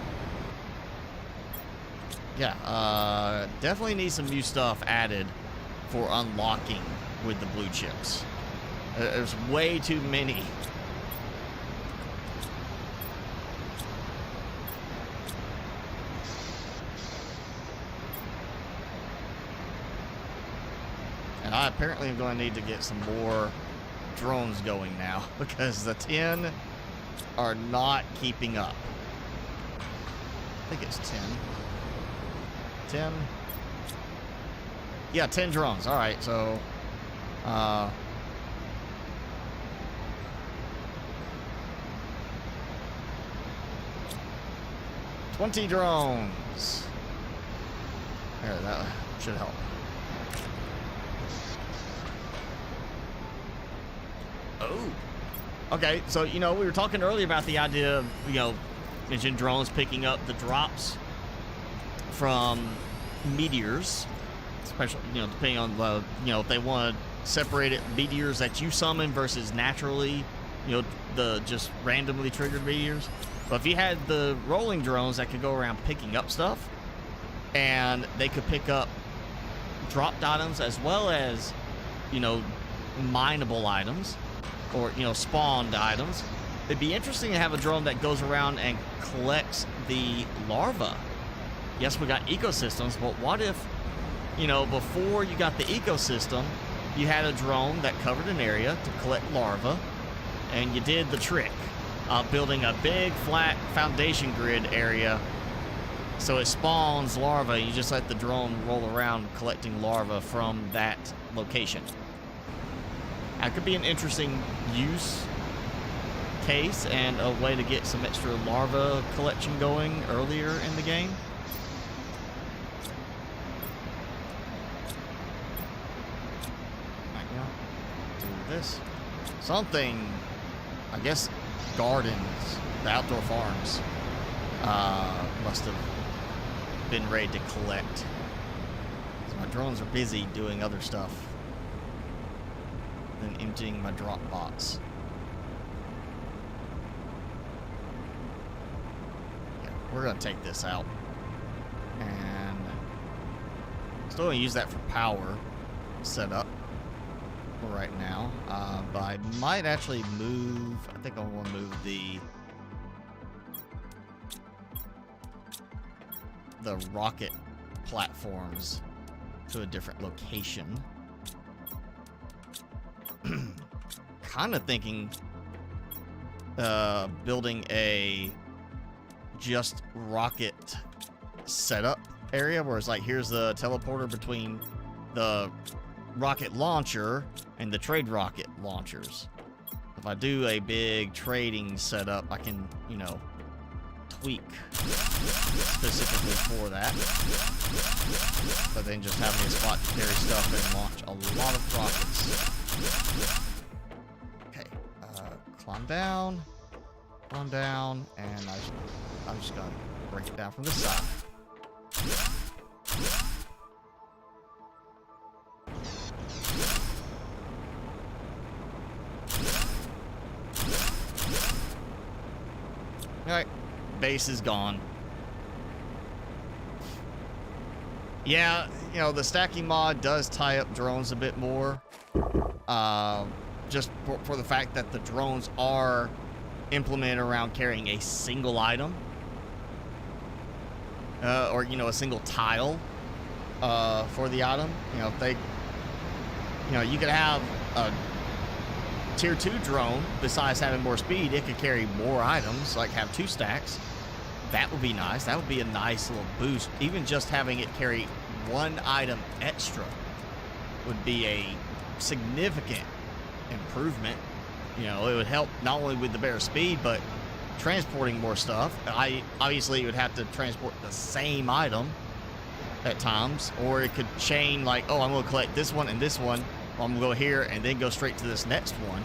Yeah, definitely need some new stuff added for unlocking with the blue chips. There's way too many. And I apparently am going to need to get some more drones going now because the 10 are not keeping up. I think it's 10. 10. Yeah, 10 drones. All right, so 20 drones. There, that should help. Oh. Okay, so, you know, we were talking earlier about the idea of, you know, mentioned drones picking up the drops from meteors, especially, you know, depending on the, you know, if they want to separate it, meteors that you summon versus naturally, you know, the just randomly triggered meteors. But if you had the rolling drones that could go around picking up stuff, and they could pick up dropped items as well as, you know, mineable items, or, you know, spawned items, it'd be interesting to have a drone that goes around and collects the larva. Yes, we got ecosystems, but what if, you know, before you got the ecosystem, you had a drone that covered an area to collect larvae, and you did the trick of building a big flat foundation grid area so it spawns larvae. You just let the drone roll around collecting larvae from that location. That could be an interesting use case and a way to get some extra larva collection going earlier in the game. Right now, do this. Something, I guess, gardens, the outdoor farms, must have been ready to collect. So my drones are busy doing other stuff than emptying my drop box. Yeah, we're gonna take this out, and still gonna use that for power setup for right now. But I might actually move. I think I want to move the rocket platforms to a different location. Kind of thinking building a just rocket setup area where it's like, here's the teleporter between the rocket launcher and the trade rocket launchers. If I do a big trading setup, I can, you know, tweak specifically for that. But then just having a spot to carry stuff and launch a lot of rockets. Okay, climb down, and I'm just gonna break it down from this side. Alright, base is gone. Yeah, you know, the stacking mod does tie up drones a bit more. Just for the fact that the drones are implemented around carrying a single item. Or, you know, a single tile for the item. You know, if they... You know, you could have a tier 2 drone, besides having more speed, it could carry more items, like have 2 stacks. That would be nice. That would be a nice little boost. Even just having it carry 1 item extra would be a significant improvement. You know, it would help not only with the better speed, but transporting more stuff. Obviously, it would have to transport the same item at times, or it could chain like, oh, I'm going to collect this one and this one. Well, I'm going to go here and then go straight to this next one.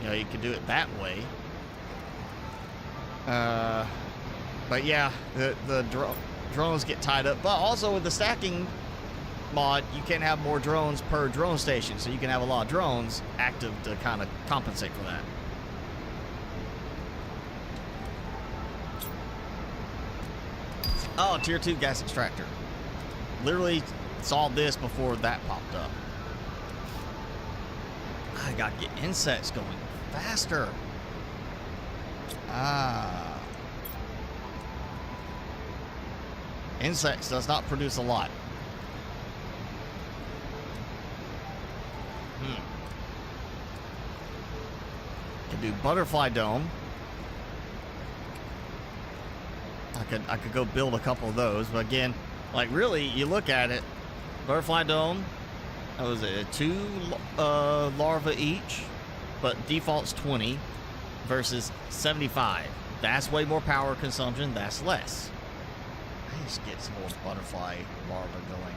You know, you could do it that way. But yeah, the drones get tied up. But also with the stacking mod, you can have more drones per drone station, so you can have a lot of drones active to kind of compensate for that. Oh, tier 2 gas extractor. Literally saw this before that popped up. I gotta get insects going faster. Insects does not produce a lot. Could do butterfly dome. I could go build a couple of those, but again, like really, you look at it, butterfly dome. That was it, 2 larvae each, but default's 20 versus 75. That's way more power consumption. That's less. I just get some more butterfly larvae going.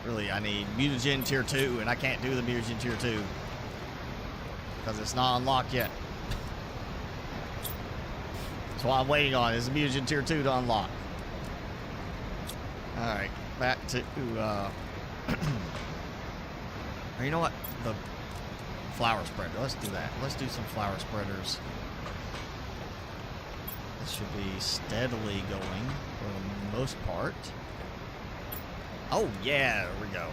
Really, I need mutagen tier 2, and I can't do the mutagen tier 2 because it's not unlocked yet. That's what I'm waiting on, is the mutagen tier 2 to unlock. Alright, back to you know what? The flower spreader. Let's do that. Let's do some flower spreaders. This should be steadily going for the most part. Oh yeah, there we go.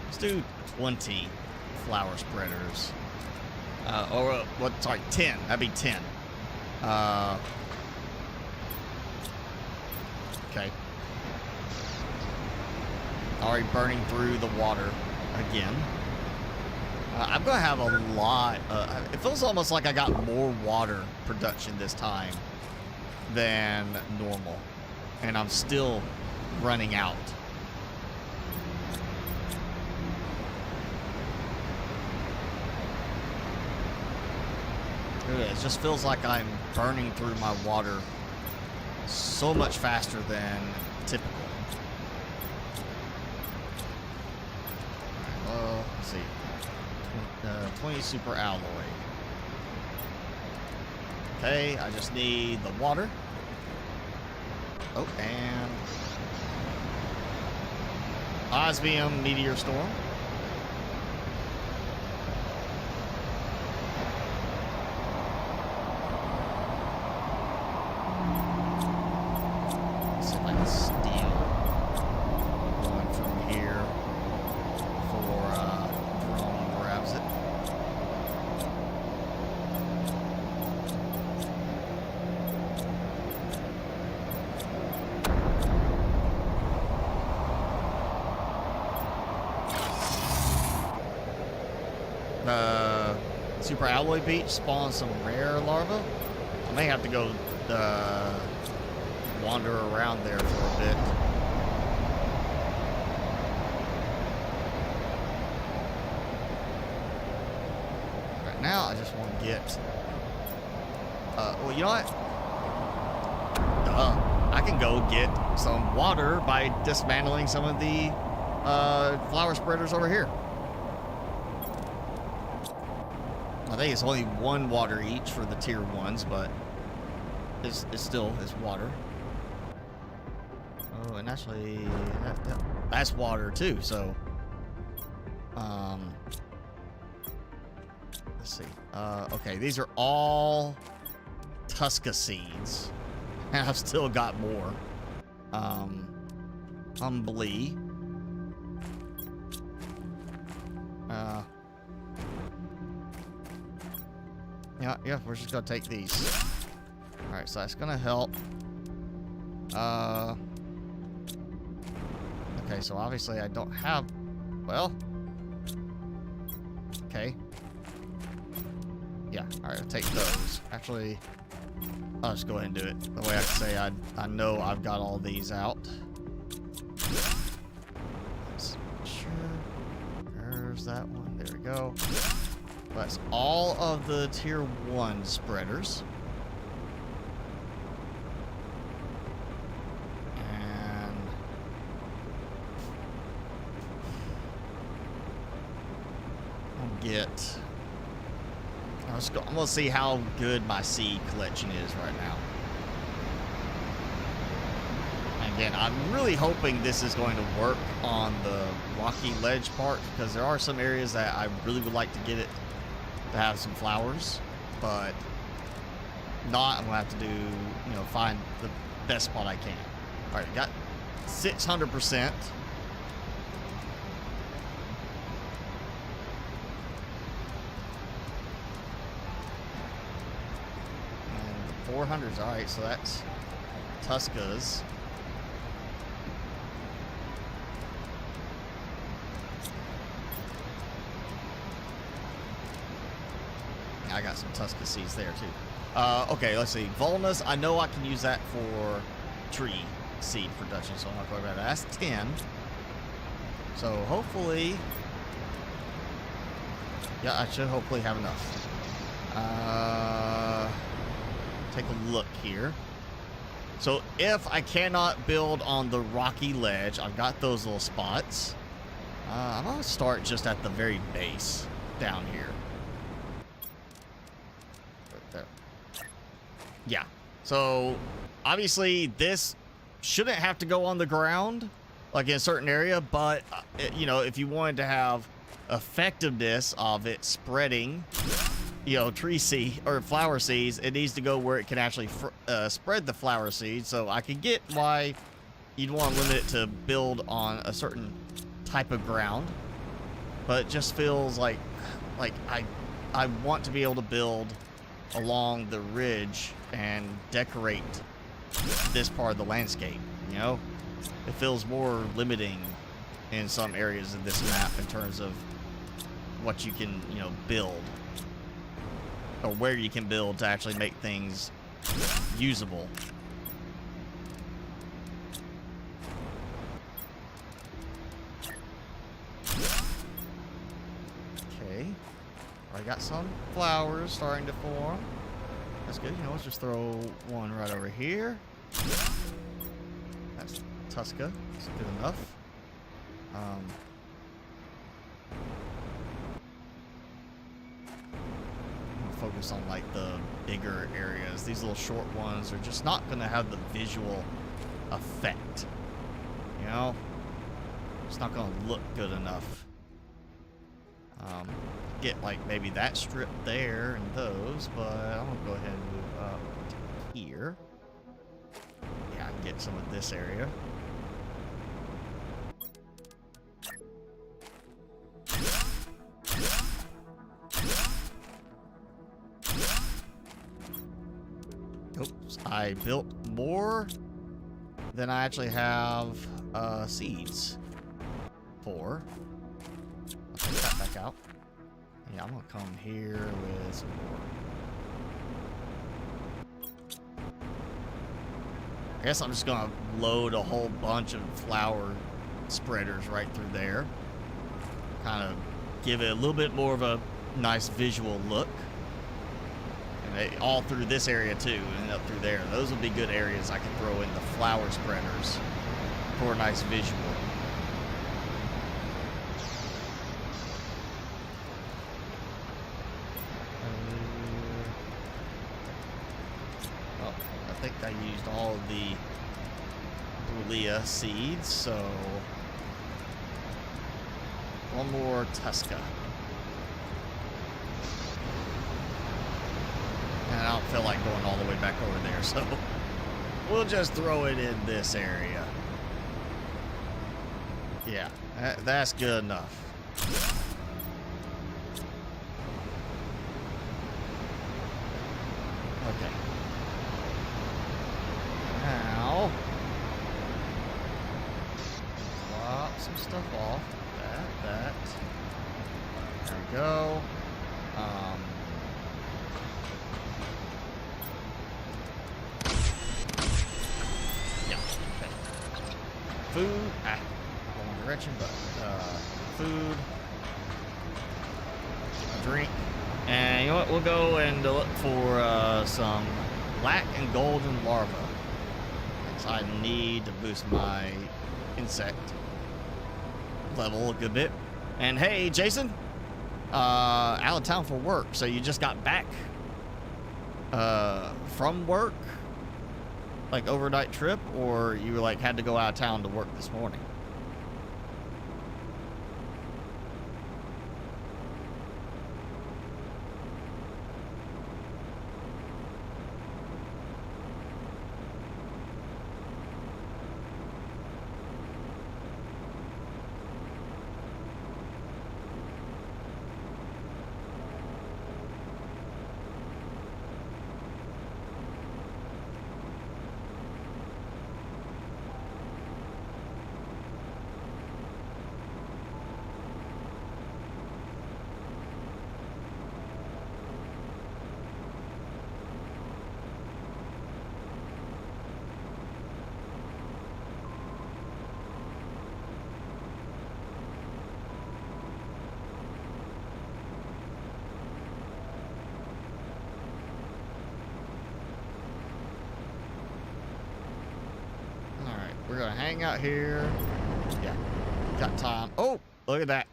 Let's do 20 flower spreaders. Sorry, 10. That'd be 10. Okay. Already burning through the water again. I'm gonna have a lot. It feels almost like I got more water production this time than normal, and I'm still running out. It just feels like I'm burning through my water so much faster than typical. Let's see. 20 super alloy. Okay, I just need the water. Oh, and Osmium meteor storm. Let's see if I can steal one from here before drone grabs it. Super Alloy Beach spawns some rare larvae. I may have to go wander around there for a bit. Right now, I just want to get. Well, you know what? I can go get some water by dismantling some of the flower spreaders over here. I think it's only 1 water each for the tier 1s, but it's still water. Oh, and actually, that's water too. So, let's see. Okay, these are all Tusca seeds, and I've still got more. Humbly. Yeah, we're just gonna take these. Alright, so that's gonna help. Okay, so obviously I don't have, well, okay. Yeah, alright, I'll take those. Actually, I'll just go ahead and do it. The way I can say I know I've got all these out. Let's make sure. There's that one. There we go. That's all of the tier 1 spreaders. And I'll get... I'm gonna see how good my seed collection is right now. And again, I'm really hoping this is going to work on the rocky ledge part, because there are some areas that I really would like to get it to have some flowers, but not. I'm gonna have to do, you know, find the best spot I can. All right, got 600%. And the 400s. All right, so that's Tuscas. I got some Tusca seeds there too. Okay, let's see. Volnas, I know I can use that for tree seed production, so I'm not going about that. That's 10. So hopefully, yeah, I should hopefully have enough. Take a look here. So if I cannot build on the rocky ledge, I've got those little spots. I'm gonna start just at the very base down here. There. Yeah. So obviously this shouldn't have to go on the ground like in a certain area, but you know, if you wanted to have effectiveness of it spreading, you know, tree seed or flower seeds, it needs to go where it can actually spread the flower seeds. So I can get why you'd want to limit it to build on a certain type of ground, but it just feels like I want to be able to build along the ridge and decorate this part of the landscape. You know, it feels more limiting in some areas of this map in terms of what you can, you know, build, or where you can build to actually make things usable. Okay, I got some flowers starting to form. That's good. You know, let's just throw one right over here. That's Tusca. That's good enough. Focus on like the bigger areas. These little short ones are just not going to have the visual effect. You know, it's not going to look good enough. Get like maybe that strip there and those, but I'm gonna go ahead and move up to here. Yeah, I can get some of this area. Oops, I built more than I actually have seeds for. I'll take that back out. Yeah, I'm gonna come here with some more. I guess I'm just gonna load a whole bunch of flower spreaders right through there. Kind of give it a little bit more of a nice visual look. And all through this area too, and up through there. Those would be good areas I could throw in the flower spreaders for a nice visual. Well, I think I used all of the Brulia seeds, so one more Tusca. And I don't feel like going all the way back over there, so we'll just throw it in this area. Yeah, that's good enough. Okay. Now, drop some stuff off. That. There we go. Food, wrong direction, but food, a drink, you know what? We'll go and look for some black and golden larvae. So I need to boost my insect level a good bit. And hey, Jason, out of town for work. So you just got back from work, like overnight trip, or you like had to go out of town to work this morning? We're gonna hang out here. Yeah, got time. Oh, look at that.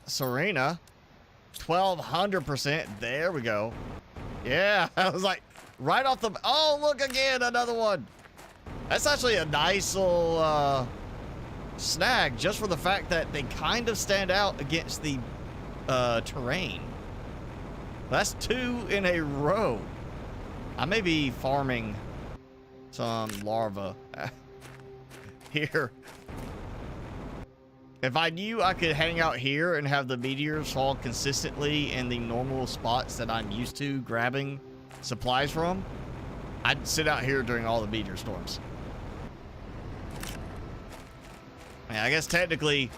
Serena, 1200%. There we go. Yeah, I was like, right off the... Oh, look again, another one. That's actually a nice little snag, just for the fact that they kind of stand out against the terrain. That's 2 in a row. I may be farming some larvae here. If I knew I could hang out here and have the meteors fall consistently in the normal spots that I'm used to grabbing supplies from, I'd sit out here during all the meteor storms. Yeah, I guess technically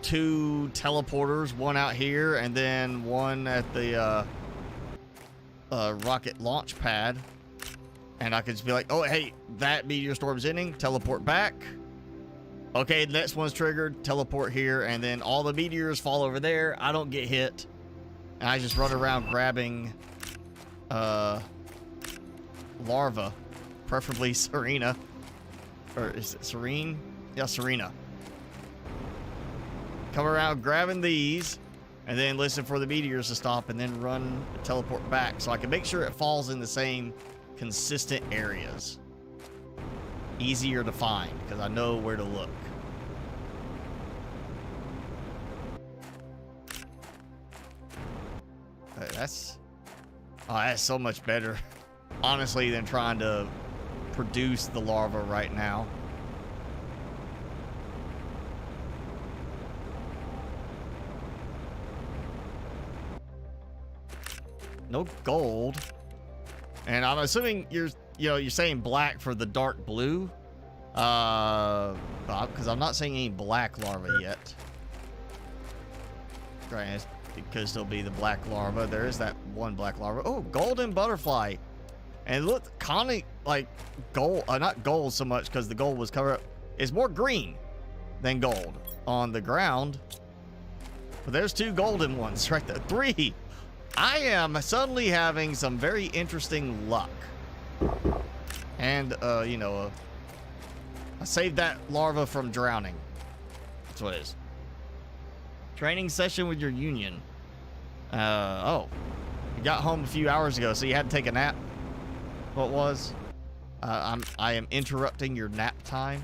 2 teleporters, one out here and then one at the rocket launch pad. And I could just be like, oh, hey, that meteor storm's ending, teleport back. Okay, the next one's triggered, teleport here, and then all the meteors fall over there. I don't get hit. And I just run around grabbing larvae, preferably Serena. Or is it Serene? Yeah, Serena. Come around grabbing these, and then listen for the meteors to stop, and then run, teleport back, so I can make sure it falls in the same consistent areas. Easier to find because I know where to look. That's so much better, honestly, than trying to produce the larva right now. No gold. And I'm assuming you're saying black for the dark blue. Because I'm not seeing any black larvae yet. Granted, it could still be the black larva. There is that one black larva. Oh, golden butterfly. And look, Connie, like gold, not gold so much because the gold was covered up. It's more green than gold on the ground. But there's 2 golden ones right there. 3. I am suddenly having some very interesting luck. And, I saved that larva from drowning. That's what it is. Training session with your union. Oh. You got home a few hours ago, so you had to take a nap? What was? I am interrupting your nap time.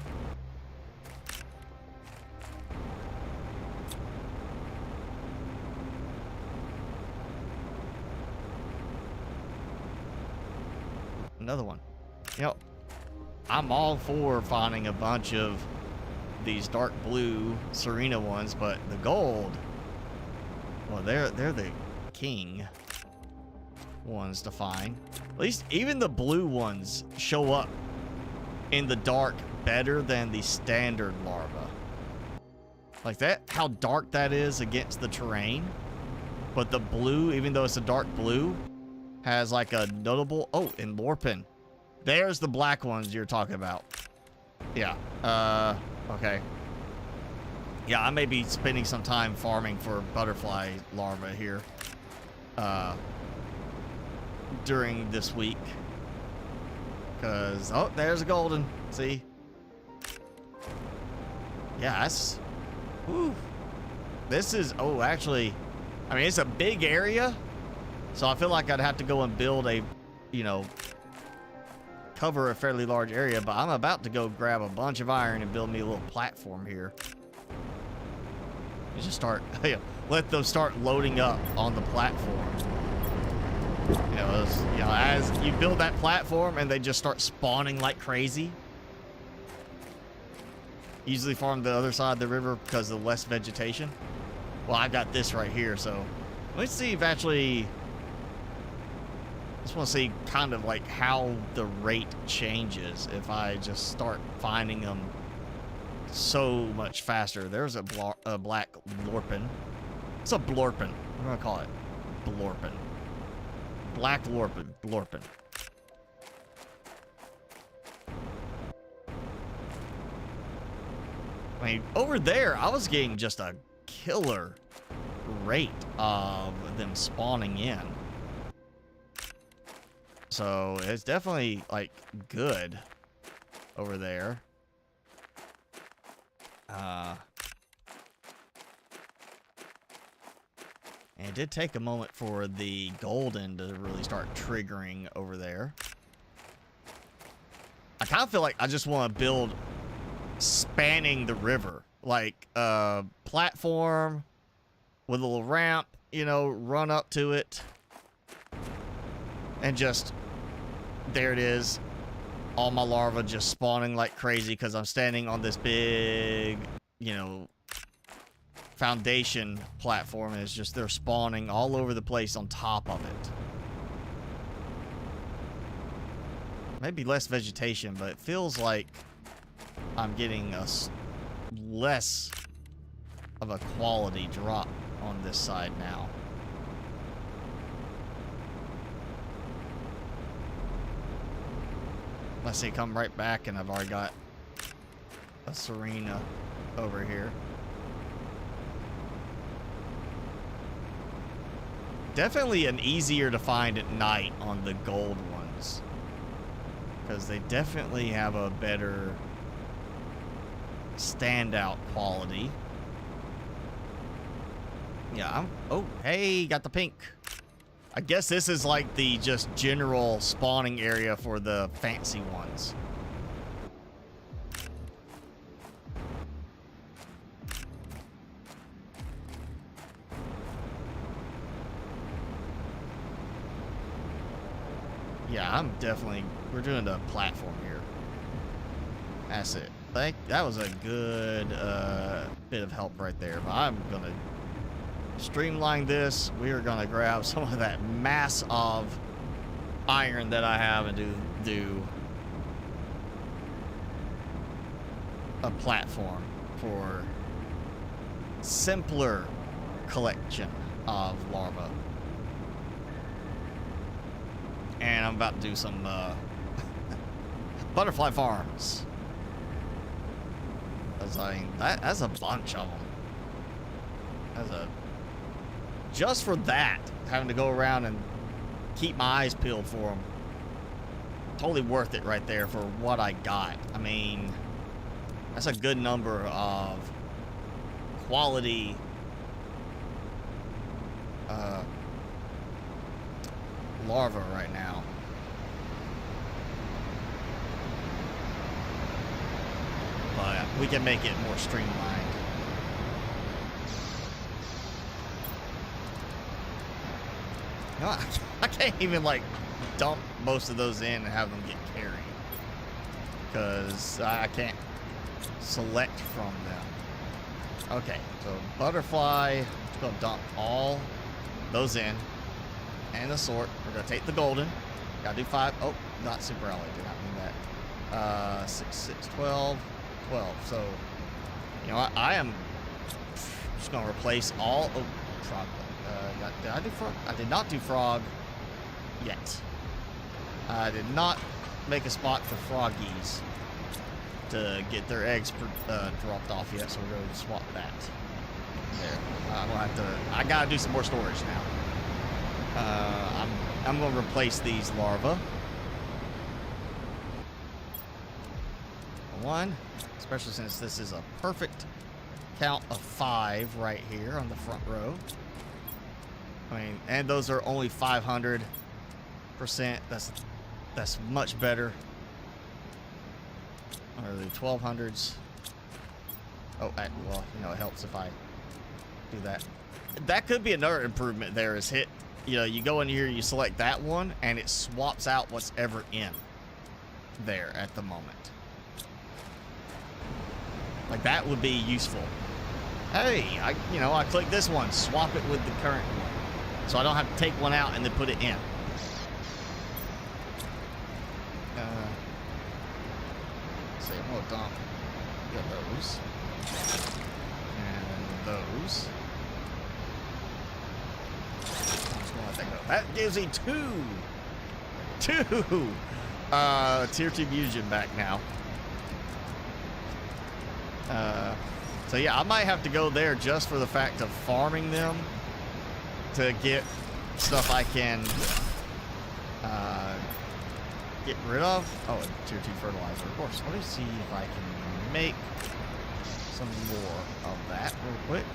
Another one. I'm all for finding a bunch of these dark blue Serena ones, but the gold, well, they're the king ones to find. At least even the blue ones show up in the dark better than the standard larva. Like that, how dark that is against the terrain. But the blue, even though it's a dark blue, has like a notable... Oh, and Lorpin. There's the black ones you're talking about. Yeah. Okay. Yeah, I may be spending some time farming for butterfly larvae here during this week. Because, oh, there's a golden. See? Yeah, that's... Whew. This is... Oh, actually... I mean, it's a big area. So I feel like I'd have to go and build a, you know... cover a fairly large area. But I'm about to go grab a bunch of iron and build me a little platform here. You just start... let those start loading up on the platform. You know, as you build that platform and they just start spawning like crazy. Usually farm the other side of the river because of less vegetation. Well, I've got this right here, so let's see if actually... Just want to see kind of like how the rate changes if I just start finding them so much faster. There's a black lorpin. It's a blorpin. I'm going to call it blorpin. Black lorpin. Blorpin. I mean, over there, I was getting just a killer rate of them spawning in. So it's definitely, like, good over there. And it did take a moment for the golden to really start triggering over there. I kind of feel like I just want to build spanning the river. Like a platform with a little ramp, you know, run up to it. And just, there it is. All my larvae just spawning like crazy because I'm standing on this big, you know, foundation platform, and it's just they're spawning all over the place on top of it. Maybe less vegetation, but it feels like I'm getting a less of a quality drop on this side now. Let's see, come right back, and I've already got a Serena over here. Definitely an easier to find at night on the gold ones, because they definitely have a better standout quality. Yeah, oh, hey, got the pink. I guess this is like the just general spawning area for the fancy ones. Yeah, I'm definitely... We're doing the platform here. That's it. That was a good bit of help right there. But I'm going to streamline this. We are going to grab some of that mass of iron that I have and do a platform for simpler collection of larvae. And I'm about to do some butterfly farms. That's a bunch of them. Just for that, having to go around and keep my eyes peeled for them. Totally worth it right there for what I got. I mean, that's a good number of quality larvae right now. But we can make it more streamlined. No, I can't even like dump most of those in and have them get carried, because I can't select from them. Okay, so butterfly, just gonna dump all those in. And the sort. We're going to take the golden. Got to do 5. Oh, not super early. Did not mean that. 6, 6, 12. 12. So, you know what? I am just going to replace all... Oh, frog. Did I do frog? I did not do frog yet. I did not make a spot for froggies to get their eggs dropped off yet, so we're going to swap that. There. I'm gonna have to. I gotta do some more storage now. I'm gonna replace these larvae. One, especially since this is a perfect count of 5 right here on the front row. I mean, and those are only 500%. That's much better. Or the 1200s. Oh, well, you know, it helps if I do that. That could be another improvement there is you know, you go in here, you select that one, and it swaps out what's ever in there at the moment. Like, that would be useful. Hey, you know, I click this one, swap it with the current one. So I don't have to take one out and then put it in. Let's see, I'm gonna dump those. And those. I'm just gonna let that go. That gives me two tier 2 mutagen back now. So yeah, I might have to go there just for the fact of farming them to get stuff I can get rid of. Oh, tier 2 fertilizer, of course. Let me see if I can make some more of that real quick.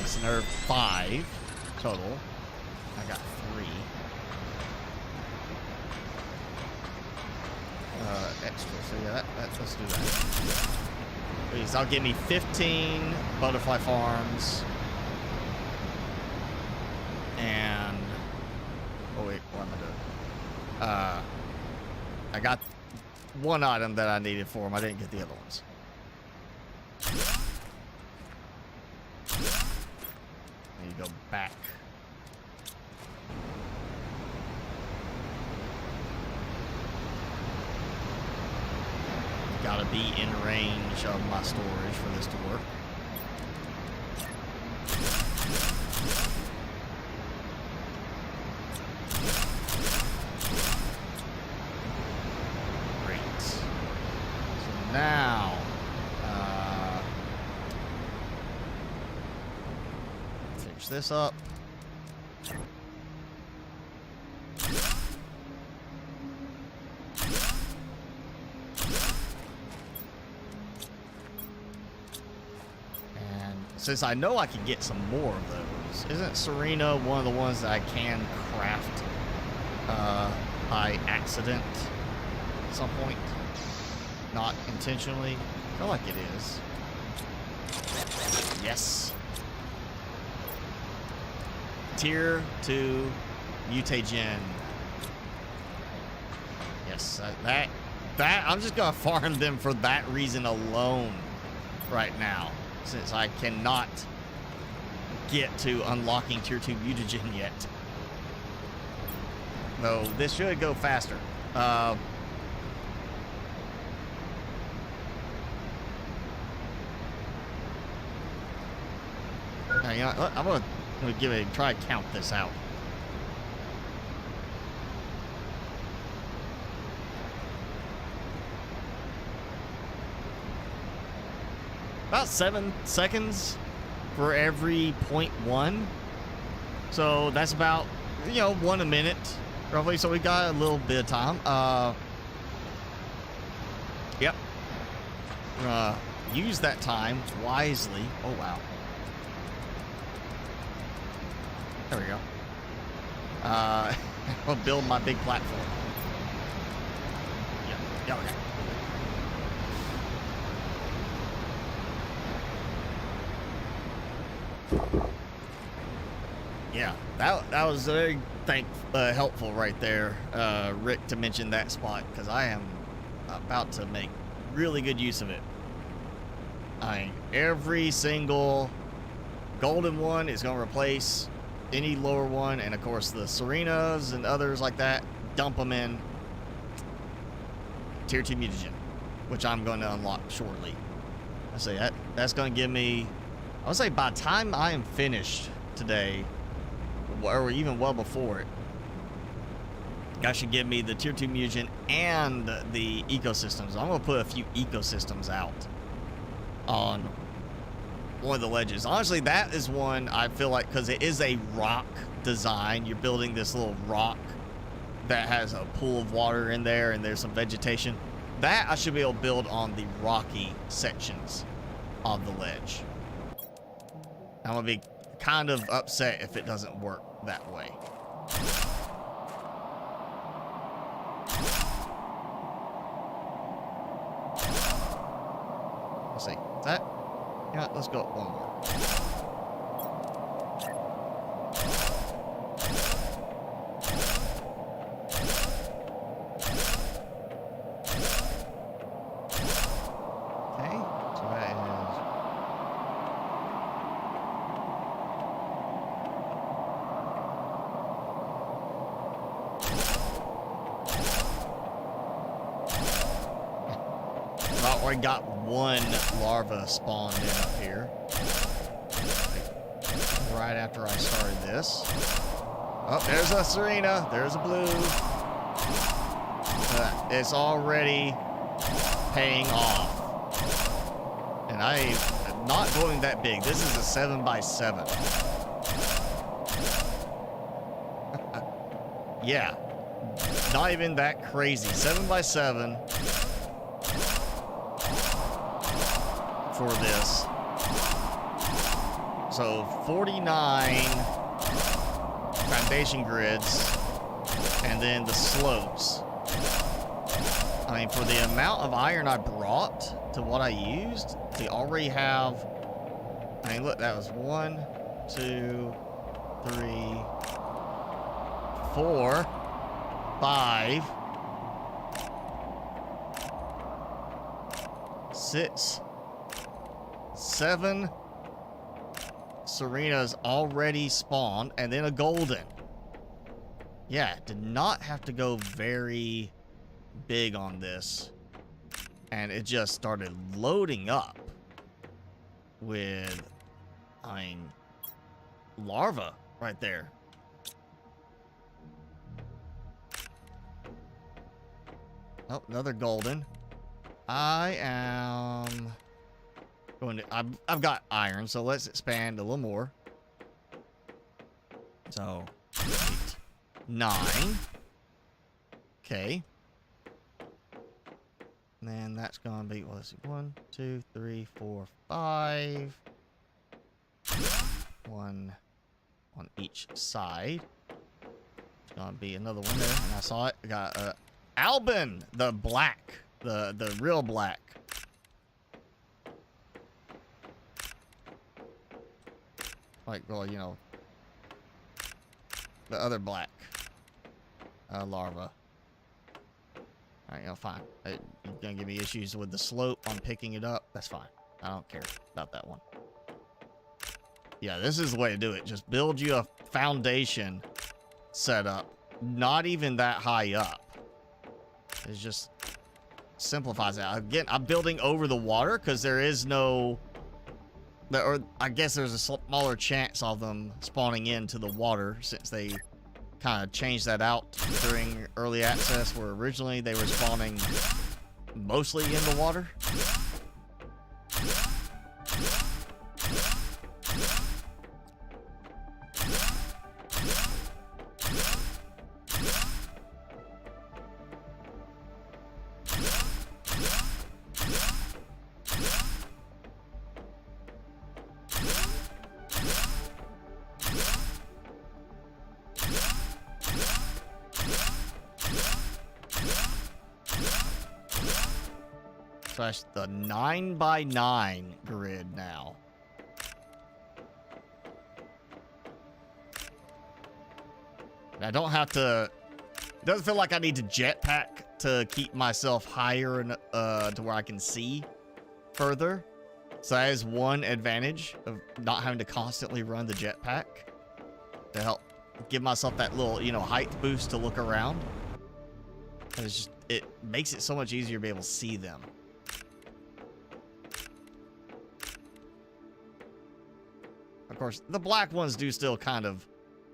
It's another 5 total. I got 3. Extra, so yeah, let's do that. Please, that'll give me 15 butterfly farms. And oh wait, what am I doing? I got one item that I needed for them. I didn't get the other ones. And you go back. Gotta be in range of my storage for this to work. Great. So now, finish this up. Since I know I can get some more of those, isn't Serena one of the ones that I can craft by accident at some point? Not intentionally? I feel like it is. Yes. Tier 2 mutagen. Yes, that I'm just gonna farm them for that reason alone right now. Since I cannot get to unlocking tier 2 mutagen yet. Though this should go faster. You know, I'm gonna give it try to count this out. About 7 seconds for every 0.1. So that's about, you know, 1 a minute, roughly. So we got a little bit of time. Yep. Use that time wisely. Oh, wow. There we go. I'll build my big platform. Yeah, okay. Yeah, that was very helpful right there, Rick, to mention that spot, because I am about to make really good use of it. Every single golden one is going to replace any lower one, and of course the Serenas and others like that, dump them in tier 2 mutagen, which I'm going to unlock shortly. I say that's going to give me, I would say by the time I am finished today, or even well before it, That should give me the tier 2 mutagen and the ecosystems. I'm going to put a few ecosystems out on one of the ledges. Honestly, that is one I feel like, because it is a rock design. You're building this little rock that has a pool of water in there and there's some vegetation. That I should be able to build on the rocky sections of the ledge. I'm going to be kind of upset if it doesn't work that way. Let's see. Is that? Yeah, let's go one more. Okay, so that is... I've already got one larva spawned in up here. Right after I started this. Oh, there's a Serena. There's a blue. It's already paying off. And I'm not going that big. This is a 7x7. Yeah. Not even that crazy. 7x7. For this. So 49 foundation grids and then the slopes. I mean, for the amount of iron I brought to what I used, they already have, I mean, look, that was 1, 2, 3, 4, 5, 6, 7 Serenas already spawned, and then a golden. Yeah, did not have to go very big on this. And it just started loading up with, I mean, larva right there. Oh, another golden. I am... going to, I've got iron, so let's expand a little more. So, 8, 9. Okay. And then that's going to be, well, let's see, 1, 2, 3, 4, 5. 1 on each side. It's going to be another one there, and I saw it. I got Albin, the black, the real black. Like, well, you know, the other black larva. Alright, you know, fine. You're gonna give me issues with the slope on picking it up. That's fine. I don't care about that one. Yeah, this is the way to do it. Just build you a foundation setup. Not even that high up. It just simplifies it. Again, I'm building over the water because there is no... or I guess there's a smaller chance of them spawning into the water since they kind of changed that out during early access, where originally they were spawning mostly in the water. Slash the 9x9 grid now. I don't have to... It doesn't feel like I need to jetpack to keep myself higher and to where I can see further. So that is one advantage of not having to constantly run the jetpack to help give myself that little, you know, height boost to look around. And it's just, it makes it so much easier to be able to see them. Of course, the black ones do still kind of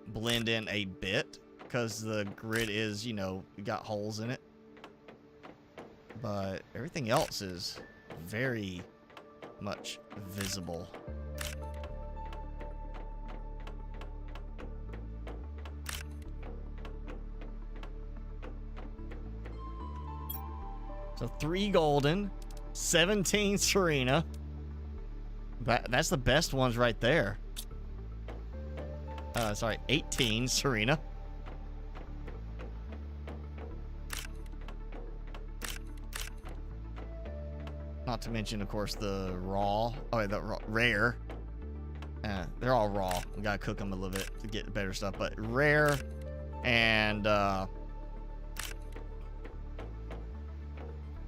blend in a bit because the grid is, you know, got holes in it. But everything else is very much visible. So 3 golden, 17 Serena. That's the best ones right there. Sorry, 18 Serena. Not to mention, of course, the raw. Oh, wait, the rare. They're all raw. We gotta cook them a little bit to get better stuff. But rare and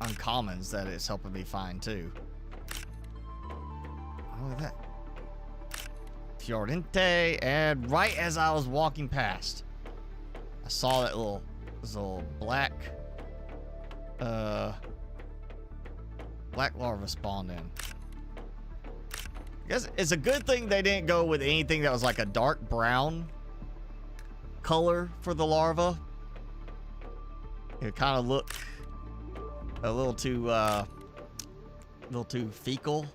uncommons that it's helping me find too. Oh, look at that. Fiorente, and right as I was walking past, I saw that this little black larva spawned in. I guess it's a good thing they didn't go with anything that was like a dark brown color for the larva. It kind of looked a little too fecal,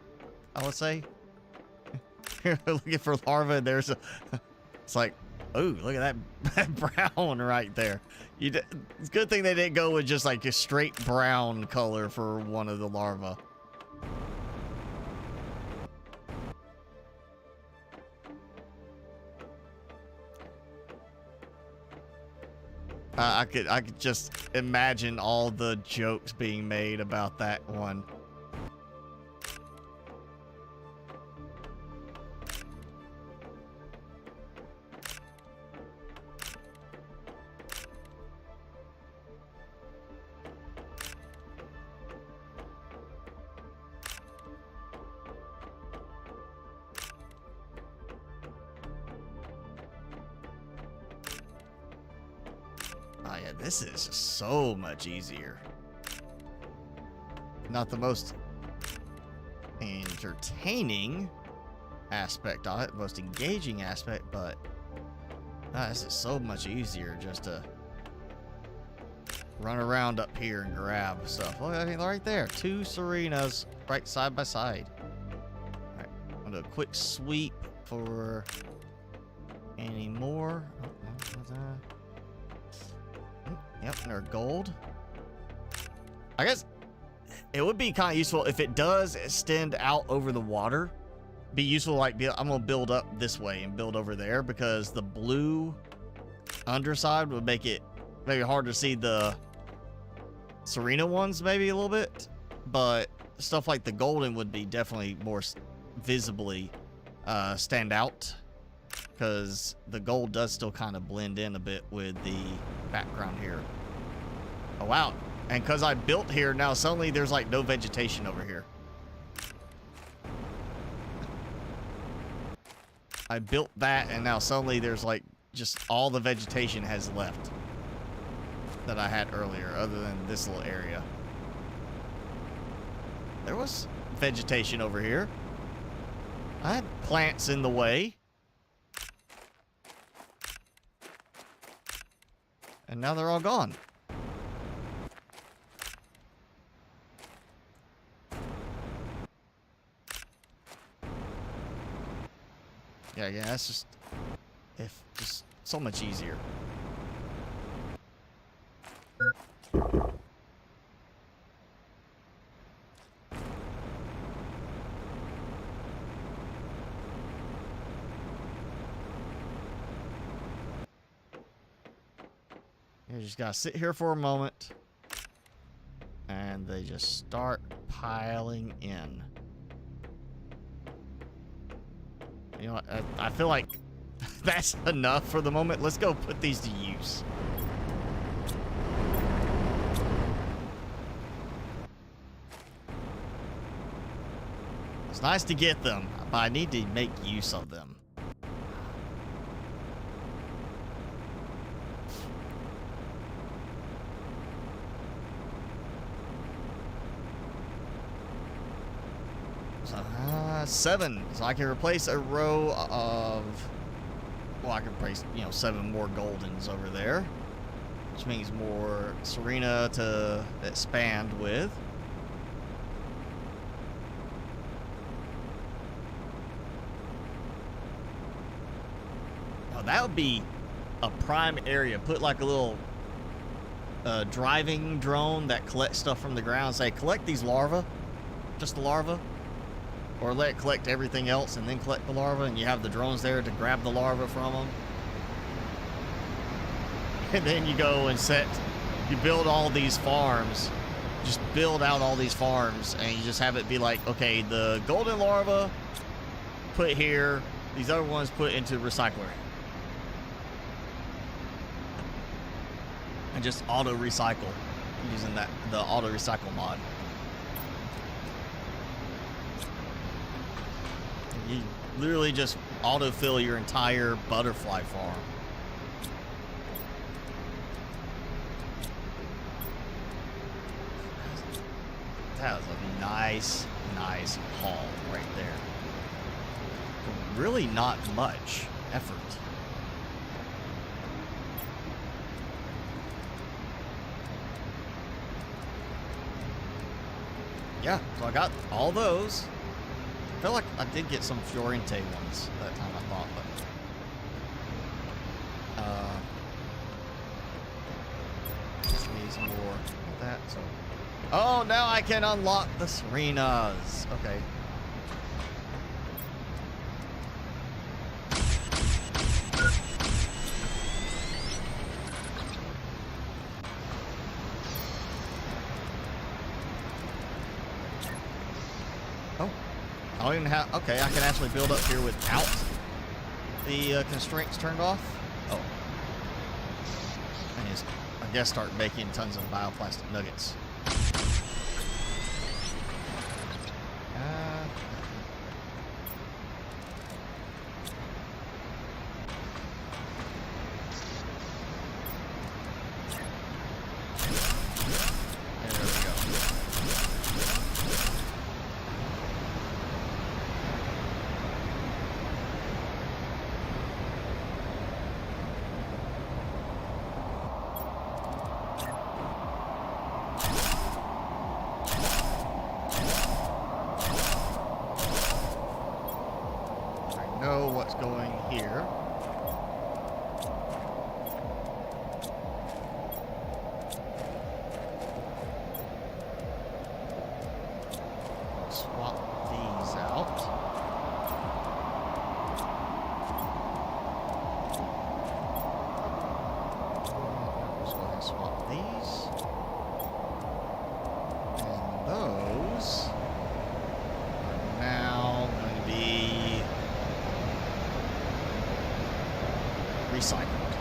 I would say. Looking for larva, and there's it's like, oh, look at that brown right there. It's a good thing they didn't go with just like a straight brown color for one of the larvae. I could just imagine all the jokes being made about that one. Oh yeah, this is so much easier. Not the most entertaining aspect of it, most engaging aspect, but this is so much easier just to run around up here and grab stuff. Look, I mean, right there, 2 Serenas right side by side. All right, I'm gonna do a quick sweep for any more. Yep, and they're gold. I guess it would be kind of useful if it does extend out over the water. Be useful, like, I'm gonna build up this way and build over there, because the blue underside would make it maybe hard to see the Serena ones maybe a little bit, but stuff like the golden would be definitely more visibly stand out, because the gold does still kind of blend in a bit with the background here. Oh wow, and because I built here, now suddenly there's like no vegetation over here. I built that, and now suddenly there's like just all the vegetation has left that I had earlier, other than this little area. There was vegetation over here. I had plants in the way. And now they're all gone. Yeah, that's just so much easier. You just gotta sit here for a moment, and they just start piling in. You know what? I feel like that's enough for the moment. Let's go put these to use. It's nice to get them, but I need to make use of them. So, 7. So I can replace a row of Well, I can place, 7 more Goldens over there, which means more Serena to expand with. Oh, that would be a prime area. Put like a little driving drone that collects stuff from the ground. Say, collect these larvae, just the larvae, or let it collect everything else and then collect the larvae, and you have the drones there to grab the larvae from them. And then you go and you build all these farms, just build out all these farms, and you just have it be like, okay, the golden larva put here, these other ones put into recycler. And just auto recycle using the auto recycle mod. You literally just autofill your entire butterfly farm. That was a nice haul right there. Really not much effort. Yeah, so I got all those. I feel like I did get some Fiorente ones that time, I thought, but just need some more of that. So, oh, now I can unlock the Serenas. Okay. I don't even have, okay, I can actually build up here without the constraints turned off. Oh. And just, I guess, start making tons of bioplastic nuggets. What's going here. Swap these out. Let's go ahead and swap these. And those are now going to be recycled.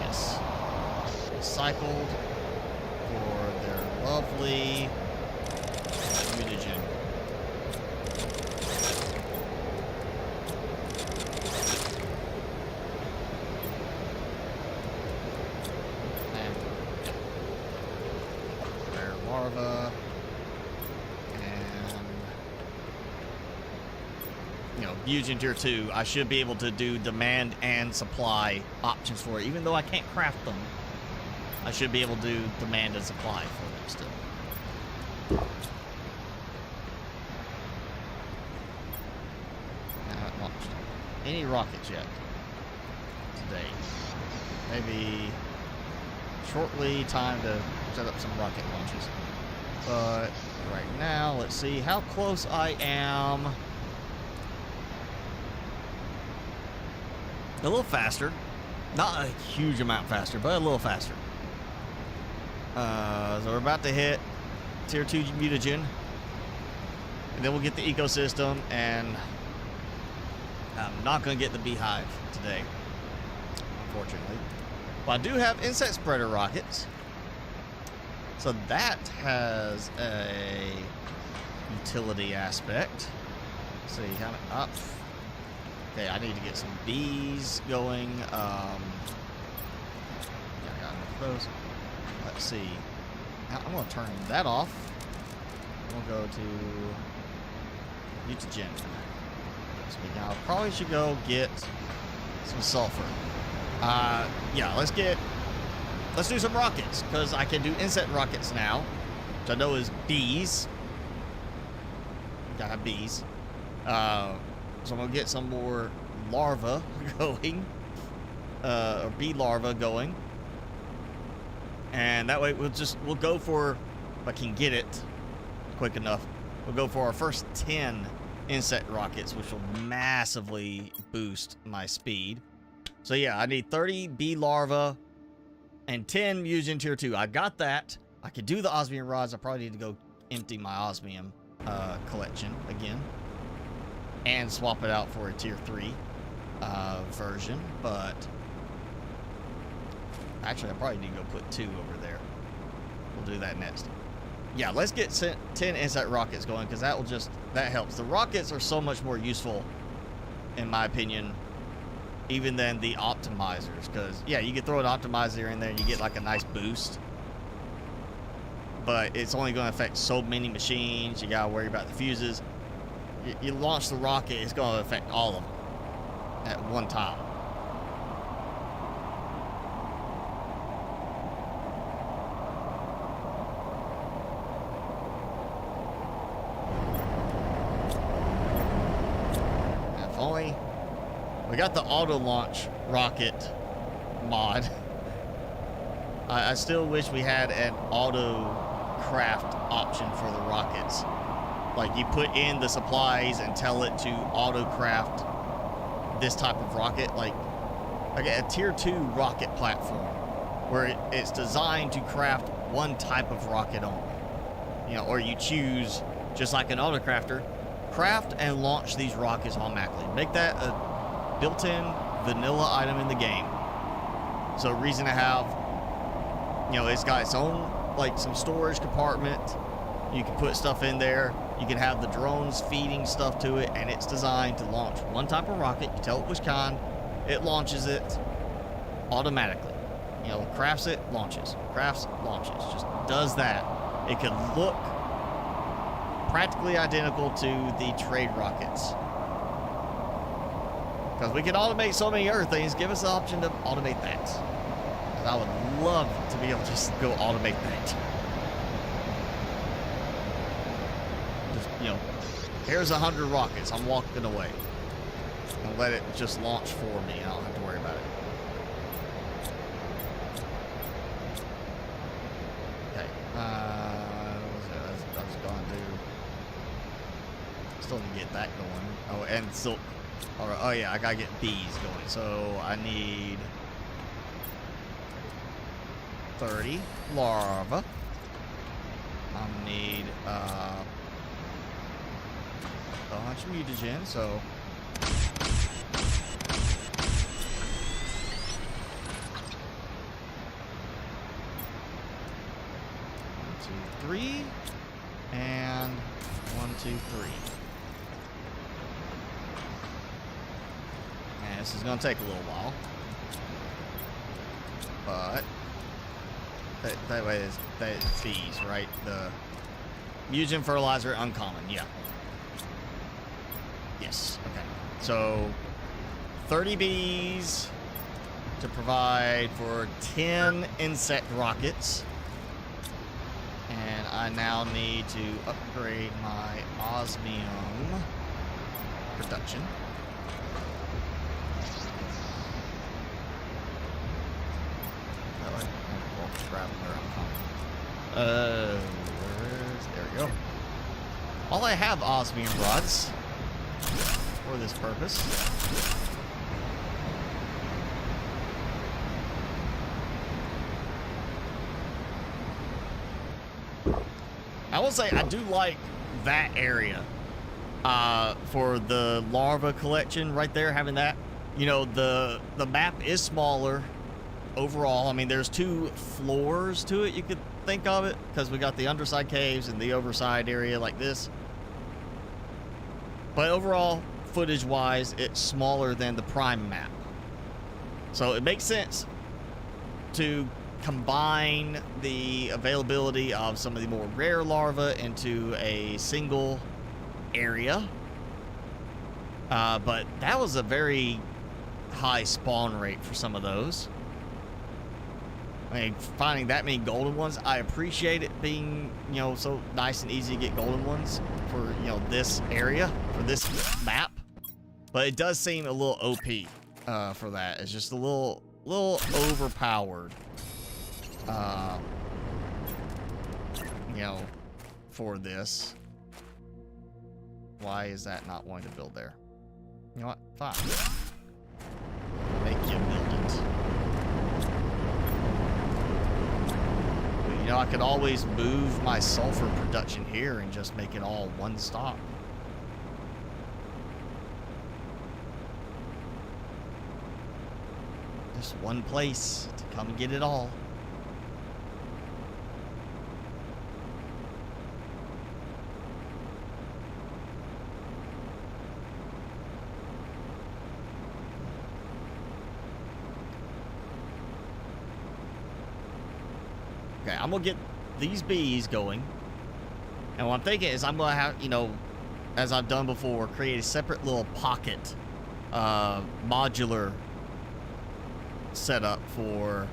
Yes. Recycled for their lovely mutagen. And their larva. Mutagen tier 2, I should be able to do demand and supply options for it. Even though I can't craft them, I should be able to do demand and supply for them still. I haven't launched any rockets yet today. Maybe shortly time to set up some rocket launches. But right now, let's see how close I am. A little faster. Not a huge amount faster, but a little faster. So we're about to hit tier 2 mutagen. And then we'll get the ecosystem, and I'm not going to get the beehive today, unfortunately. But I do have insect spreader rockets. So that has a utility aspect. Let's see, how many up? Okay, I need to get some bees going. I got enough of those. Let's see. I'm going to turn that off. We'll go to mutagen. So now I probably should go get some sulfur. Yeah, let's do some rockets, because I can do insect rockets now, which I know is bees. Gotta have bees. So I'm gonna get some more larvae going, or bee larvae going, and that way we'll go for, if I can get it quick enough, we'll go for our first 10 insect rockets, which will massively boost my speed. So yeah, I need 30 bee larvae and 10 mutagen tier 2. I got that. I could do the osmium rods. I probably need to go empty my osmium collection again and swap it out for a tier 3 version, but actually I probably need to go put 2 over there. We'll do that next. Yeah, let's get 10 insect rockets going, because that helps. The rockets are so much more useful, in my opinion, even than the optimizers, because yeah, you can throw an optimizer in there and you get like a nice boost, but it's only going to affect so many machines. You gotta worry about the fuses. You launch the rocket, it's going to affect all of them at one time. If only we got the auto launch rocket mod. I still wish we had an auto craft option for the rockets. Like, you put in the supplies and tell it to auto craft this type of rocket, like a tier 2 rocket platform, where it's designed to craft one type of rocket only. You know, or you choose, just like an auto crafter, craft and launch these rockets automatically. Make that a built-in vanilla item in the game. So a reason to have, you know, it's got its own, like, some storage compartment. You can put stuff in there. You can have the drones feeding stuff to it, and it's designed to launch one type of rocket. You tell it which kind, it launches it automatically. You know, crafts it, launches. Crafts, launches. Just does that. It could look practically identical to the trade rockets. Because we can automate so many other things. Give us the option to automate that. And I would love to be able to just go automate that. Just, you know, here's 100 rockets. I'm walking away. And let it just launch for me. I don't have to worry about it. Okay. I was going to do. Still need to get that going. Oh, and still. Alright, oh yeah, I gotta get bees going. So I need 30 larvae. I need a bunch of mutagen, so one, two, three, and 1, 2, 3. This is going to take a little while, but that way it's bees, right? The mutagen fertilizer uncommon, yeah. Yes, okay. So 30 bees to provide for 10 insect rockets, and I now need to upgrade my osmium production. There we go. Well, I have osmium rods for this purpose. I will say I do like that area for the larva collection right there, having that. You know, the map is smaller overall. I mean, there's 2 floors to it, you could think of it, because we got the underside caves and the overside area like this. But overall, footage wise, it's smaller than the prime map, so it makes sense to combine the availability of some of the more rare larvae into a single area. But that was a very high spawn rate for some of those. I mean, finding that many golden ones, I appreciate it being, you know, so nice and easy to get golden ones for, you know, this area, for this map. But it does seem a little OP for that. It's just a little overpowered, you know, for this. Why is that not wanting to build there? You know what? Fine. Make you build it. But, you know, I could always move my sulfur production here and just make it all one stop. Just one place to come and get it all. Okay, I'm gonna get these bees going. And what I'm thinking is I'm gonna have, you know, as I've done before, create a separate little pocket, modular setup for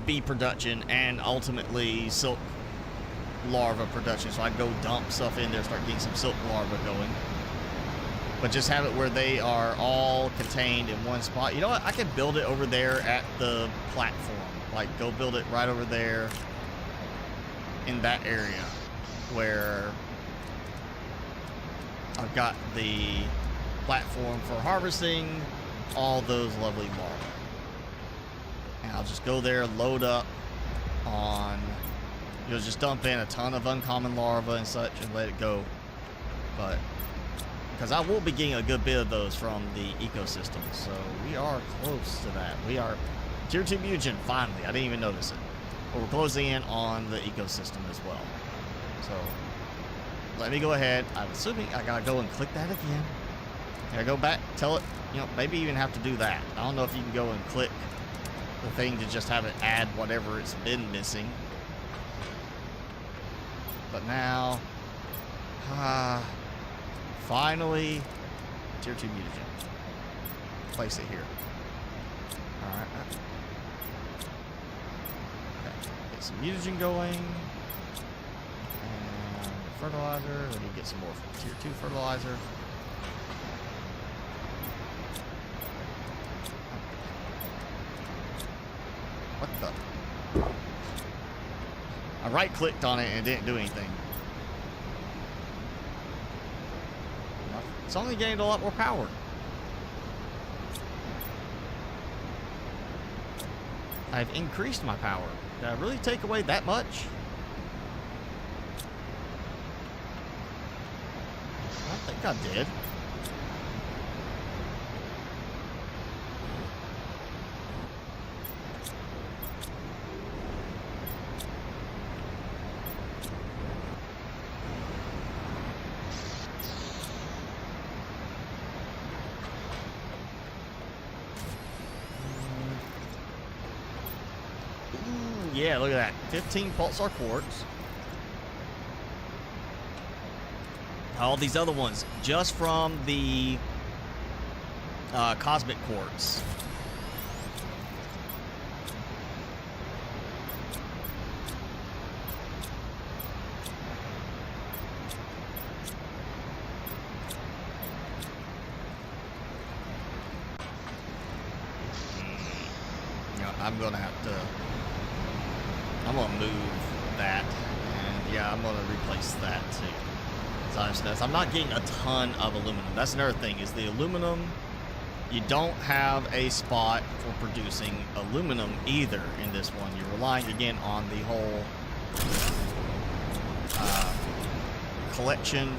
bee production and ultimately silk larva production. So I go dump stuff in there, start getting some silk larva going. But just have it where they are all contained in one spot. You know what? I could build it over there at the platform. Like, go build it right over there in that area where I've got the platform for harvesting all those lovely larvae. And I'll just go there, load up on, you know, just dump in a ton of uncommon larvae and such and let it go. But, because I will be getting a good bit of those from the ecosystem. So we are close to that. We are tier 2 mutagen, finally. I didn't even notice it. But we're closing in on the ecosystem as well. So let me go ahead. I'm assuming I gotta go and click that again. I gotta go back, tell it, you know, maybe even have to do that. I don't know if you can go and click the thing to just have it add whatever it's been missing. But now, finally, tier 2 mutagen. Place it here. Alright. Okay. Get some mutagen going. And fertilizer. We need to get some more tier 2 fertilizer. What the? I right-clicked on it and it didn't do anything. It's only gained a lot more power. I've increased my power. Did I really take away that much? I think I did. Yeah, look at that. 15 pulsar quartz. All these other ones just from the cosmic quartz. You know, I'm gonna have to. I'm gonna move that, and yeah, I'm gonna replace that too. So I'm not getting a ton of aluminum. That's another thing, is the aluminum, you don't have a spot for producing aluminum either in this one. You're relying again on the whole collection.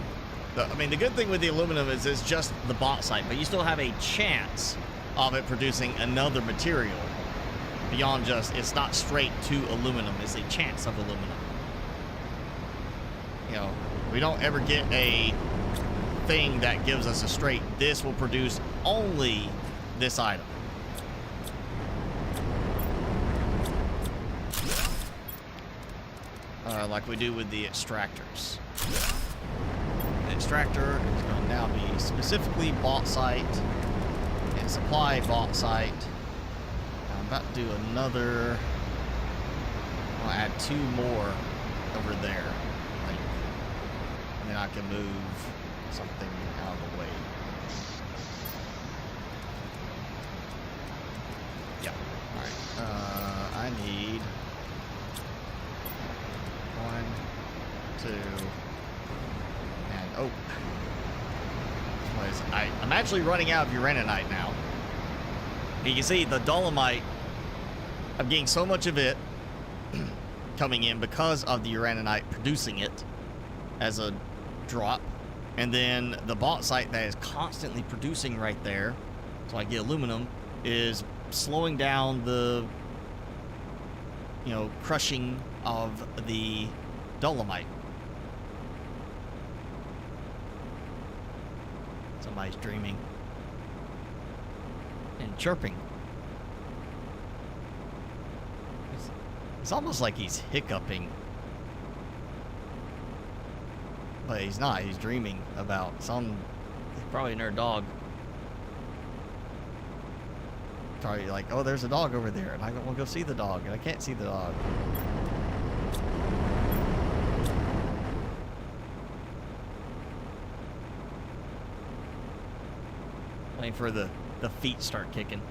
I mean, the good thing with the aluminum is it's just the bauxite, but you still have a chance of it producing another material. Beyond just, it's not straight to aluminum, it's a chance of aluminum. You know, we don't ever get a thing that gives us a straight, this will produce only this item. Like we do with the extractors. The extractor is going to now be specifically bauxite and supply vault site. I'm about to do another. I'll add 2 more over there, like, and then I can move something out of the way. Yeah. All right. I need 1, 2, and oh. I'm actually running out of uraninite now. You can see the dolomite, I'm getting so much of it coming in because of the uraninite producing it as a drop. And then the bauxite that is constantly producing right there, so I get aluminum, is slowing down the, crushing of the dolomite. Somebody's dreaming and chirping. It's almost like he's hiccuping, but he's not. He's dreaming about probably another dog. Probably like, oh, there's a dog over there, and I want to go see the dog, and I can't see the dog. Waiting for the feet start kicking.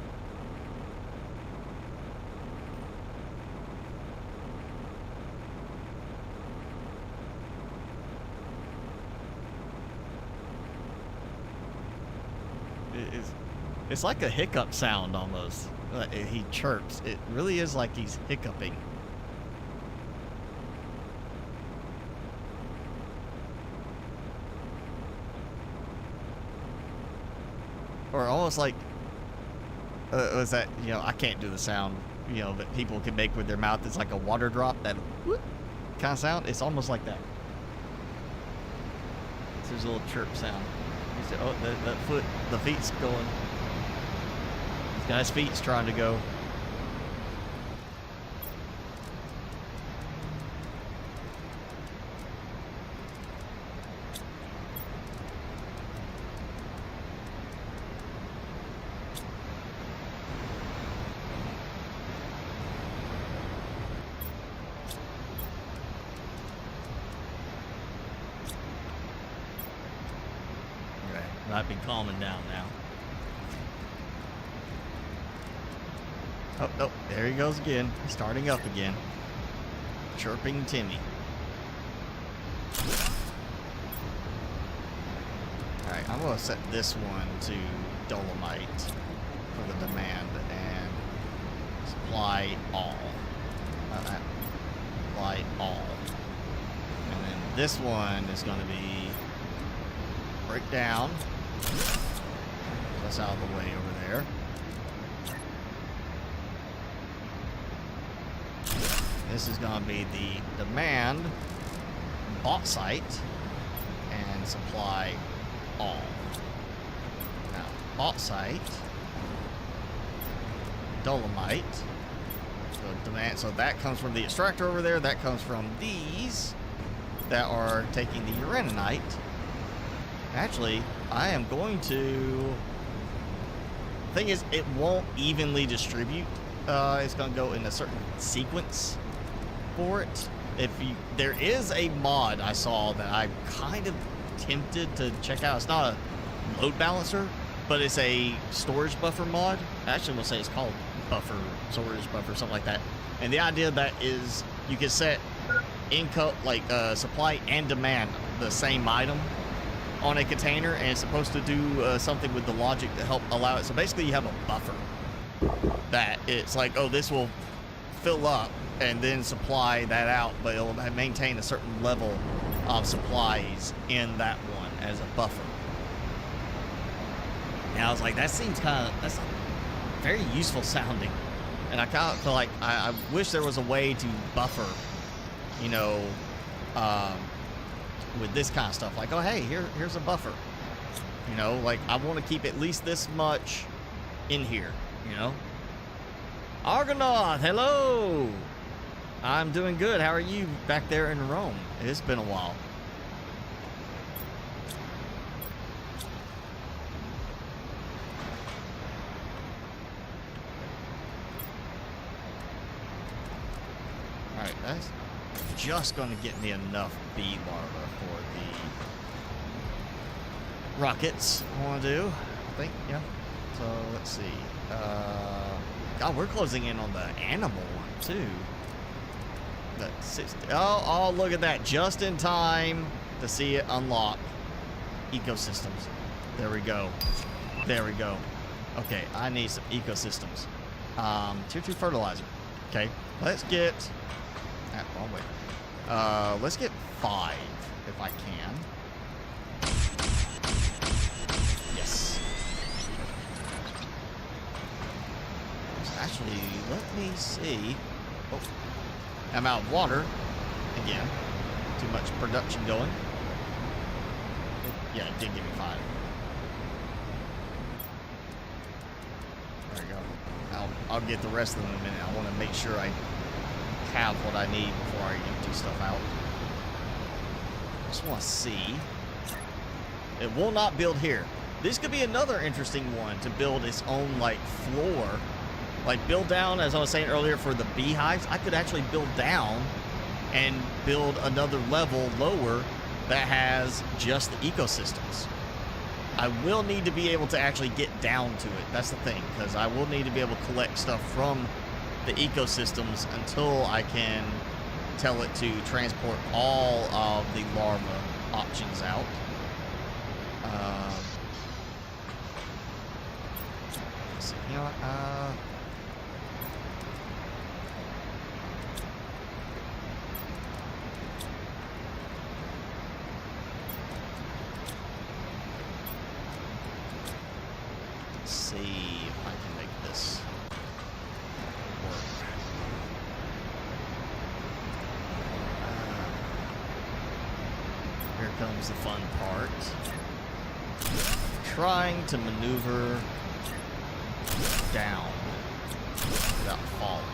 It's like a hiccup sound almost. He chirps. It really is like he's hiccuping. Or almost like, was that, I can't do the sound, that people can make with their mouth. It's like a water drop, that whoop kind of sound. It's almost like that. There's a little chirp sound. He said, oh, the feet's going. This guy's feet's trying to go. Might be calming down now. Oh, no, there he goes again. Starting up again. Chirping Timmy. Alright, I'm going to set this one to dolomite for the demand and supply all. Supply all. And then this one is going to be breakdown. That's out of the way over there. This is going to be the demand bauxite and supply all. Now, bauxite, dolomite, so demand. So that comes from the extractor over there. That comes from these that are taking the uraninite. Actually, I am going to. The thing is, it won't evenly distribute. It's going to go in a certain sequence for it. There is a mod I saw that I'm kind of tempted to check out. It's not a load balancer, but it's a storage buffer mod. I actually will say it's called storage buffer, something like that. And the idea of that is you can set supply and demand the same item on a container, and it's supposed to do something with the logic to help allow it. So basically you have a buffer that it's like, oh, this will fill up and then supply that out, but it'll maintain a certain level of supplies in that one as a buffer. And I was like, that's very useful sounding. And I kind of feel like I wish there was a way to buffer, with this kind of stuff. Like, oh, hey, here's a buffer. Like, I want to keep at least this much in here, Akarnokd, hello! I'm doing good. How are you back there in Rome? It's been a while. That's just going to get me enough bee larvae for the rockets I want to do, I think, yeah. So, let's see. God, we're closing in on the animal one, too. That's 60. Oh, look at that. Just in time to see it unlock ecosystems. There we go. There we go. Okay, I need some ecosystems. Tier 2 fertilizer. Okay, let's get... wrong way. Let's get 5, if I can. Yes. Actually, let me see. Oh, I'm out of water. Again, too much production going. Yeah, it did give me 5. There we go. I'll get the rest of them in a minute. I want to make sure I have what I need before I empty stuff out. Just want to see. It will not build here. This could be another interesting one to build its own, like, floor. Like, build down, as I was saying earlier, for the beehives. I could actually build down and build another level lower that has just the ecosystems. I will need to be able to actually get down to it. That's the thing, because I will need to be able to collect stuff from the ecosystems until I can tell it to transport all of the larva options out. Let's see, you know what, let's see if I can make this work. Here comes the fun part. Trying to maneuver down without falling.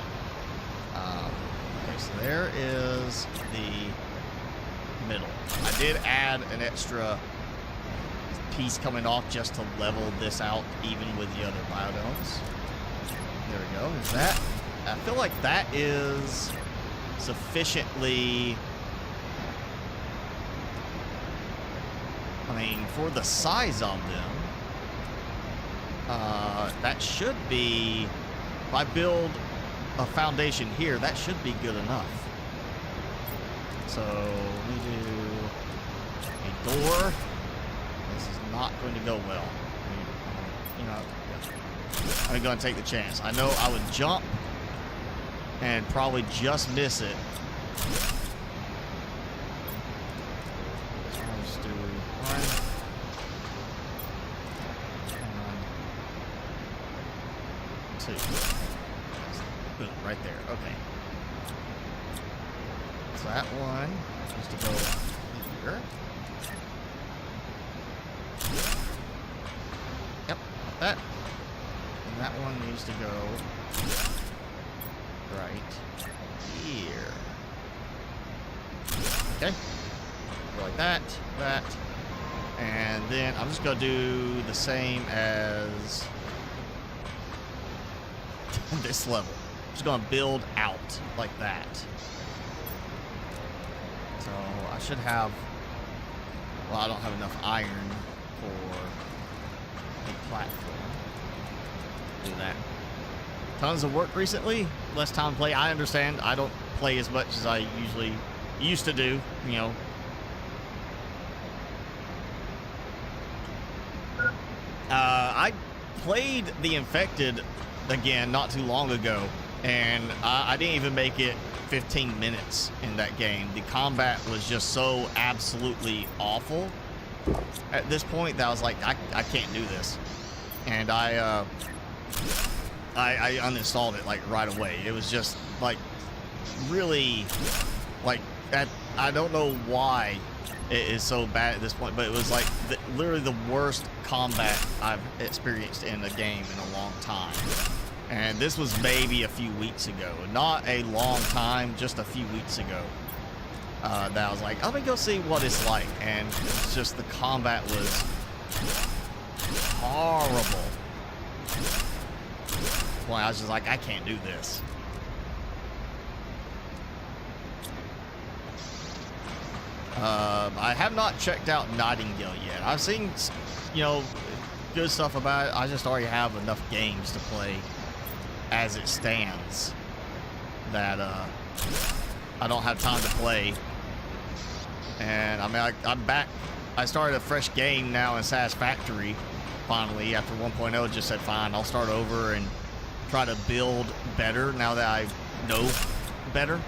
Okay, so there is the middle. I did add an extra piece coming off just to level this out even with the other biodomes. There we go. Is that? I feel like that is sufficiently... I mean, for the size of them, that should be, if I build a foundation here, that should be good enough. So, we do a door. This is not going to go well. You know, I'm going to take the chance. I know I would jump and probably just miss it. Boom, right there. Okay. So that one needs to go here. Yep, like that. And that one needs to go right here. Okay. Go like that, that. And then I'm just going to do the same as this level. Just gonna build out like that. So I should have, well, I don't have enough iron for a platform. Do that. Tons of work recently, less time to play. I understand. I don't play as much as I usually used to do, you know. I played the Infected again not too long ago, and I didn't even make it 15 minutes in that game. The combat was just so absolutely awful at this point that I was like, I can't do this, and I uninstalled it like right away. It was just like really like I don't know why it is so bad at this point, but it was like literally the worst combat I've experienced in a game in a long time. And this was maybe a few weeks ago. Not a long time, just a few weeks ago. That I was like, I'm gonna go see what it's like. And it's just the combat was horrible. Well, I was just like, I can't do this. I have not checked out Nightingale yet. I've seen, you know, good stuff about it. I just already have enough games to play as it stands that I don't have time to play. And I mean, I'm back. I started a fresh game now in Satisfactory. Finally, after 1.0, just said, fine, I'll start over and try to build better now that I know better.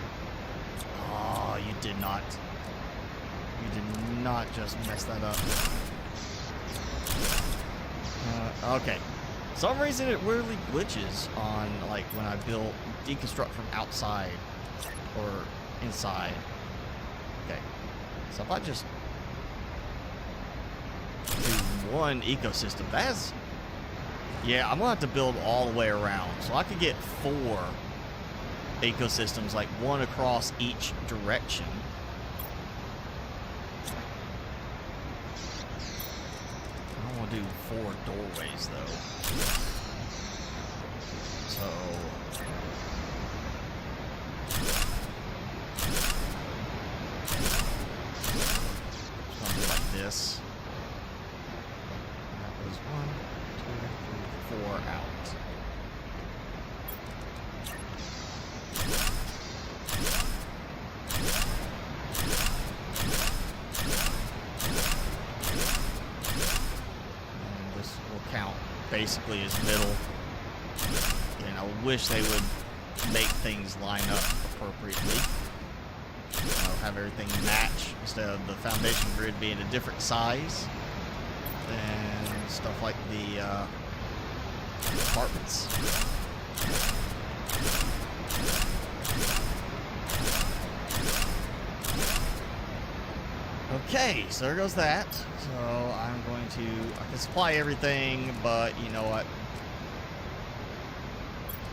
Oh, you did not just mess that up. Okay. For some reason it weirdly glitches on, like, when I build, deconstruct from outside or inside. Okay. So if I just do one ecosystem, that's, yeah, I'm gonna have to build all the way around. So I could get 4 ecosystems, like one across each direction. I don't want to do 4 doorways though. So something like this. That was 1, 2, 3, 4 out. Basically is middle, and I wish they would make things line up appropriately. You know, have everything match instead of the foundation grid being a different size and stuff like the apartments. Okay, so there goes that. So I'm going to, I can supply everything, but you know what?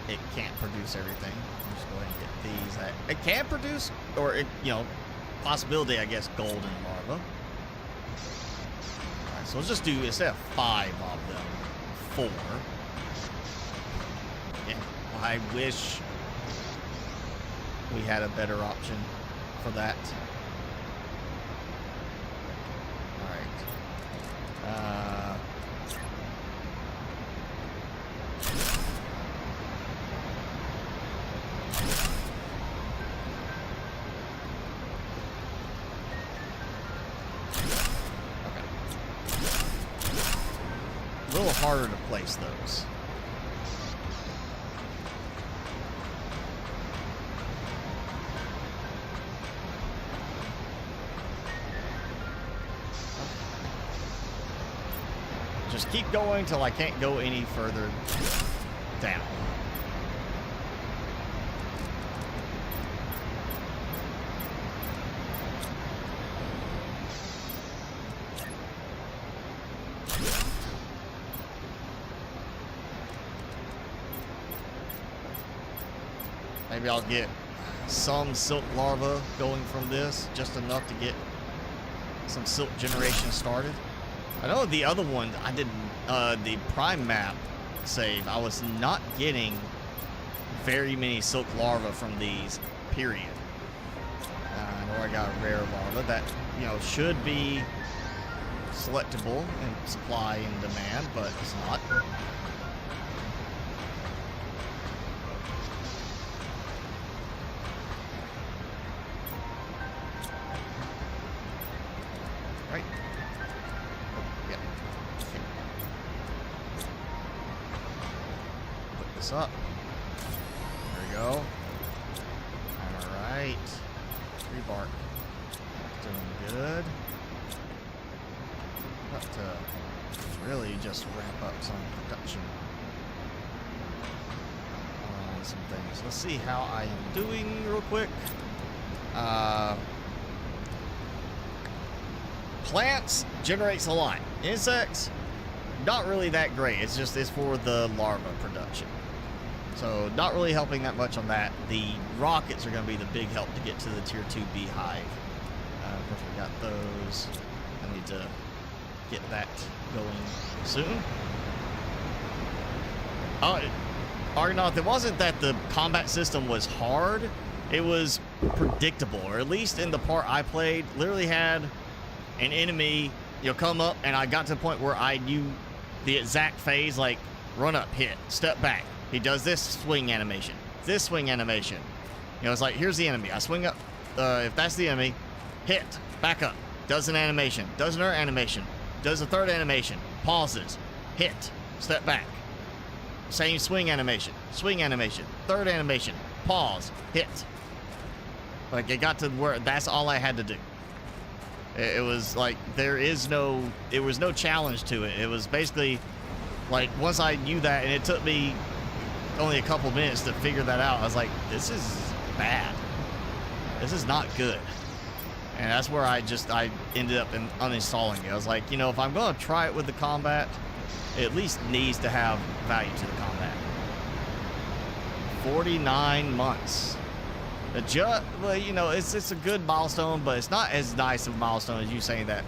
It can't produce everything. I'm just going to get these. It can produce, or it, you know, possibility, I guess, golden larva. Alright, so let's just do, instead of 5 of them, 4. Yeah, I wish we had a better option for that. A little harder to place those. Just keep going till I can't go any further down. Maybe I'll get some silk larva going from this, just enough to get some silk generation started. I know the other one, I didn't, the prime map save, I was not getting very many silk larvae from these, period. I know I got a rare larva that, you know, should be selectable in supply and demand, but it's not. Right? Oh, yeah. Okay. Put this up. There we go. Alright. Tree bark. Doing good. Got to really just ramp up some production on some things. Let's see how I am doing real quick. Plants generates a lot. Insects, not really that great. It's for the larva production. So not really helping that much on that. The rockets are going to be the big help to get to the tier 2 beehive. Of course, we got those. I need to get that going soon. Oh, Argonaut, it wasn't that the combat system was hard. it was predictable, or at least in the part I played, literally had an enemy, come up, and I got to the point where I knew the exact phase, like run up, hit, step back. He does this swing animation, this swing animation. It's like, here's the enemy. I swing up, if that's the enemy, hit, back up, does an animation, does another animation, does a third animation, pauses, hit, step back. Same swing animation, third animation, pause, hit. Like, it got to where that's all I had to do. It was like, there was no challenge to it. It was basically like, once I knew that, and it took me only a couple minutes to figure that out, I was like, this is bad. This is not good. And that's where I ended up uninstalling it. I was like, if I'm going to try it with the combat, it at least needs to have value to the combat. 49 months. Well, it's a good milestone, but it's not as nice of a milestone as you saying that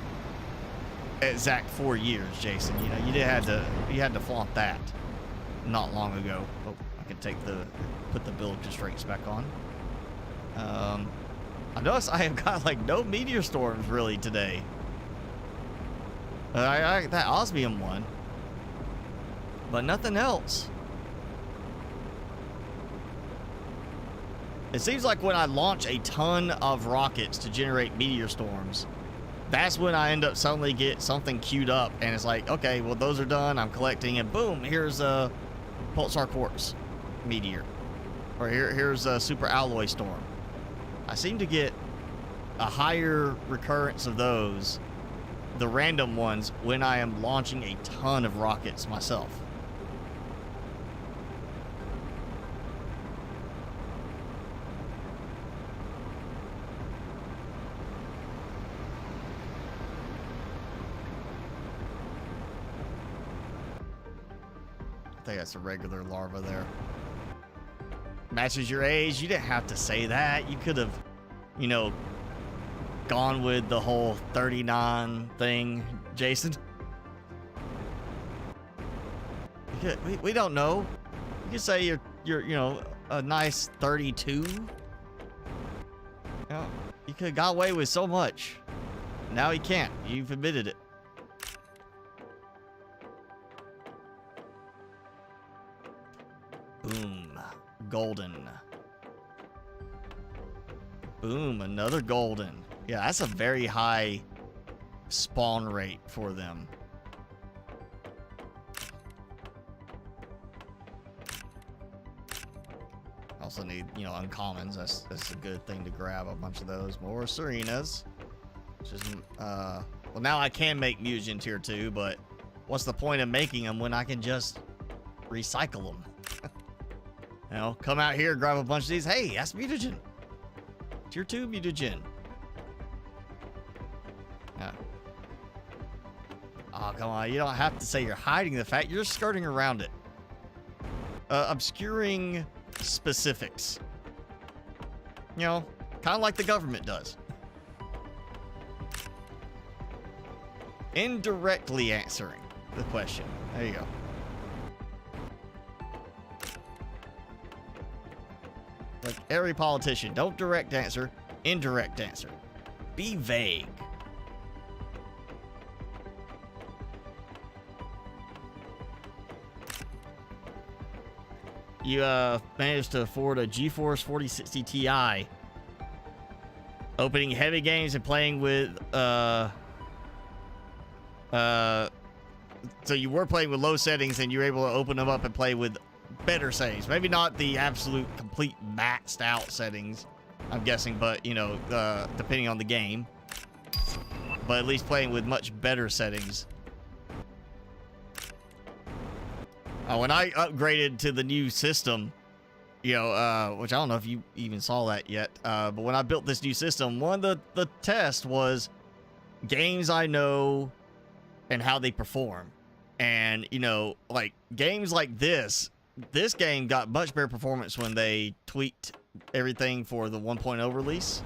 exact 4 years, Jason. You had to flaunt that not long ago. Oh, I can put the build constraints back on. I noticed I have got like no meteor storms really today. I that osmium one, but nothing else. It seems like when I launch a ton of rockets to generate meteor storms, that's when I end up suddenly get something queued up, and it's like, okay, well, those are done. I'm collecting, and boom, here's a pulsar quartz meteor, or here's a super alloy storm. I seem to get a higher recurrence of those, the random ones, when I am launching a ton of rockets myself. I think that's a regular larva there. Matches your age. You didn't have to say that. You could have, gone with the whole 39 thing, Jason. We don't know. You could say you're a nice 32. You could have got away with so much. Now you can't. You've admitted it. Boom. Golden. Boom, another golden. Yeah, that's a very high spawn rate for them. Also need, uncommons. That's a good thing to grab a bunch of those. More Serenas. Which is, well, now I can make mutagen tier 2, but what's the point of making them when I can just recycle them? Come out here, grab a bunch of these. Hey, that's mutagen. Tier 2 mutagen. Yeah. Oh, come on. You don't have to say you're hiding the fact. You're skirting around it. Obscuring specifics. Kind of like the government does. Indirectly answering the question. There you go. Like every politician, don't direct answer, indirect answer. Be vague. You managed to afford a GeForce 4060 Ti. Opening heavy games and playing with so you were playing with low settings and you were able to open them up and play with better settings. Maybe not the absolute complete maxed out settings, I'm guessing, but depending on the game. But at least playing with much better settings. When I upgraded to the new system, which I don't know if you even saw that yet, but when I built this new system, one of the test was games I know and how they perform. And, like games like this game got much better performance when they tweaked everything for the 1.0 release.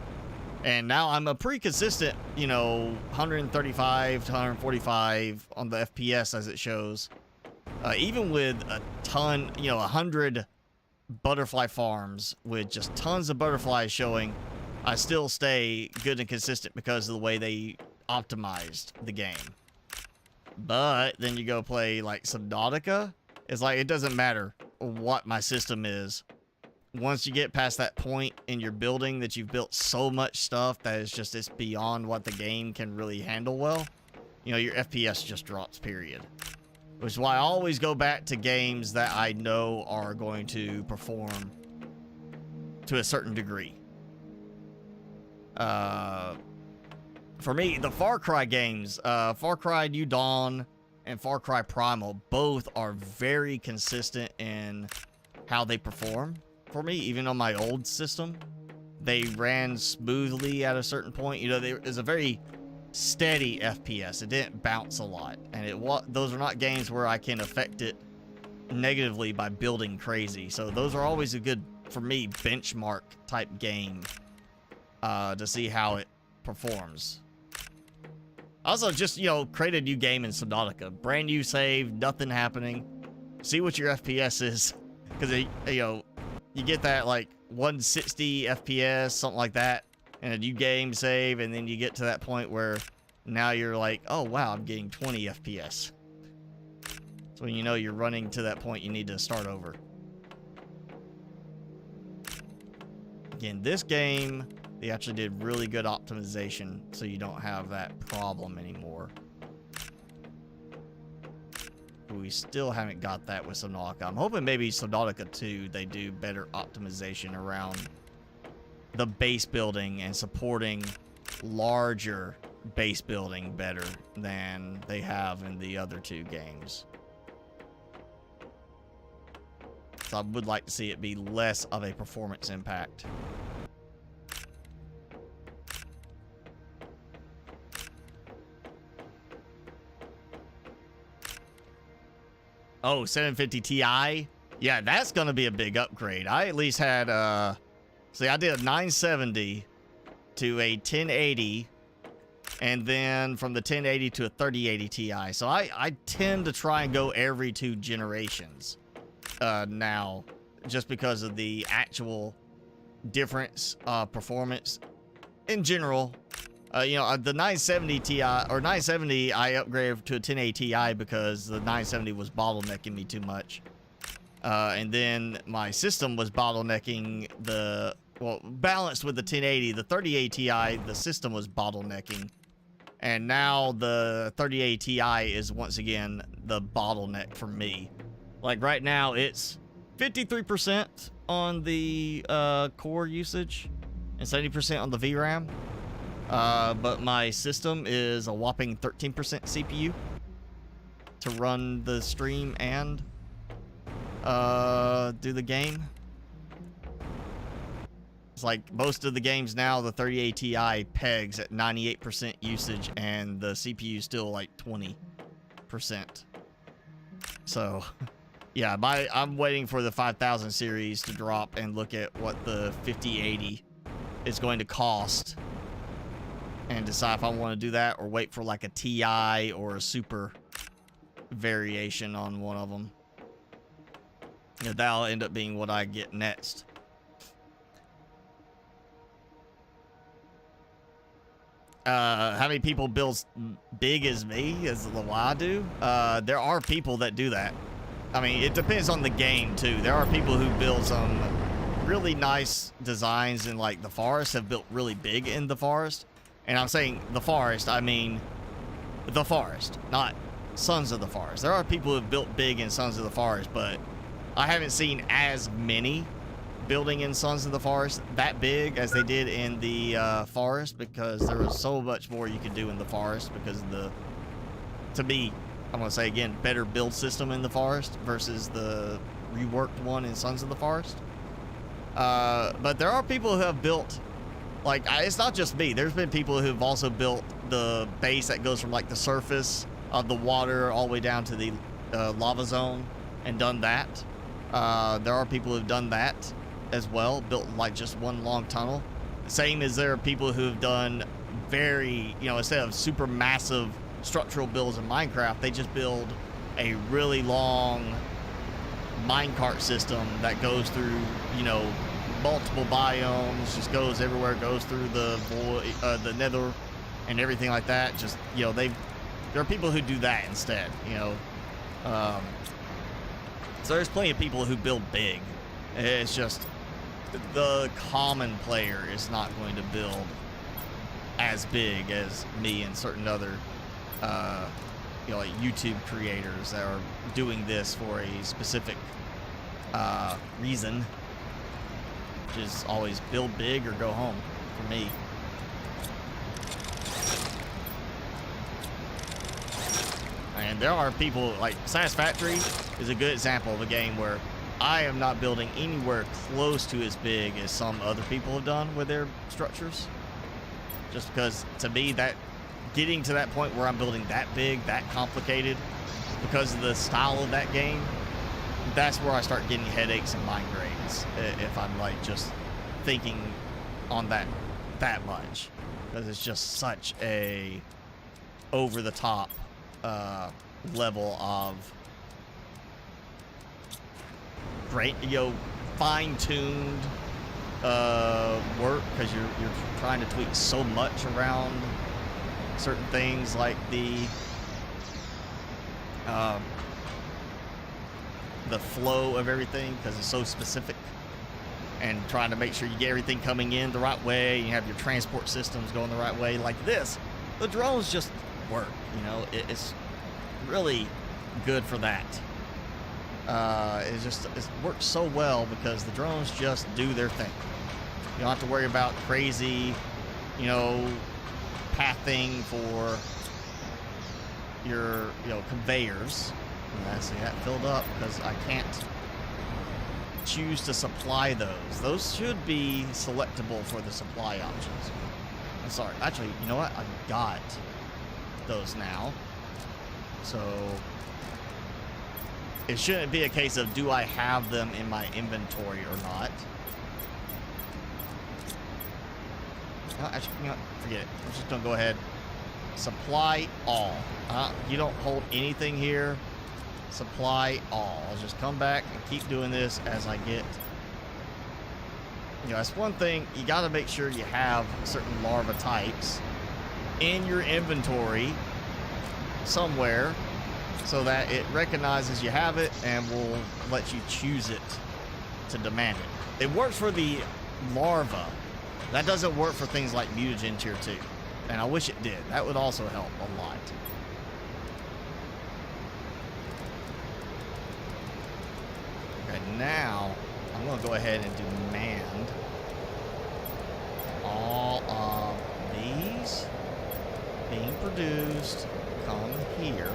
And now I'm a pretty consistent, 135 to 145 on the FPS as it shows. Even with a ton, 100 butterfly farms with just tons of butterflies showing, I still stay good and consistent because of the way they optimized the game. But then you go play like Subnautica, it's like it doesn't matter what my system is. Once you get past that point in your building that you've built so much stuff that it's beyond what the game can really handle well, you know, your FPS just drops, period. Which is why I always go back to games that I know are going to perform to a certain degree. For me, the Far Cry games, Far Cry New Dawn and Far Cry Primal, both are very consistent in how they perform. For me, even on my old system, they ran smoothly at a certain point. You know, there is a very steady FPS. It didn't bounce a lot, and those are not games where I can affect it negatively by building crazy. So those are always a good, for me, benchmark type game to see how it performs. Also, just, you know, create a new game in Subnautica, brand new save, nothing happening. See what your FPS is, because you know, you get that like 160 FPS, something like that, and a new game save, and then you get to that point where now you're like, oh wow, I'm getting 20 FPS. So when you know you're running to that point, you need to start over. Again, this game, they actually did really good optimization, so you don't have that problem anymore. We still haven't got that with Subnautica. I'm hoping maybe Subnautica 2, they do better optimization around the base building and supporting larger base building better than they have in the other two games. So I would like to see it be less of a performance impact. Oh, 750 Ti? Yeah, that's going to be a big upgrade. I at least had, see, I did a 970 to a 1080, and then from the 1080 to a 3080 Ti. So I tend to try and go every 2 generations now, just because of the actual difference performance in general. You know, the 970 Ti, or 970, I upgraded to a 1080 Ti because the 970 was bottlenecking me too much. And then my system was bottlenecking balanced with the 1080. The 3080 Ti, the system was bottlenecking. And now the 3080 Ti is once again the bottleneck for me. Like right now, it's 53% on the core usage and 70% on the VRAM. But my system is a whopping 13% CPU to run the stream and do the game. It's like most of the games now, the 3080 Ti pegs at 98% usage and the CPU is still like 20%. So, yeah, I'm waiting for the 5000 series to drop and look at what the 5080 is going to cost, and decide if I want to do that or wait for like a TI or a super variation on one of them. You know, that'll end up being what I get next. How many people build big as me, as the I do? There are people that do that. I mean, it depends on the game too. There are people who build some really nice designs in like the forest, have built really big in the forest. And I'm saying the forest, I mean the forest, not Sons of the Forest. There are people who have built big in Sons of the Forest, but I haven't seen as many building in Sons of the Forest that big as they did in the forest, because there was so much more you could do in the forest because of the, to me, I'm going to say again, better build system in the forest versus the reworked one in Sons of the Forest. But there are people who have built, like, it's not just me. There's been people who've also built the base that goes from like the surface of the water all the way down to the lava zone and done that. There are people who've done that as well, built like just one long tunnel. Same as there are people who've done very, you know, instead of super massive structural builds in Minecraft, they just build a really long minecart system that goes through, you know, multiple biomes, just goes everywhere, goes through the void, the nether and everything like that. Just, you know, there are people who do that instead, you know. So there's plenty of people who build big. It's just the common player is not going to build as big as me and certain other you know, like YouTube creators that are doing this for a specific reason, which is always build big or go home for me. And there are people like Satisfactory is a good example of a game where I am not building anywhere close to as big as some other people have done with their structures. Just because, to me, that getting to that point where I'm building that big, that complicated, because of the style of that game, that's where I start getting headaches and migraines if I'm like just thinking on that much, because it's just such a over the top level of great, you know, fine-tuned work, because you're trying to tweak so much around certain things like the flow of everything, because it's so specific, and trying to make sure you get everything coming in the right way, you have your transport systems going the right way. Like this, the drones just work, you know, it's really good for that. It works so well because the drones just do their thing. You don't have to worry about crazy, you know, pathing for your, you know, conveyors. And I see that filled up because I can't choose to supply those. Those should be selectable for the supply options. I'm sorry, actually, you know what? I've got those now. So it shouldn't be a case of do I have them in my inventory or not. No, actually, you know, forget it. I'm just gonna go ahead. Supply all. You don't hold anything here. Supply all. I'll just come back and keep doing this as I get. You know, that's one thing. You got to make sure you have certain larva types in your inventory somewhere, so that it recognizes you have it and will let you choose it to demand it. It works for the larva. That doesn't work for things like mutagen tier 2. And I wish it did. That would also help a lot. Okay, now I'm going to go ahead and demand all of these being produced come here.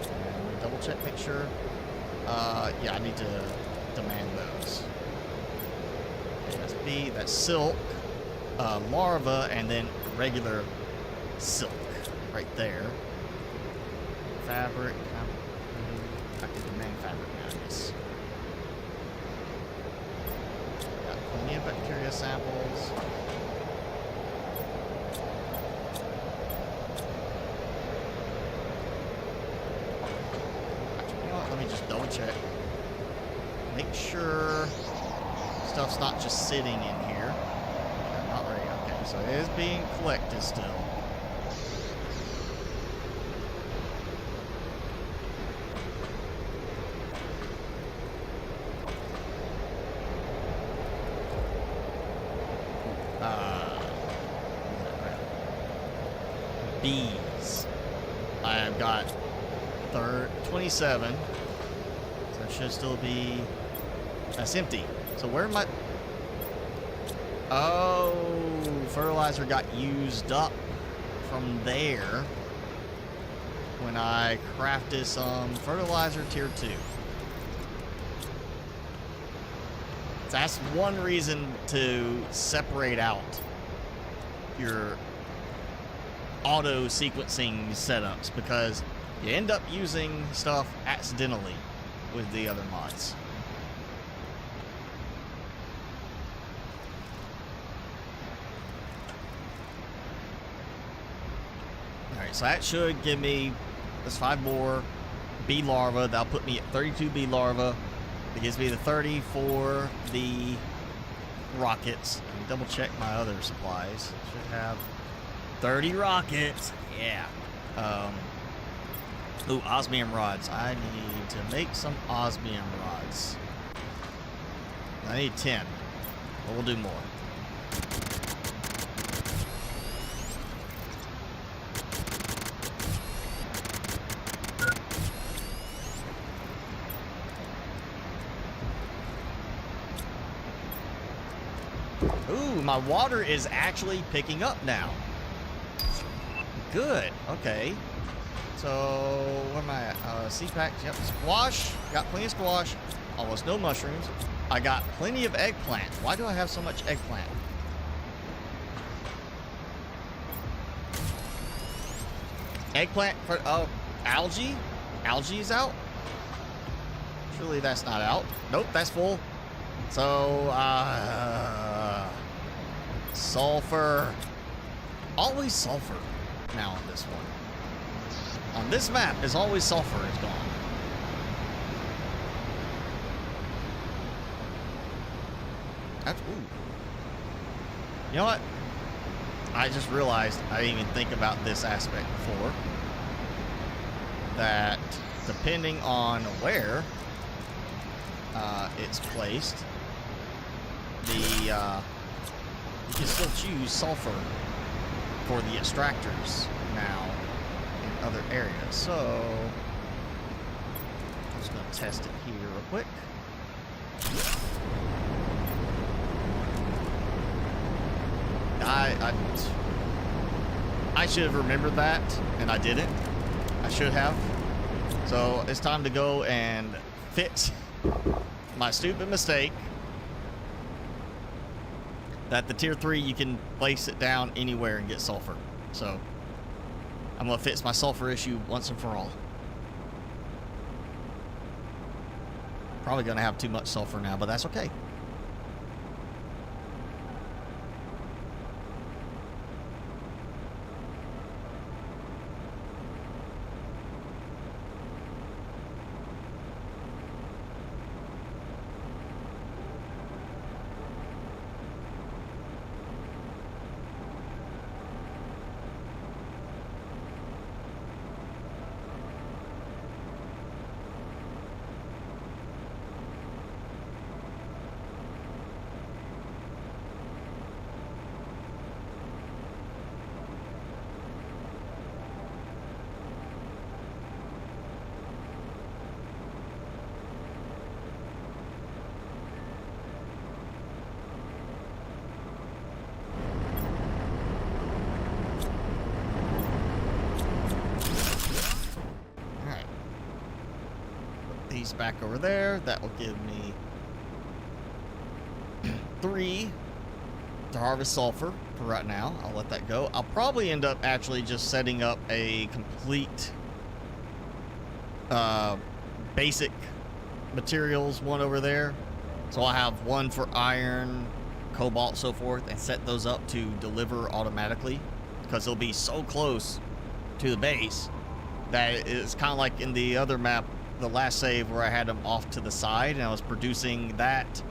And double check, make sure. Yeah, I need to demand those. Okay, that's bee, that's silk, larva, and then regular silk right there. Fabric. I can demand fabric now, I guess. Got plenty of bacteria samples. Let me just double check. Make sure stuff's not just sitting in here. Okay, not ready. Okay, so it is being collected still. Bees. I have got 27. So it should still be. That's empty. So where am I? Oh, fertilizer got used up from there when I crafted some fertilizer tier 2. That's one reason to separate out your auto sequencing setups, because you end up using stuff accidentally with the other mods. Alright, so that should give me this 5 more bee larvae. That'll put me at 32 bee larvae. It gives me the 30 for the rockets. Let me double check my other supplies. Should have 30 rockets. Yeah. Ooh, osmium rods. I need to make some osmium rods. I need 10, but we'll do more. Ooh, my water is actually picking up now. Good. Okay. So, where am I at? Seed packs. Yep. Squash. Got plenty of squash. Almost no mushrooms. I got plenty of eggplant. Why do I have so much eggplant? Eggplant for, algae? Algae is out? Surely that's not out. Nope, that's full. So, sulfur. Always sulfur now on this one. On this map, is always sulfur is gone. That's, ooh. You know what? I just realized I didn't even think about this aspect before. That depending on where it's placed, the you can still choose sulfur for the extractors now in other areas. So I'm just gonna test it here real quick. I should have remembered that, and I didn't. I should have. So it's time to go and fix my stupid mistake that the tier 3 you can place it down anywhere and get sulfur. So I'm gonna fix my sulfur issue once and for all. Probably gonna have too much sulfur now, but that's okay. Back over there. That will give me 3 to harvest sulfur for right now. I'll let that go. I'll probably end up actually just setting up a complete basic materials one over there. So I'll have one for iron, cobalt, so forth, and set those up to deliver automatically because they'll be so close to the base that it's kind of like in the other map, the last save, where I had them off to the side and I was producing that,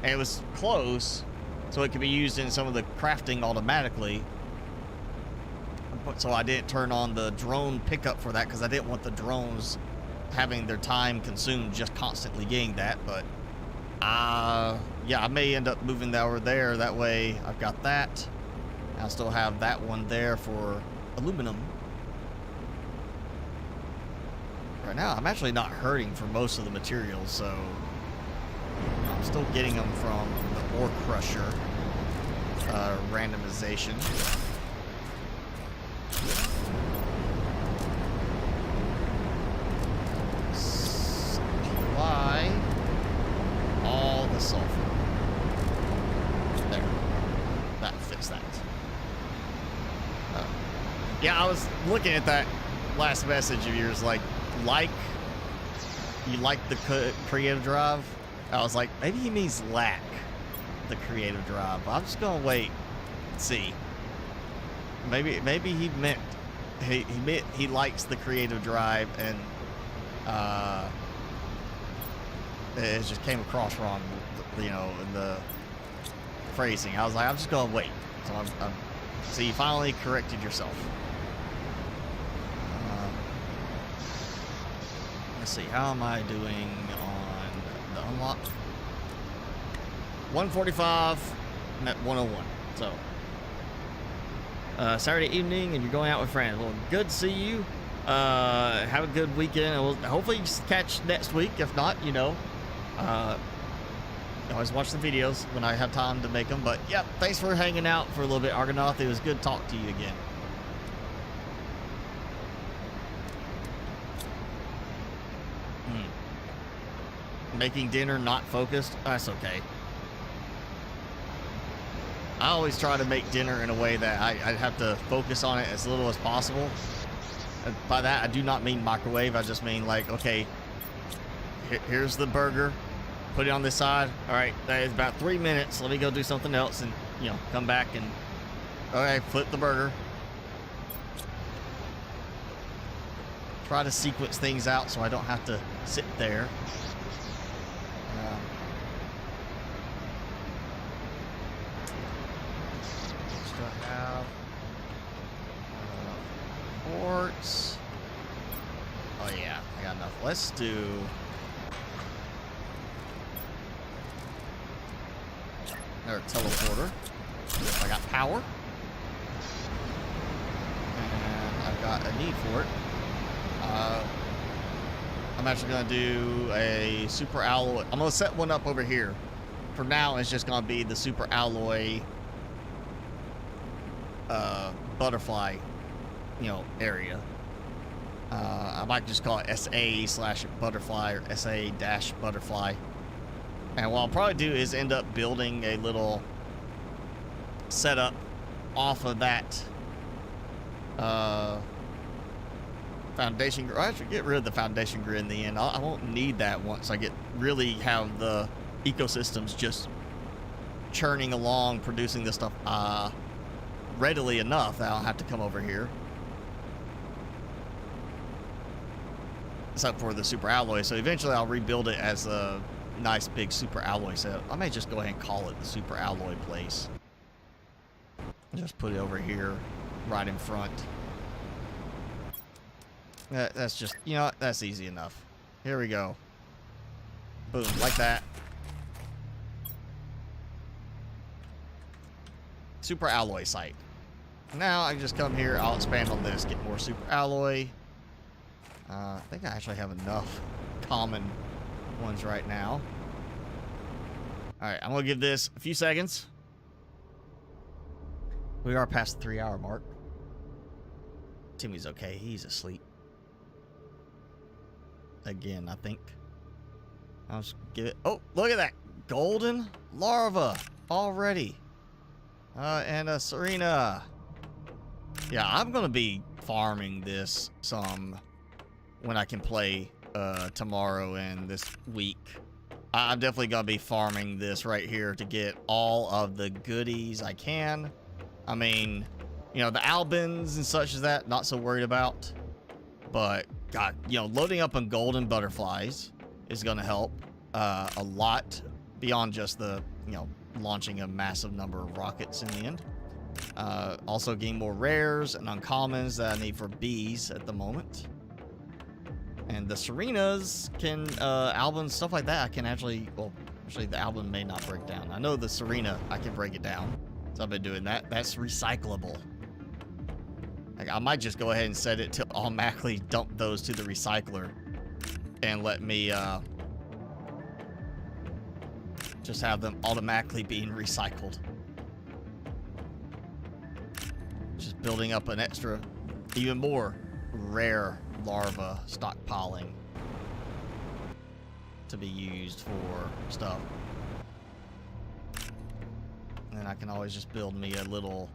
and it was close so it could be used in some of the crafting automatically. So I didn't turn on the drone pickup for that because I didn't want the drones having their time consumed just constantly getting that. But yeah, I may end up moving that over there. That way I've got that. I'll still have that one there for aluminum. Right now, I'm actually not hurting for most of the materials, so I'm still getting them from the ore crusher randomization. Supply all the sulfur. There. That fixed that. Yeah, I was looking at that last message of yours, like you like the creative drive. I was like, maybe he means lack the creative drive. I'm just gonna wait and see. Maybe he meant he likes the creative drive and It just came across wrong, you know, in the phrasing. I was like, I'm just gonna wait. So so you finally corrected yourself. Let's see, how am I doing on the unlock? 145, I'm at 101. So Saturday evening, and you're going out with friends. Well, good to see you. Have a good weekend, and we'll hopefully catch next week. If not, you know, always watch the videos when I have time to make them. But yeah, thanks for hanging out for a little bit, Akarnokd. It was good to talk to you again. Making dinner not focused, that's okay. I always try to make dinner in a way that I have to focus on it as little as possible. And by that, I do not mean microwave. I just mean like, okay, here's the burger. Put it on this side. All right, that is about 3 minutes. Let me go do something else and, you know, come back and, okay, flip the burger. Try to sequence things out so I don't have to sit there. Have ports. Oh yeah, I got enough. Let's do another teleporter. I got power, and I've got a need for it. I'm actually gonna do a super alloy. I'm gonna set one up over here. For now, it's just gonna be the super alloy butterfly, you know, area. I might just call it SA/butterfly or SA-butterfly. And what I'll probably do is end up building a little setup off of that foundation grid. I should get rid of the foundation grid in the end. I won't need that once I really have the ecosystems just churning along, producing this stuff readily enough that I'll have to come over here. Except for the super alloy. So eventually I'll rebuild it as a nice big super alloy set. I may just go ahead and call it the super alloy place. Just put it over here right in front. That's just, you know, that's easy enough. Here we go. Boom, like that. Super alloy site. Now I just come here, I'll expand on this, get more super alloy. I think I actually have enough common ones right now. Alright, I'm gonna give this a few seconds. We are past the 3-hour mark. Timmy's okay, he's asleep. Again, I think. I'll just give it, oh, look at that! Golden larva already. And a Serena. Yeah, I'm gonna be farming this some when I can play tomorrow and this week. I'm definitely gonna be farming this right here to get all of the goodies I can. I mean, you know, the albins and such as that, not so worried about. But God, you know, loading up on golden butterflies is gonna help a lot beyond just the, you know, launching a massive number of rockets in the end. Also getting more rares and uncommons that I need for bees at the moment. And the Serenas can, albums, stuff like that, I can actually, well, actually the album may not break down. I know the Serena, I can break it down. So I've been doing that. That's recyclable. Like, I might just go ahead and set it to automatically dump those to the recycler and let me, just have them automatically being recycled. Just building up an extra, even more rare larva stockpiling to be used for stuff. And then I can always just build me a little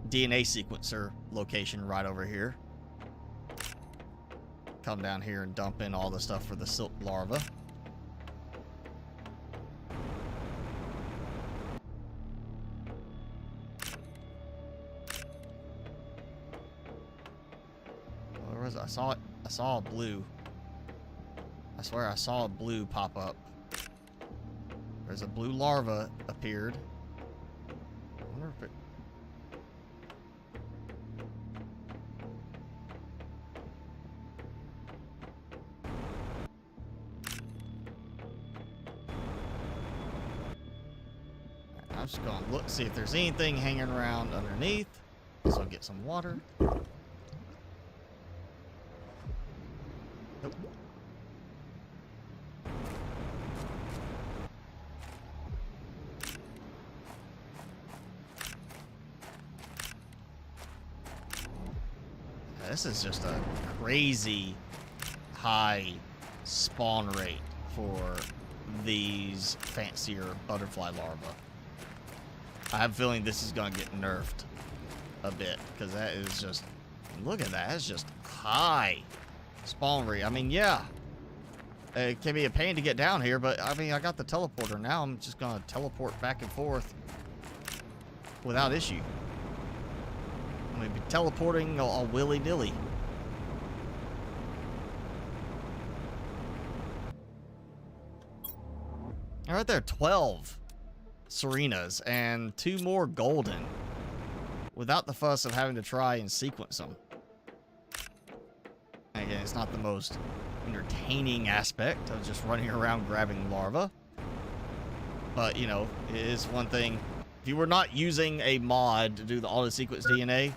DNA sequencer location right over here. Come down here and dump in all the stuff for the silk larva. Where was it? I saw it. I saw a blue. I swear I saw a blue pop up. There's a blue larva appeared. I wonder if it... I'm just gonna look, see if there's anything hanging around underneath. So get some water. Nope. This is just a crazy high spawn rate for these fancier butterfly larvae. I have a feeling this is going to get nerfed a bit, because that is just, look at that, it's just high spawn rate. I mean, yeah, it can be a pain to get down here, but I mean, I got the teleporter now. I'm just going to teleport back and forth without issue. I'm going to be teleporting all willy-nilly. All right, there, 12 Serenas and 2 more golden without the fuss of having to try and sequence them. And again, it's not the most entertaining aspect of just running around grabbing larvae. But, you know, it is one thing. If you were not using a mod to do the auto-sequence DNA,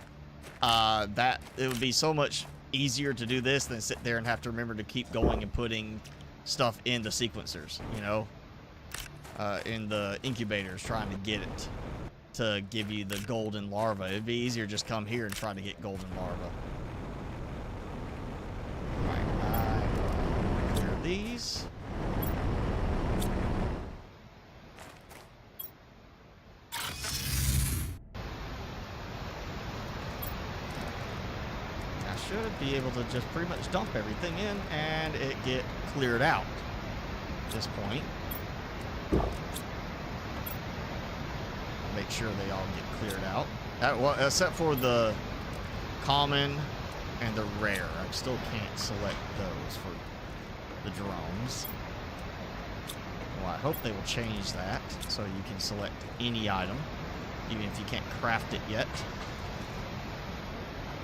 that it would be so much easier to do this than sit there and have to remember to keep going and putting stuff in the sequencers, you know? In the incubators, trying to get it to give you the golden larva. It'd be easier just come here and try to get golden larva. Alright, clear these. I should be able to just pretty much dump everything in and it get cleared out at this point. Make sure they all get cleared out. Well, except for the common and the rare. I still can't select those for the drones. Well, I hope they will change that so you can select any item, even if you can't craft it yet.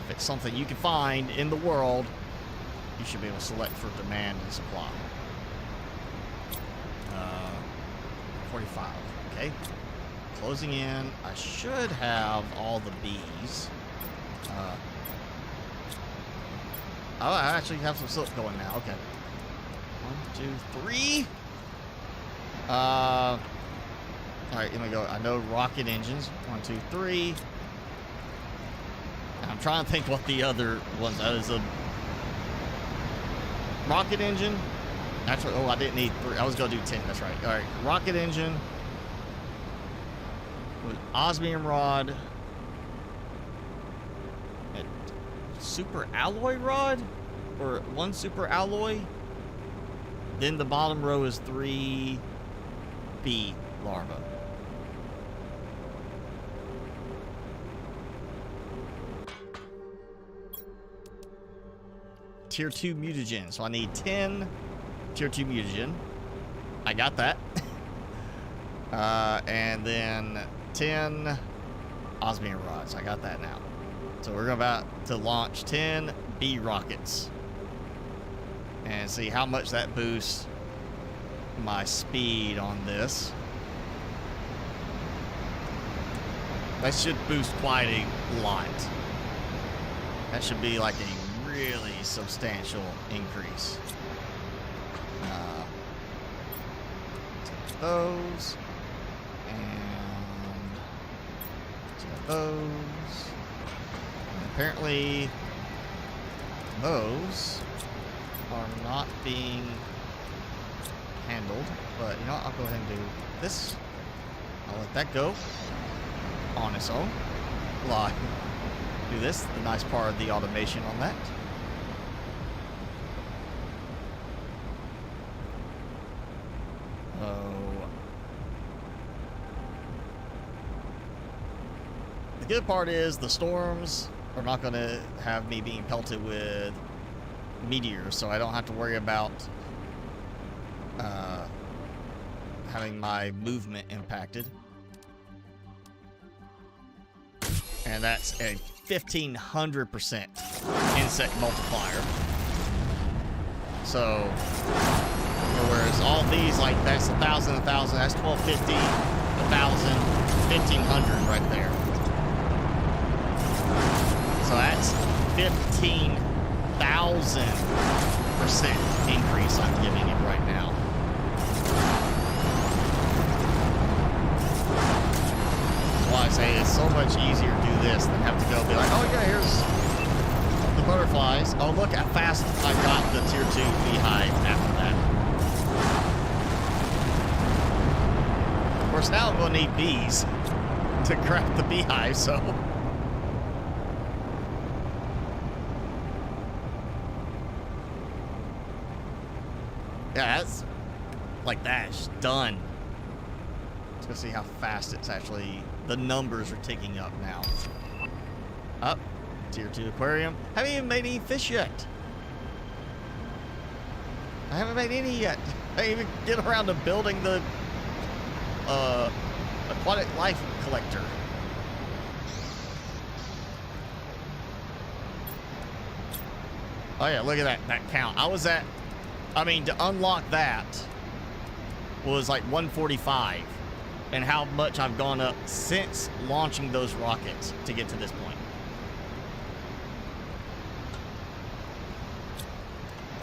If it's something you can find in the world, you should be able to select for demand and supply. 45, okay. Closing in. I should have all the bees. Oh, I actually have some silk going now. Okay. 1, 2, 3. All right, here we go. I know rocket engines. 1, 2, 3. I'm trying to think what the other ones. That is a rocket engine. Actually, oh, I didn't need 3. I was gonna do 10. That's right. All right, rocket engine. With osmium rod. And super alloy rod, or 1 super alloy. Then the bottom row is 3 bee larvae. Tier 2 mutagen. So I need 10 Tier 2 mutagen. I got that. And then 10 osmium rods. I got that now. So we're about to launch 10 bee rockets. And see how much that boosts my speed on this. That should boost quite a lot. That should be like a really substantial increase. Take those. And take those. And apparently those are not being handled. But you know what? I'll go ahead and do this. I'll let that go on its own. Lie. Do this, the nice part of the automation on that. The good part is the storms are not going to have me being pelted with meteors, so I don't have to worry about having my movement impacted. And that's a 1,500% insect multiplier. So, whereas all these, like, that's 1,000, 1,000, that's 1,250, 1,000, 1,500 right there. So that's 15,000% increase I'm giving it right now. That's why I say it's so much easier to do this than have to go be like, oh yeah, here's the butterflies. Oh, look how fast I got the tier 2 beehive after that. Of course, now I'm going to need bees to craft the beehive, so... Yeah, that's like that. It's just done. Let's go see how fast it's actually... The numbers are ticking up now. Up. Tier 2 aquarium. Haven't even made any fish yet. I haven't made any yet. I didn't even get around to building the aquatic life collector. Oh yeah, look at that count. I was at, I mean, to unlock that was like 145, and how much I've gone up since launching those rockets to get to this point.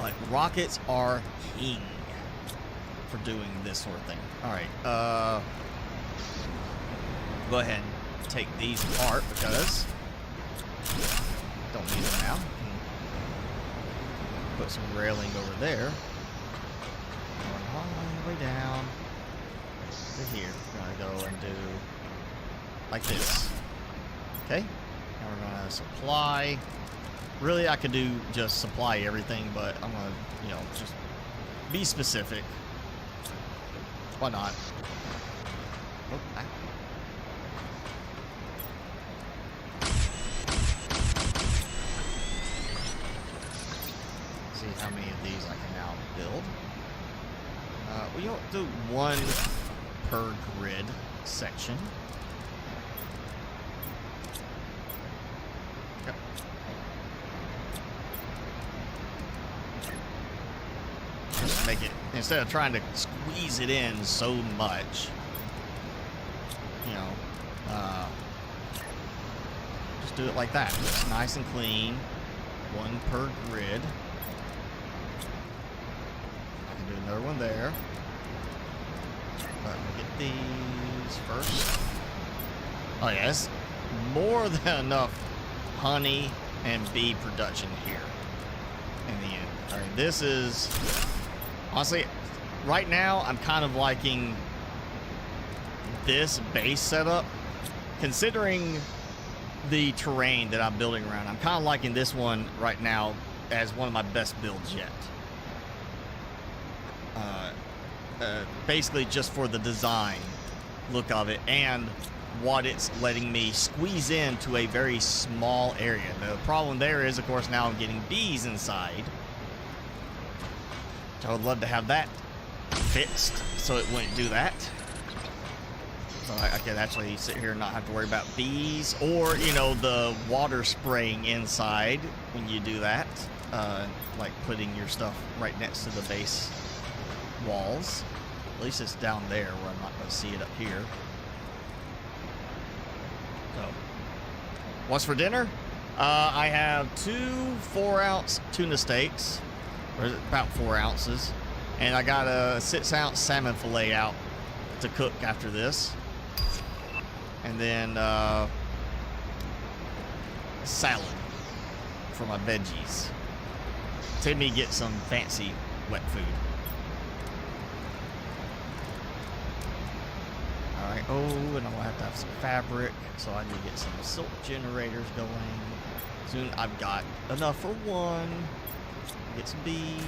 Like, rockets are king for doing this sort of thing. All right, go ahead and take these apart because don't need them now. Put some railing over there. Going all the way down to here. We're gonna go and do like this. Okay. Now we're gonna supply. Really, I could do just supply everything, but I'm gonna, you know, just be specific. Why not? Oh, ah. See how many of these I can now build. We don't do one per grid section. Okay. Just make it, instead of trying to squeeze it in so much, you know, just do it like that. Just nice and clean. One per grid. Do another one there. But we'll get these first. Oh yes, more than enough honey and bee production here in the end. All right, this is honestly, right now I'm kind of liking this base setup, considering the terrain that I'm building around. I'm kind of liking this one right now as one of my best builds yet. Basically just for the design look of it and what it's letting me squeeze into a very small area. The problem there is, of course, now I'm getting bees inside. Which I would love to have that fixed so it wouldn't do that. So I could actually sit here and not have to worry about bees or, you know, the water spraying inside when you do that. Like putting your stuff right next to the base walls. At least it's down there where I'm not going to see it up here. So, what's for dinner? I have 2 4-ounce tuna steaks, or about 4 ounces, and I got a 6-ounce salmon fillet out to cook after this, and then salad for my veggies. Timmy get some fancy wet food. Alright, oh, and I'm gonna have to have some fabric, so I need to get some silk generators going. Soon I've got enough for one. Get some bees.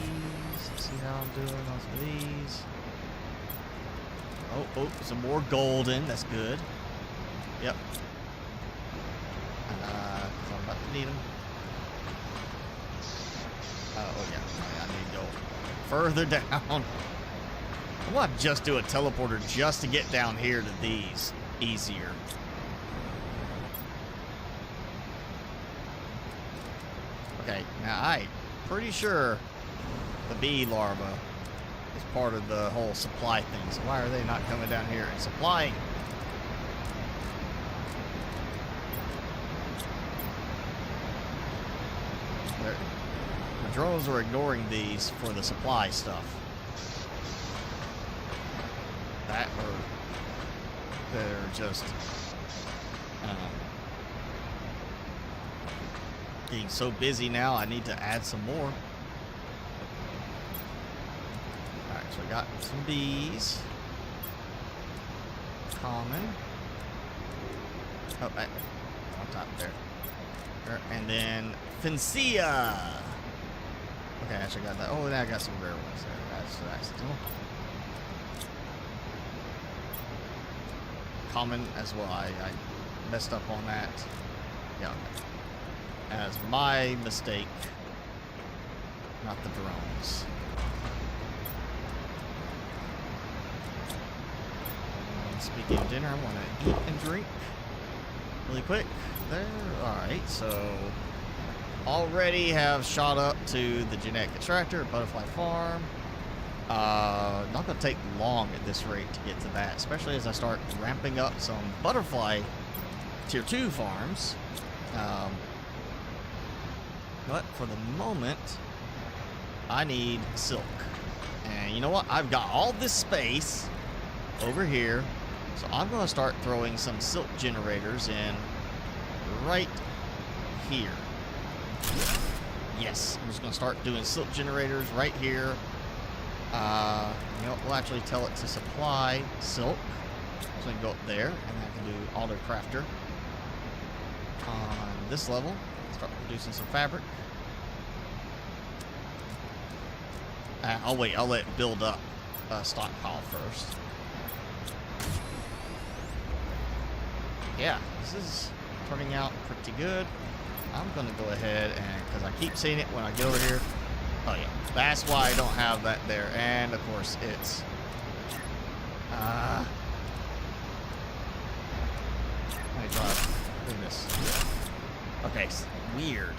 Let's see how I'm doing on some of these. Oh, some more golden. That's good. Yep. So I'm about to need them. Oh yeah, I need to go further down. I'm gonna just do a teleporter just to get down here to these easier. Okay, now I'm pretty sure the bee larva is part of the whole supply thing. So why are they not coming down here and supplying? My drones are ignoring these for the supply stuff. That or they're just getting so busy now. I need to add some more. Alright, so we got some bees. Common. Oh, on top there. And then Fincia. Okay, I actually got that. Oh, now I got some rare ones there. That's accidental. Common as well. I messed up on that. Yeah. As my mistake. Not the drones. And speaking of dinner, I want to eat and drink really quick. There. Alright, so already have shot up to the genetic extractor, butterfly farm. Not going to take long at this rate to get to that, especially as I start ramping up some butterfly tier 2 farms. But for the moment, I need silk. And you know what? I've got all this space over here, so I'm going to start throwing some silk generators in right here. Yes, I'm just going to start doing silk generators right here. You know, we'll actually tell it to supply silk. So I can go up there, and I can do auto crafter on this level. Start producing some fabric. I'll wait. I'll let it build up stockpile first. Yeah, this is turning out pretty good. I'm gonna go ahead and, because I keep seeing it when I get over here. Oh yeah, that's why I don't have that there. And of course it's let me do this. Okay, weird.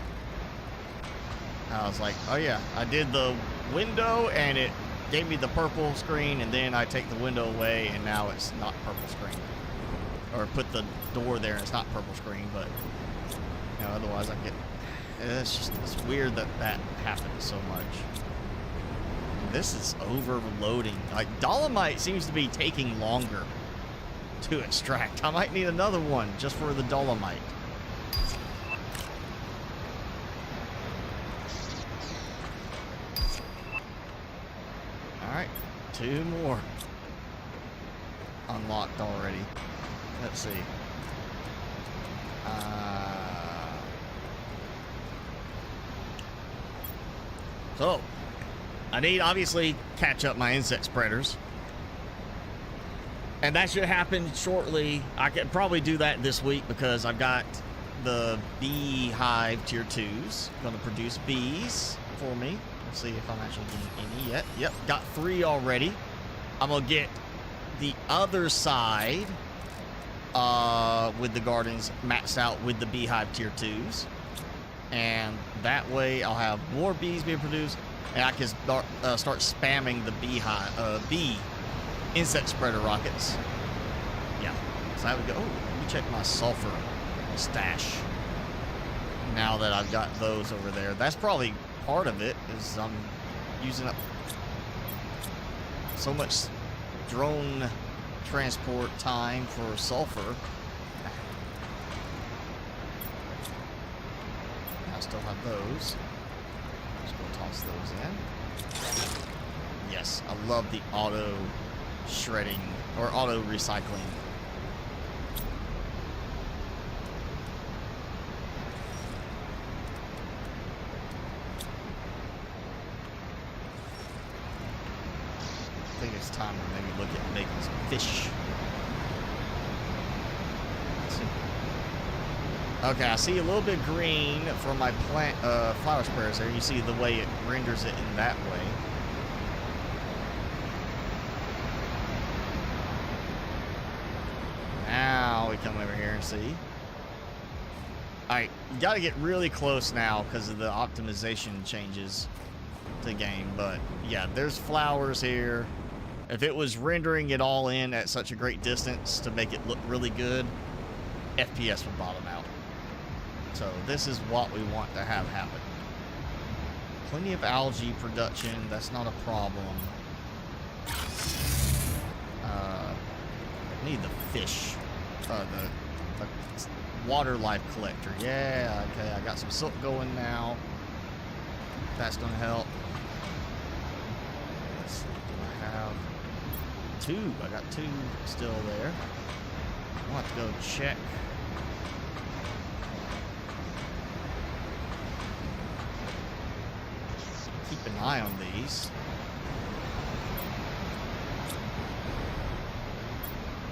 I was like, oh yeah, I did the window and it gave me the purple screen, and then I take the window away and now it's not purple screen. Or put the door there and it's not purple screen, but you know, otherwise I get, it's weird that that happens so much. This is overloading. Like, dolomite seems to be taking longer to extract. I might need another one just for the dolomite. Alright, 2 more unlocked already. Let's see. So, I need, obviously, catch up my insect spreaders. And that should happen shortly. I could probably do that this week because I've got the beehive tier 2s going to produce bees for me. Let's see if I'm actually getting any yet. Yep, got 3 already. I'm going to get the other side with the gardens maxed out with the beehive tier 2s. And that way I'll have more bees being produced, and I can start spamming the beehive, bee insect spreader rockets. Yeah, so I would go, oh, let me check my sulfur stash. Now that I've got those over there, that's probably part of it, is I'm using up so much drone transport time for sulfur. I still have those. Just go toss those in. Yes, I love the auto shredding or auto recycling. I think it's time to maybe look at making some fish. Let's see. Okay, I see a little bit green from my plant flower spreaders there. You see the way it renders it in that way. come over here and see. Alright, you gotta get really close now because of the optimization changes to the game. But yeah, there's flowers here. If it was rendering it all in at such a great distance to make it look really good, FPS would bottom out. So this is what we want to have happen. Plenty of algae production, that's not a problem. Need the fish, the water life collector. Yeah, okay, I got some silk going now. That's gonna help. Let's see, do I have two? I got two still there. I'll have to go check. Keep an eye on these.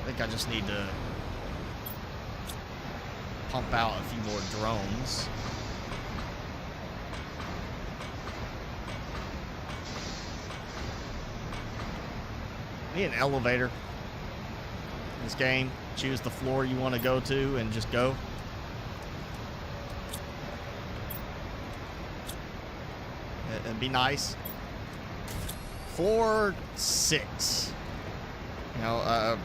I think I just need to pump out a few more drones. Need an elevator in this game. Choose the floor you want to go to and just go. It'd be nice. Floor 6. You know,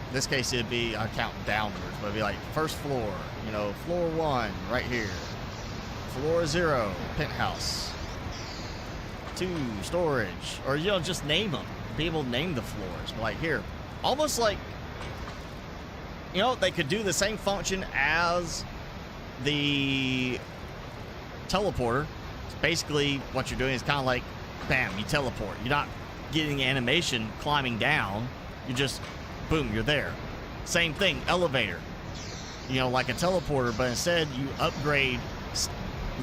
in this case it'd be, I count downwards, but it'd be like first floor, you know, floor 1 right here. Floor 0, penthouse. 2, storage. Or, you know, just name them. Be able to name the floors. But like here, almost like, you know, they could do the same function as the teleporter. So basically what you're doing is kind of like, bam, you teleport. You're not getting animation climbing down. You just, boom, you're there. Same thing, elevator. You know, like a teleporter, but instead you upgrade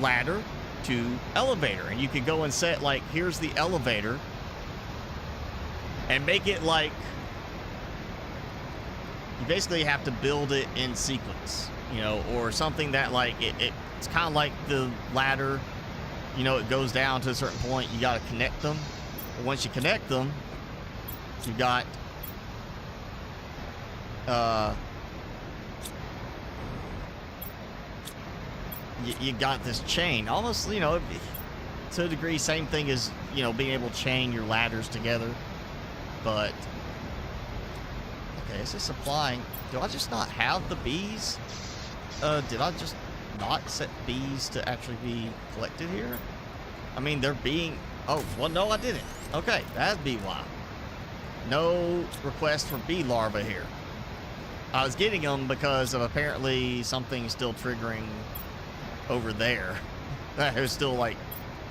ladder to elevator. And you could go and set, like, here's the elevator. And make it like, you basically have to build it in sequence. You know, or something that, like, it's kind of like the ladder. You know, it goes down to a certain point. You got to connect them. But once you connect them, you got you got this chain. Almost, you know, to a degree, same thing as, you know, being able to chain your ladders together. But okay, is this supplying? Do I just not have the bees? Did I just not set bees to actually be collected here? I mean, they're being... Oh, well, no, I didn't. Okay, that'd be why. No request for bee larvae here. I was getting them because of apparently something still triggering over there. That was still, like,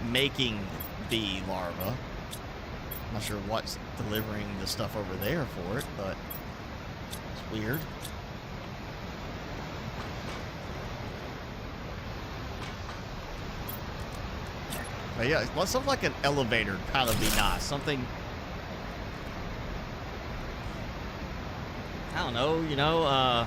making bee larvae. I'm not sure what's delivering the stuff over there for it, but it's weird. But yeah, something like an elevator kind of be nice. Something, I don't know, you know,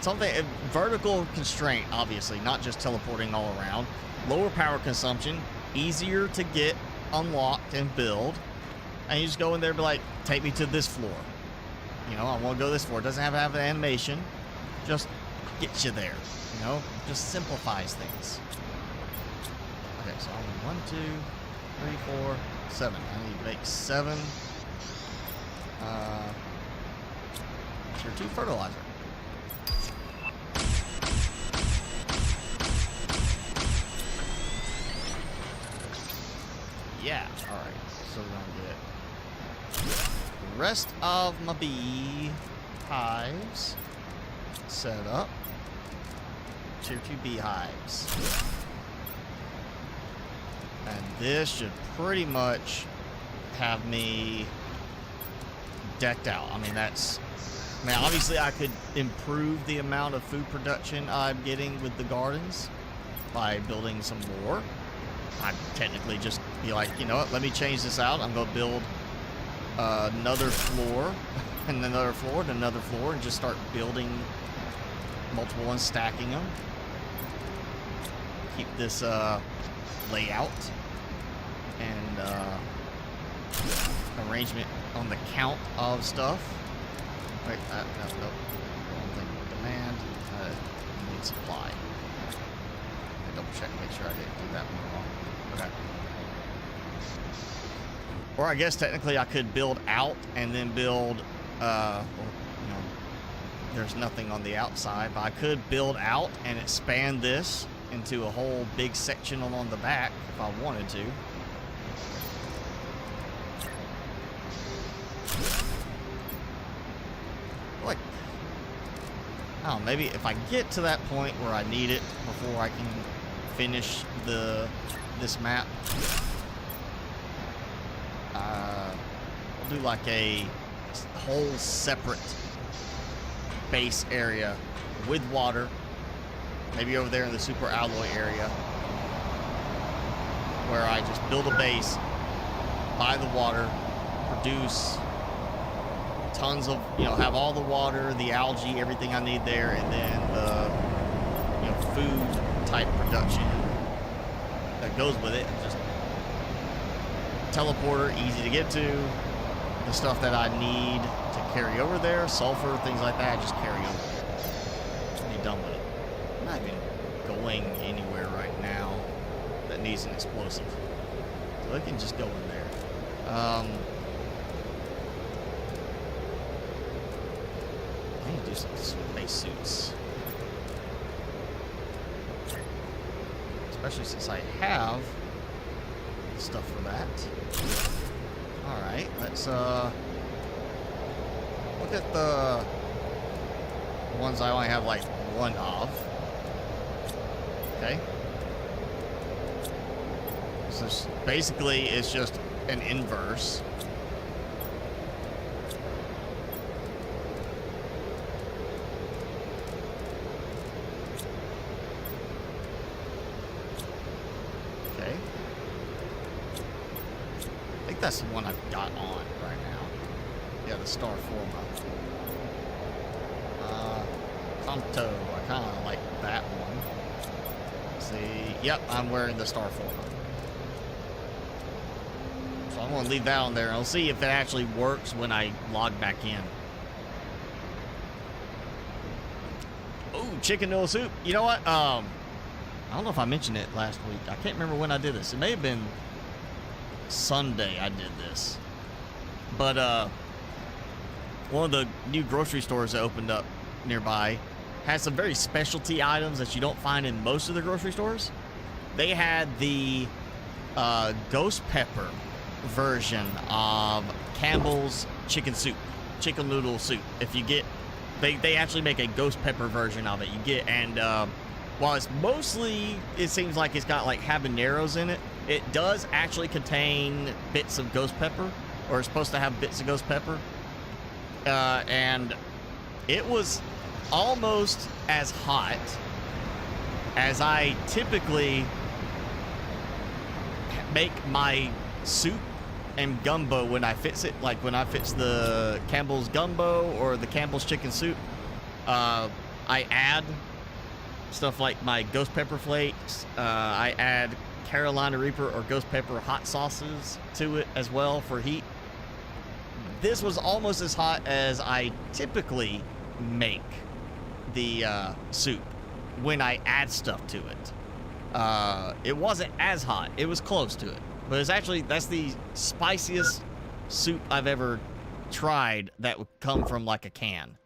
something, a vertical constraint, obviously, not just teleporting all around. Lower power consumption, easier to get unlocked and build. And you just go in there and be like, take me to this floor. You know, I want to go this floor. It doesn't have to have an animation. Just get you there. You know, just simplifies things. Okay, so I'm 1, 2, 3, 4, 7. I need to make 7. Tier 2 fertilizer. Yeah, alright. So we're gonna get the rest of my bee hives set up. Tier 2 beehives. And this should pretty much have me decked out. I mean, that's... I mean, obviously I could improve the amount of food production I'm getting with the gardens by building some more. I'd technically just be like, you know what, let me change this out. I'm going to build another floor, and another floor, and another floor, and just start building multiple ones, stacking them. Keep this layout. And arrangement on the count of stuff. Wait, no, wrong thing. Demand, need supply. I double check, make sure I didn't do that one wrong. Okay. Or I guess technically I could build out and then build, well, you know, there's nothing on the outside, but I could build out and expand this into a whole big section along the back if I wanted to. Like, I don't know, maybe if I get to that point where I need it before I can finish this map, we'll do like a whole separate base area with water, maybe over there in the super alloy area, where I just build a base by the water, produce tons of, you know, have all the water, the algae, everything I need there, and then the, you know, food type production that goes with it. Just teleporter, easy to get to. The stuff that I need to carry over there, sulfur, things like that, I just carry over. Be done with it. I'm not even going anywhere right now that needs an explosive, so it can just go in there. I need to do some space suits, especially since I have stuff for that. All right, let's look at the ones I only have like one of. Okay. So basically, it's just an inverse. Okay. I think that's the one I've got on right now. Yeah, the Star Forma. Kanto, I kind of like that one. See, yep, I'm wearing the Star Forma. So I'm gonna leave that on there, and I'll see if it actually works when I log back in. Oh, chicken noodle soup. You know what? I don't know if I mentioned it last week. I can't remember when I did this. It may have been Sunday I did this. But one of the new grocery stores that opened up nearby has some very specialty items that you don't find in most of the grocery stores. They had the ghost pepper version of Campbell's chicken soup, chicken noodle soup. If you get, they actually make a ghost pepper version of it. You get, and while it's mostly, it seems like it's got like habaneros in it, it does actually contain bits of ghost pepper, or it's supposed to have bits of ghost pepper. And it was almost as hot as I typically make my soup and gumbo when I fix it. Like when I fix the Campbell's gumbo or the Campbell's chicken soup, I add stuff like my ghost pepper flakes. I add Carolina Reaper or ghost pepper hot sauces to it as well for heat. This was almost as hot as I typically make the soup when I add stuff to it. It wasn't as hot. It was close to it. But it's actually, that's the spiciest soup I've ever tried that would come from like a can.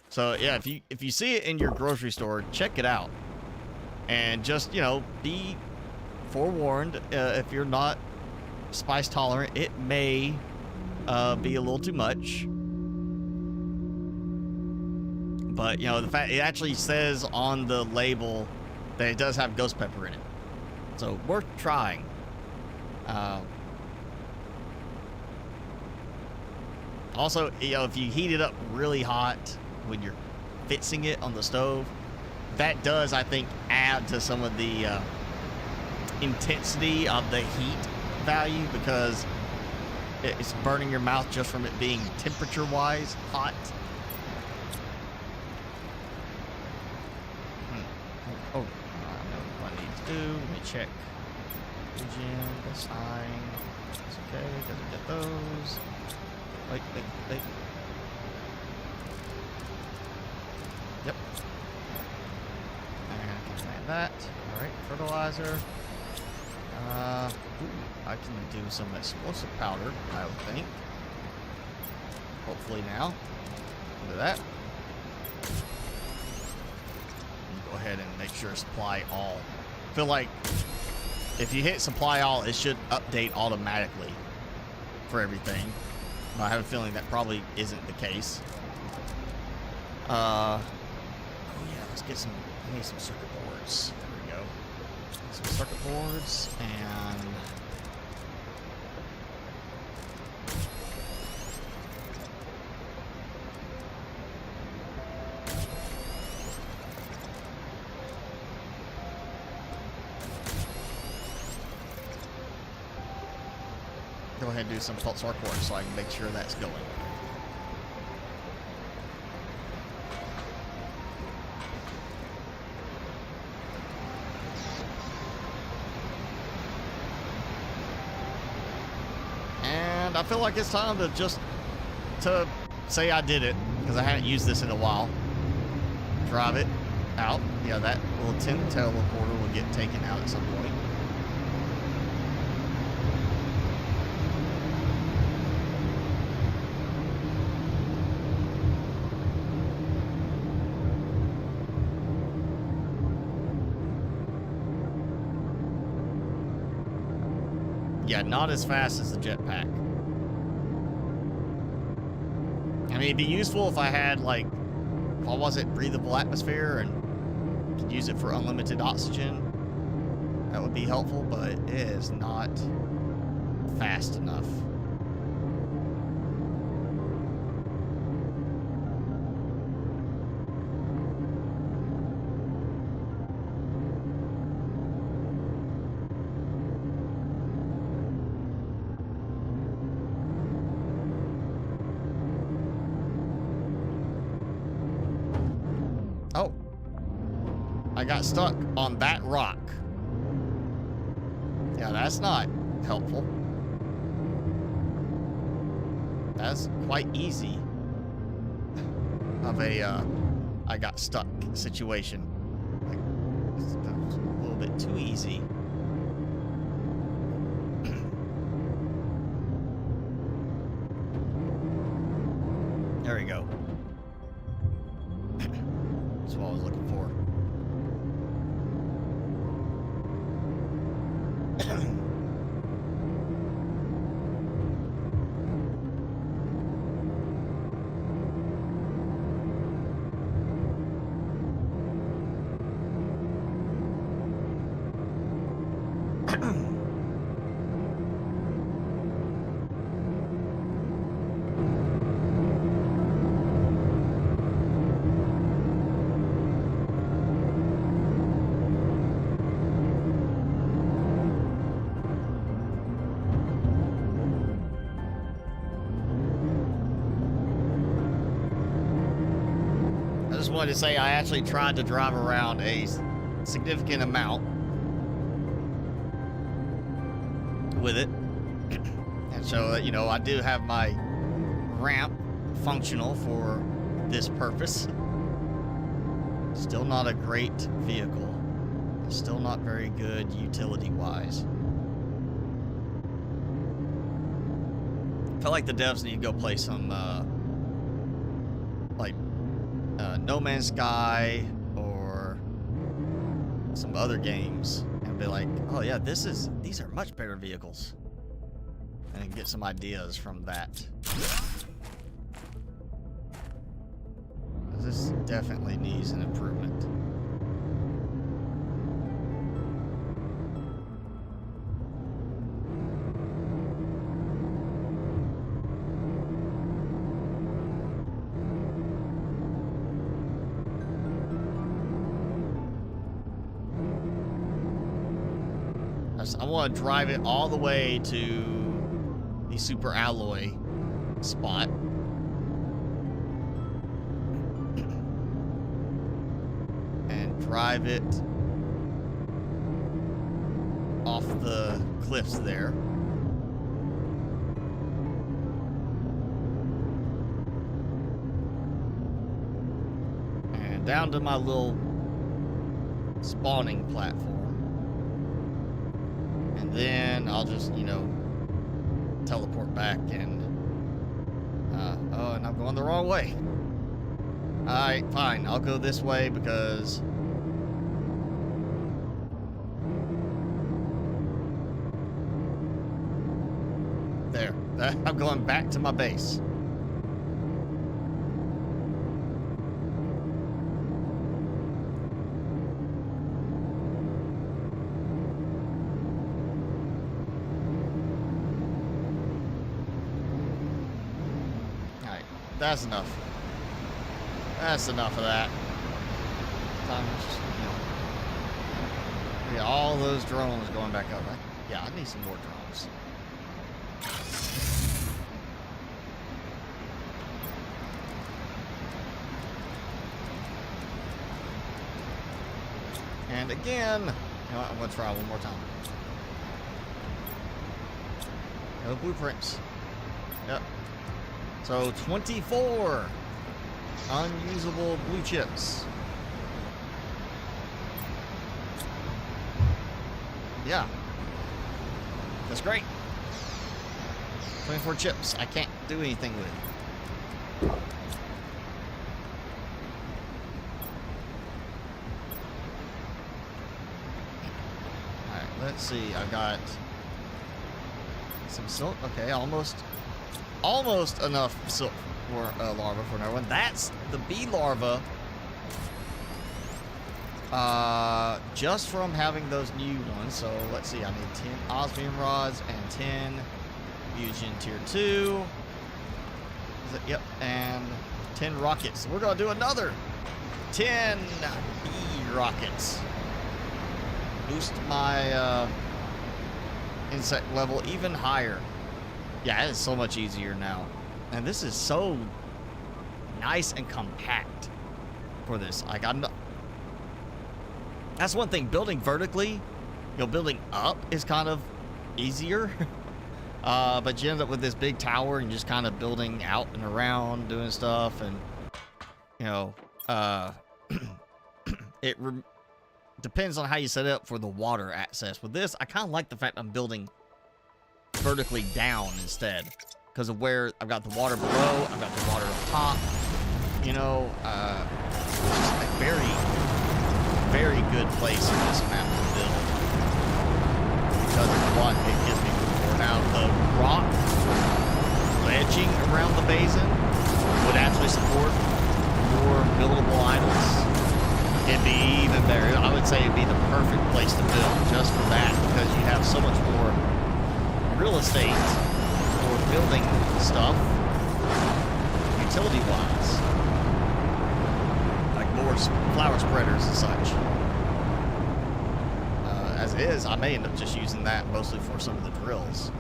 So yeah, if you see it in your grocery store, check it out. And just, you know, be forewarned, if you're not spice tolerant, it may be a little too much. But, you know, the fact it actually says on the label that it does have ghost pepper in it. So worth trying. Also, you know, if you heat it up really hot when you're fixing it on the stove, that does, I think, add to some of the intensity of the heat value, because it's burning your mouth just from it being temperature-wise hot. Oh, I know what I need to do. Let me check. Regen, assign. It's okay, doesn't get those. Wait. Yep. And plant that. Alright, fertilizer. I can do some explosive powder, I would think. Hopefully now. Look at that. And go ahead and make sure supply all. I feel like if you hit supply all, it should update automatically for everything. I have a feeling that probably isn't the case. Oh yeah, let's get some. I need some circuit boards. There we go. Some circuit boards and. Go ahead and do some pulsar core so I can make sure that's going. And I feel like it's time to just say I did it, because I hadn't used this in a while. Drive it out. Yeah, that little teleporter will get taken out at some point. Yeah, not as fast as the jetpack. I mean, it'd be useful if I had, like, what was it, breathable atmosphere and could use it for unlimited oxygen. That would be helpful, but it is not fast enough. Oh, I got stuck on that rock. Yeah, that's not helpful. That's quite easy of a I got stuck situation. Like, it's a little bit too easy. There we go. That's what I was looking for. Wanted to say I actually tried to drive around a significant amount with it, and so you know, I do have my ramp functional for this purpose. Still not a great vehicle, still not very good utility wise. I feel like the devs need to go play some like No Man's Sky or some other games and be like, oh yeah, these are much better vehicles, and get some ideas from that. This definitely needs an improvement. I want to drive it all the way to the super alloy spot. And drive it off the cliffs there. And down to my little spawning platform. And then I'll just, you know, teleport back and... oh, and I'm going the wrong way. Alright, fine. I'll go this way because... There. I'm going back to my base. That's enough. That's enough of that. Time to just, you know, yeah, all those drones going back up. Yeah, I need some more drones. And again, you know what, I'm gonna try one more time. No blueprints. Yep. So 24 unusable blue chips. Yeah. That's great. 24 chips. I can't do anything with. Alright, let's see. I've got some silk. Okay, almost enough silk for larva for another one. That's the bee larva. Just from having those new ones. So let's see. I need 10 osmium rods and 10 fusion tier 2. Is it? Yep. And 10 rockets. So we're gonna do another 10 bee rockets. Boost my insect level even higher. Yeah, it is so much easier now. And this is so nice and compact for this. Like, that's one thing. Building vertically, you know, building up is kind of easier. But you end up with this big tower and just kind of building out and around, doing stuff. And, you know, it depends on how you set it up for the water access. With this, I kind of like the fact I'm building vertically down instead, because of where I've got the water below, I've got the water up top. You know, just a very, very good place in this map to build. Because of what it gives me for now, the rock ledging around the basin would actually support more buildable items. It'd be even better. I would say it'd be the perfect place to build just for that, because you have so much more real estate for building stuff, utility-wise, like more flower spreaders and such. As it is, I may end up just using that mostly for some of the drills.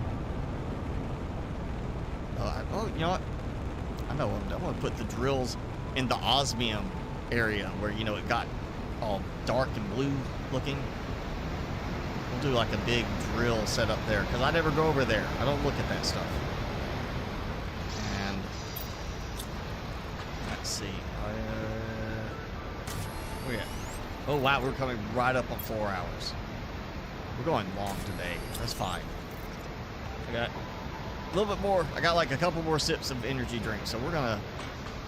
Oh, you know what? I know. I'm going to put the drills in the osmium area where, you know, it got all dark and blue looking. We'll do like a big drill set up there, because I never go over there. I don't look at that stuff. And let's see. Where we at? Oh wow, we're coming right up on 4 hours. We're going long today. That's fine. I got a little bit more. I got like a couple more sips of energy drink, so we're gonna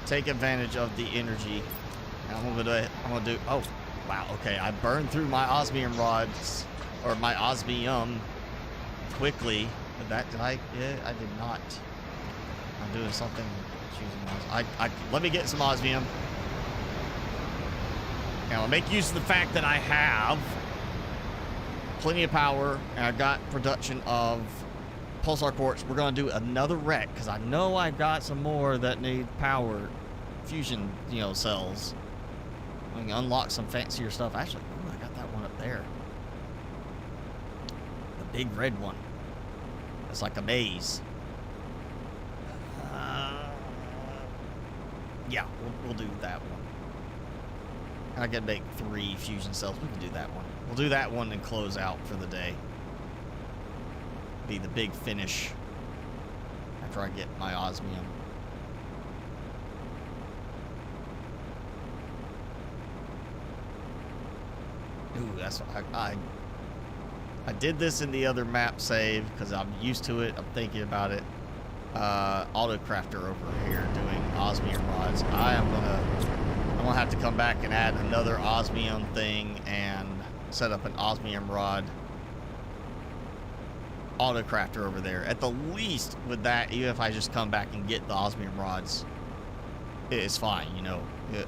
take advantage of the energy. And I'm gonna do. Oh wow. Okay, I burned through my osmium rods. Or my osmium quickly. Did I? Yeah, I did not. I'm doing something. Let me get some osmium. Now I'll make use of the fact that I have plenty of power and I've got production of pulsar quartz. We're gonna do another wreck because I know I've got some more that need power fusion, you know, cells. We can unlock some fancier stuff. Actually, ooh, I got that one up there. Big red one. It's like a maze. Yeah, we'll do that one. I can make 3 fusion cells. We can do that one. We'll do that one and close out for the day. be the big finish after I get my osmium. Ooh, that's what I did this in the other map save because I'm used to it. I'm thinking about it. Auto crafter over here doing osmium rods. I'm gonna have to come back and add another osmium thing and set up an osmium rod auto crafter over there. At the least with that, even if I just come back and get the osmium rods, it's fine, you know.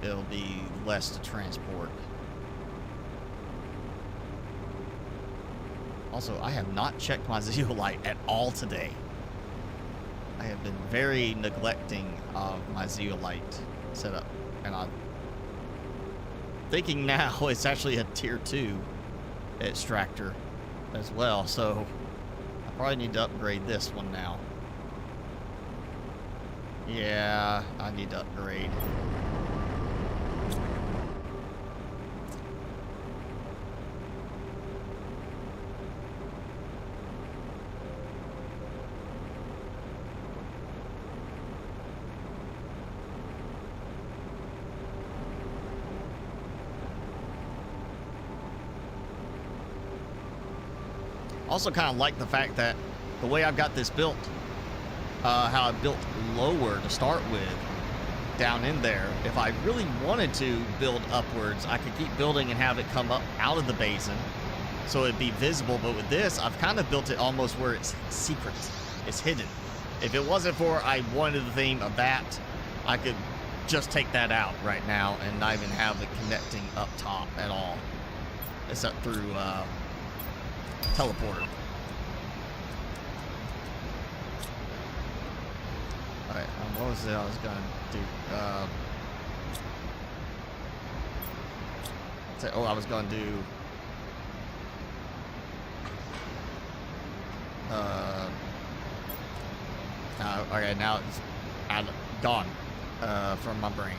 It'll be less to transport. Also, I have not checked my zeolite at all today. I have been very neglecting of my zeolite setup, and I'm thinking now it's actually a tier 2 extractor as well, so I probably need to upgrade this one now. Yeah, I need to upgrade. Also kind of like the fact that the way I've got this built, how I built lower to start with, down in there, if I really wanted to build upwards, I could keep building and have it come up out of the basin so it'd be visible. But with this, I've kind of built it almost where it's secret, it's hidden. If it wasn't for I wanted the theme of that, I could just take that out right now and not even have it connecting up top at all, except through teleporter. Alright, what was it I was gonna do? I was gonna do okay, now it's gone from my brain.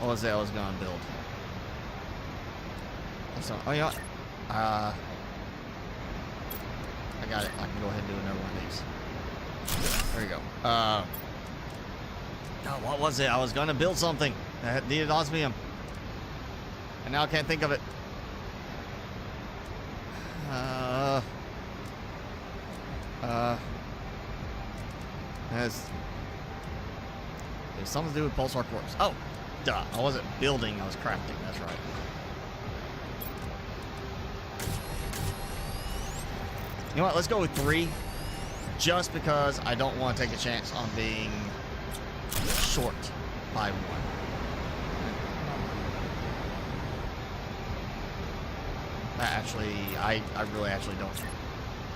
What was it I was gonna build? So, oh, you know what? I got it. I can go ahead and do another one of these. There you go. God, what was it? I was gonna build something that needed osmium, and now I can't think of it. It's something to do with pulsar cores. Oh, duh. I wasn't building. I was crafting. That's right. You know what? Let's go with 3. Just because I don't want to take a chance on being short by 1. That actually, I really actually don't.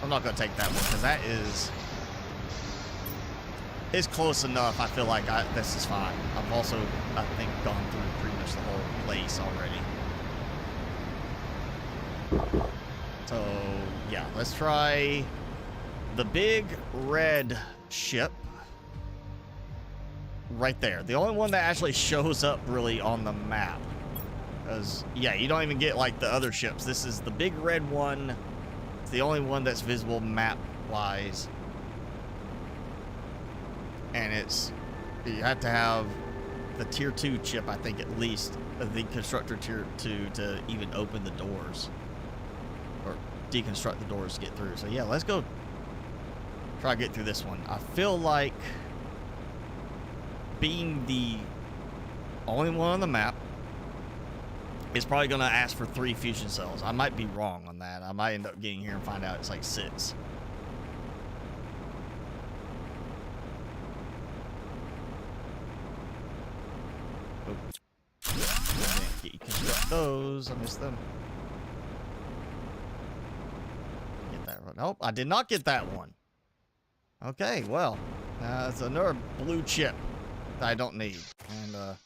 I'm not going to take that one because that is close enough. I feel like this is fine. I've also, I think, gone through pretty much the whole place already. So, yeah, let's try the big red ship right there. The only one that actually shows up really on the map. Because, yeah, you don't even get, like, the other ships. This is the big red one. It's the only one that's visible map-wise. And you have to have the tier 2 chip, I think, at least, the constructor tier 2 to even open the doors. Or deconstruct the doors to get through. So, yeah, let's go try to get through this one. I feel like being the only one on the map, it's probably going to ask for 3 fusion cells. I might be wrong on that. I might end up getting here and find out it's like 6. Oops. I didn't construct those. I missed them. Get that one. Nope, I did not get that one. Okay, well, it's another blue chip that I don't need. And,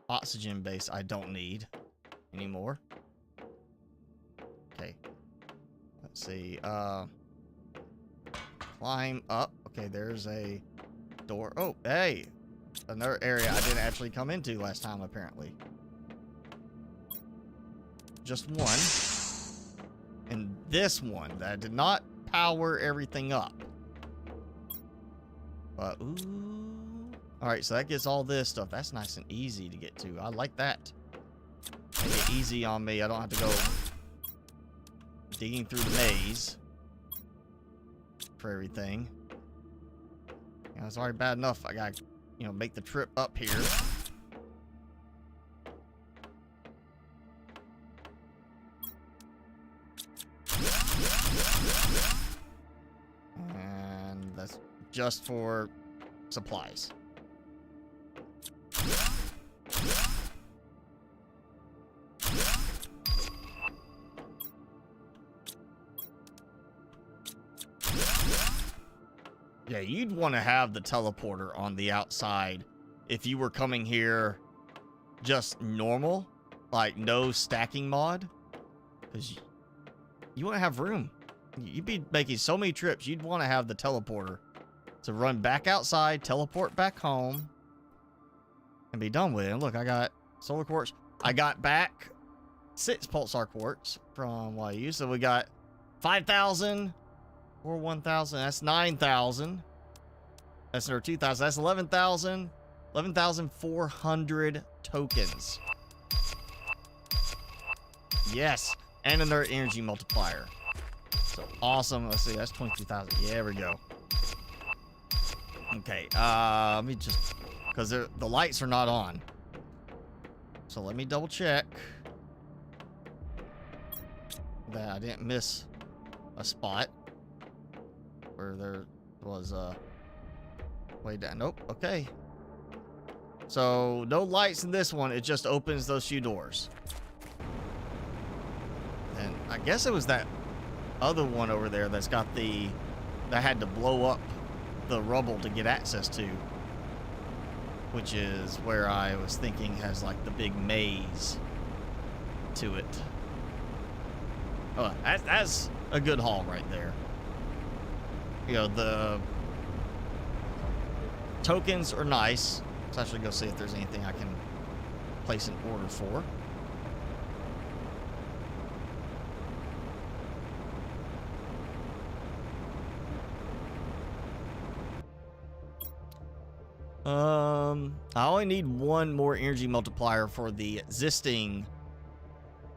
oxygen base I don't need anymore. Okay. Let's see. Climb up. Okay, there's a door. Oh, hey! Another area I didn't actually come into last time, apparently. Just one. And this one that I did not power everything up. But, ooh. All right, so that gets all this stuff. That's nice and easy to get to. I like that. Make it easy on me. I don't have to go digging through the maze for everything. You know, it's already bad enough. I gotta, you know, make the trip up here. And that's just for supplies. Yeah, you'd want to have the teleporter on the outside if you were coming here just normal, like no stacking mod, because you want to have room. You'd be making so many trips, you'd want to have the teleporter to run back outside, teleport back home, and be done with it. And look, I got solar quartz. I got back 6 pulsar quartz from what I used, so we got 5,000 or 1,000. That's 9,000. That's another 2,000. That's 11,000. 11,400 tokens. Yes, and another energy multiplier. So awesome. Let's see. That's 22,000. Yeah, there we go. Okay. Let me just, because the lights are not on. So let me double check that I didn't miss a spot where there was way down. Nope. Okay. So no lights in this one. It just opens those few doors. And I guess it was that other one over there that's got that had to blow up the rubble to get access to, which is where I was thinking has like the big maze to it. Oh, that's a good haul right there. You know, the tokens are nice. Let's actually go see if there's anything I can place an order for. I only need one more energy multiplier for the existing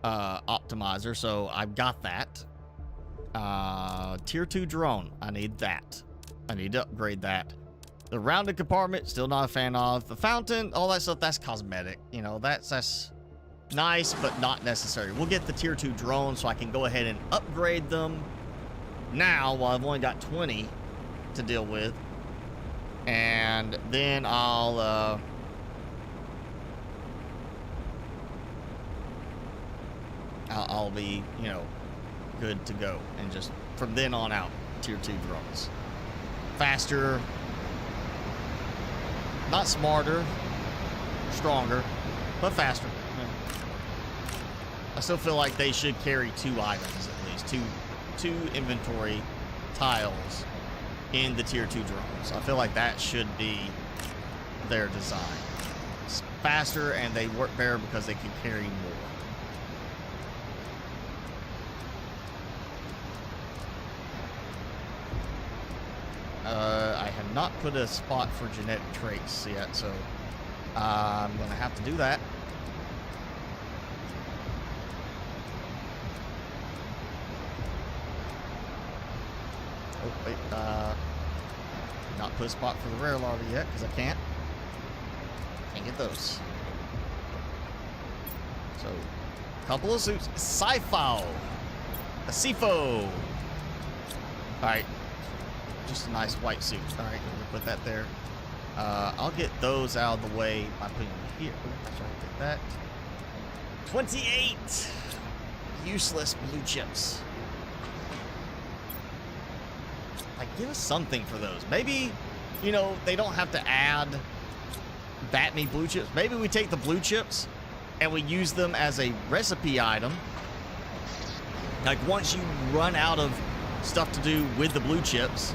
optimizer, so I've got that. Tier 2 drone, I need that. I need to upgrade that. The rounded compartment, still not a fan of. The fountain, all that stuff, that's cosmetic. You know, that's nice, but not necessary. We'll get the tier 2 drone so I can go ahead and upgrade them now while I've only got 20 to deal with. And then I'll be, you know, good to go. And just from then on out, tier 2 drones. Faster, not smarter, stronger, but faster. Yeah. I still feel like they should carry 2 items at least, two inventory tiles in the tier 2 drones. I feel like that should be their design. It's faster and they work better because they can carry more. I have not put a spot for genetic traits yet, so I'm gonna have to do that. Oh, wait, not put a spot for the rare larvae yet, because I can't get those. So, couple of suits. Sci-Fi. A CFO. Alright. Just a nice white suit. Alright, we'll put that there. I'll get those out of the way by putting them here. Try to get that. 28 useless blue chips. Like, give us something for those. Maybe, you know, they don't have to add that many blue chips. Maybe we take the blue chips and we use them as a recipe item. Like, once you run out of stuff to do with the blue chips,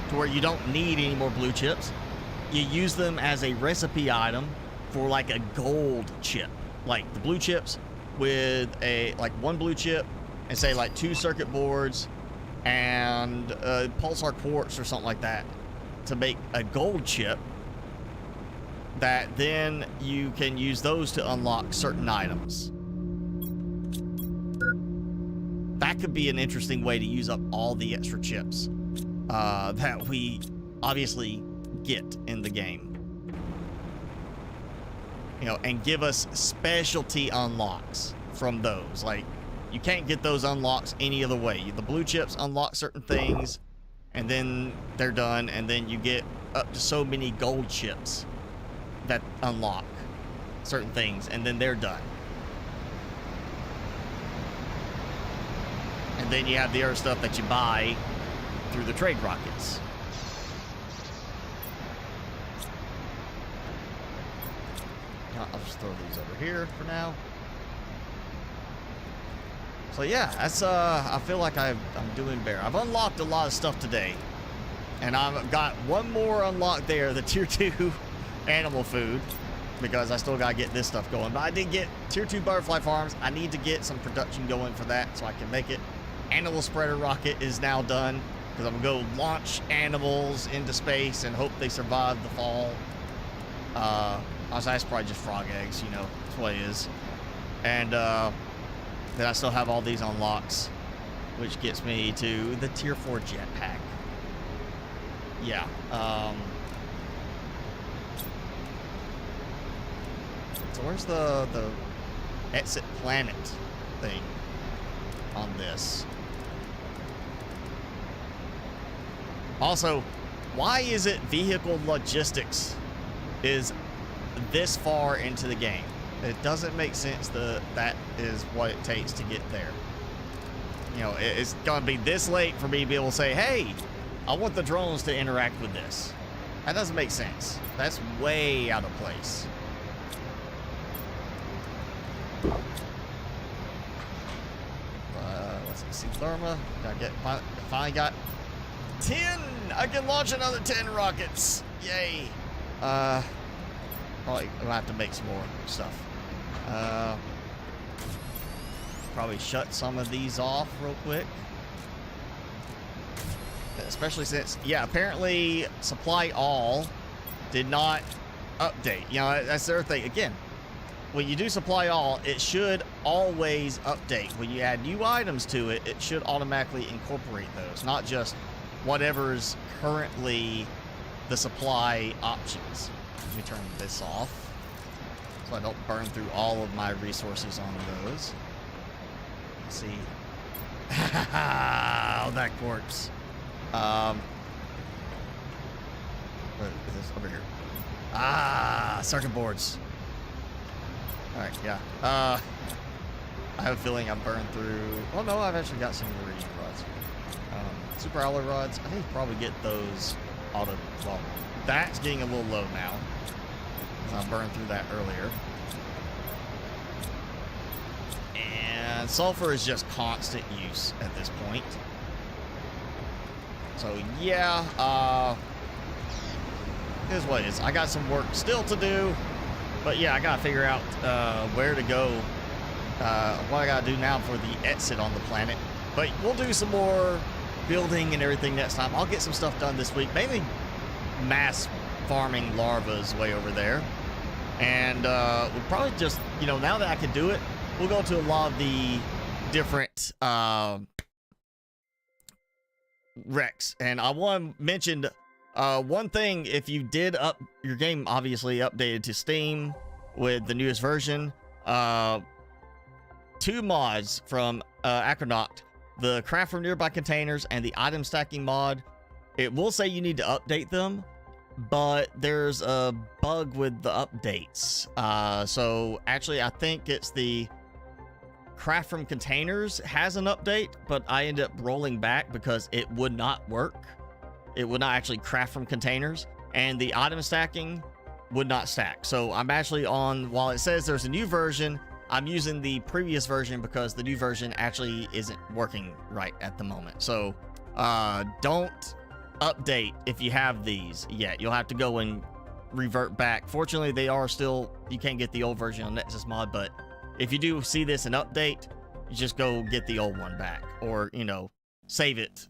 to where you don't need any more blue chips, you use them as a recipe item for like a gold chip. Like the blue chips with like 1 blue chip and say like 2 circuit boards and pulsar quartz or something like that to make a gold chip that then you can use those to unlock certain items. That could be an interesting way to use up all the extra chips that we obviously get in the game. You know, and give us specialty unlocks from those. Like, you can't get those unlocks any other way. The blue chips unlock certain things, and then they're done, and then you get up to so many gold chips that unlock certain things, and then they're done. And then you have the other stuff that you buy through the trade rockets. I'll just throw these over here for now. So yeah, that's I feel like I'm doing better. I've unlocked a lot of stuff today, and I've got one more unlocked there, the tier 2 animal food, because I still gotta get this stuff going. But I did get tier 2 butterfly farms. I need to get some production going for that so I can make it. Animal spreader rocket is now done, because I'm gonna go launch animals into space and hope they survive the fall. That's probably just frog eggs, you know, that's what it is. And then I still have all these unlocks, which gets me to the tier 4 jetpack. Yeah. So where's the exit planet thing on this? Also, why is it vehicle logistics is this far into the game? It doesn't make sense that that is what it takes to get there. You know, it's gonna be this late for me to be able to say, hey, I want the drones to interact with this. That doesn't make sense. That's way out of place. Let's see, Therma. Finally got 10. I can launch another 10 rockets. Yay. Probably gonna have to make some more stuff. Probably shut some of these off real quick. Especially since, yeah, apparently Supply All did not update. You know, that's the other thing. Again, when you do Supply All, it should always update. When you add new items to it, it should automatically incorporate those, not just whatever's currently the supply options. Let me turn this off so I don't burn through all of my resources on those. Let's see. Oh, that quartz. What is this over here? Ah, circuit boards. All right, yeah. I have a feeling I've burned through. Oh no, I've actually got some iridium rods. Super alloy rods. I need to probably get those auto. Well, that's getting a little low now. I burned through that earlier. And sulfur is just constant use at this point. So yeah, here's what it is. I got some work still to do, but yeah, I gotta figure out where to go. What I gotta do now for the exit on the planet. But we'll do some more building and everything next time. I'll get some stuff done this week, mainly mass farming larvas way over there. And we'll probably just, you know, now that I can do it, we'll go to a lot of the different wrecks. And I want to mention one thing. If you did your game obviously updated to Steam with the newest version, 2 mods from akarnokd, the craft from nearby containers and the item stacking mod. It will say you need to update them, but there's a bug with the updates. So actually, I think it's the craft from containers has an update, but I ended up rolling back because it would not work. It would not actually craft from containers, and the item stacking would not stack. So I'm actually on, while it says there's a new version, I'm using the previous version because the new version actually isn't working right at the moment. So don't update if you have these yet. You'll have to go and revert back. Fortunately, they are still, you can't get the old version on Nexus mod, but if you do see this an update, you just go get the old one back, or, you know, save it.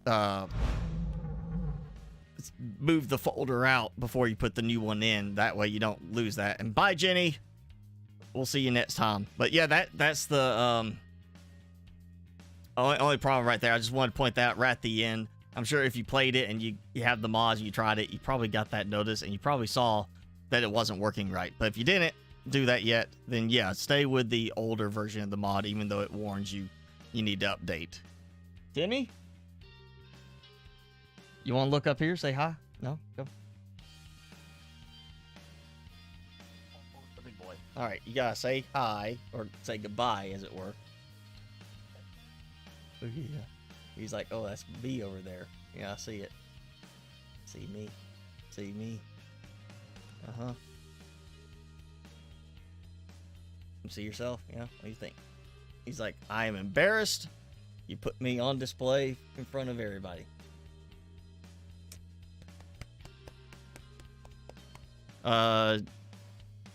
Move the folder out before you put the new one in. That way you don't lose that. And bye, Jenny. We'll see you next time. But yeah, that's the only problem right there. I just wanted to point that right at the end. I'm sure if you played it and you have the mods and you tried it, you probably got that notice and you probably saw that it wasn't working right. But if you didn't do that yet, then yeah, stay with the older version of the mod, even though it warns you need to update. Timmy? You want to look up here? Say hi? No? Go. Big boy. All right, you gotta say hi or say goodbye, as it were. Oh, yeah. He's like, oh, that's me over there. Yeah, I see it. See me. See me. Uh-huh. You see yourself? Yeah? What do you think? He's like, I am embarrassed. You put me on display in front of everybody.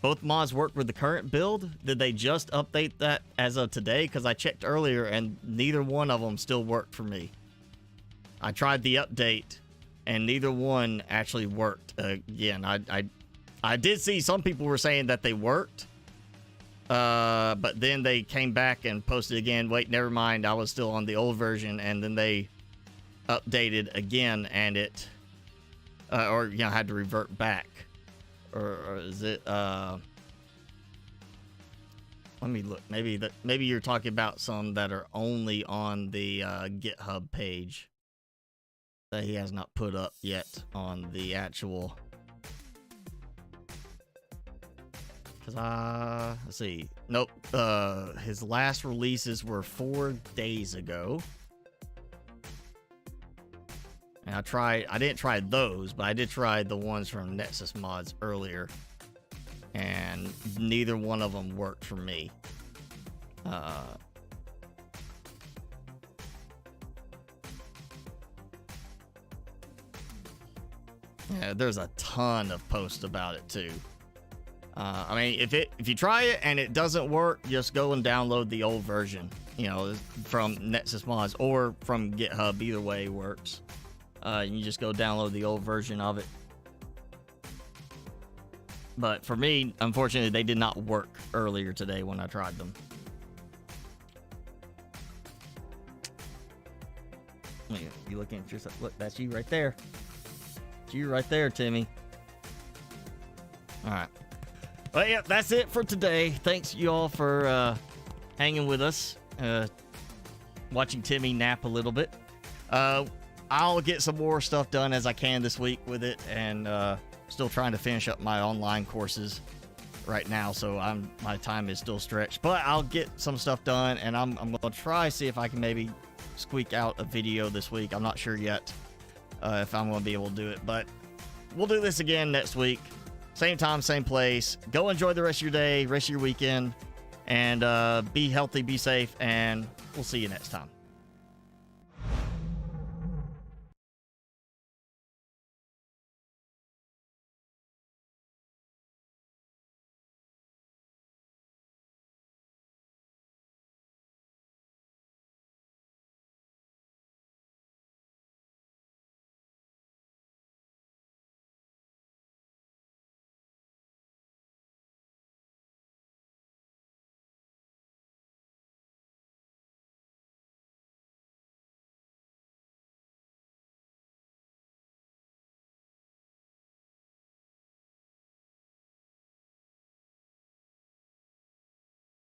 Both mods work with the current build. Did they just update that as of today? Because I checked earlier and neither one of them still worked for me. I tried the update and neither one actually worked. Again, I did see some people were saying that they worked, but then they came back and posted again. Wait, never mind. I was still on the old version, and then they updated again, and it, or you know, had to revert back. Or is it, let me look. Maybe you're talking about some that are only on the GitHub page that he has not put up yet on the actual. Cause let's see. Nope. His last releases were 4 days ago. And I didn't try those, but I did try the ones from Nexus Mods earlier. And neither one of them worked for me. Yeah, there's a ton of posts about it too. I mean, if you try it and it doesn't work, just go and download the old version. You know, from Nexus Mods or from GitHub. Either way works. You just go download the old version of it. But for me, unfortunately, they did not work earlier today when I tried them. You looking at yourself? Look, that's you right there. It's you right there, Timmy. All right. Well, yeah, that's it for today. Thanks, you all, for hanging with us, watching Timmy nap a little bit. I'll get some more stuff done as I can this week with it, and still trying to finish up my online courses right now, so my time is still stretched. But I'll get some stuff done, and I'm gonna try see if I can maybe squeak out a video this week. I'm not sure yet if I'm gonna be able to do it, but we'll do this again next week. Same time, same place. Go enjoy the rest of your day, rest of your weekend, and be healthy, be safe, and we'll see you next time.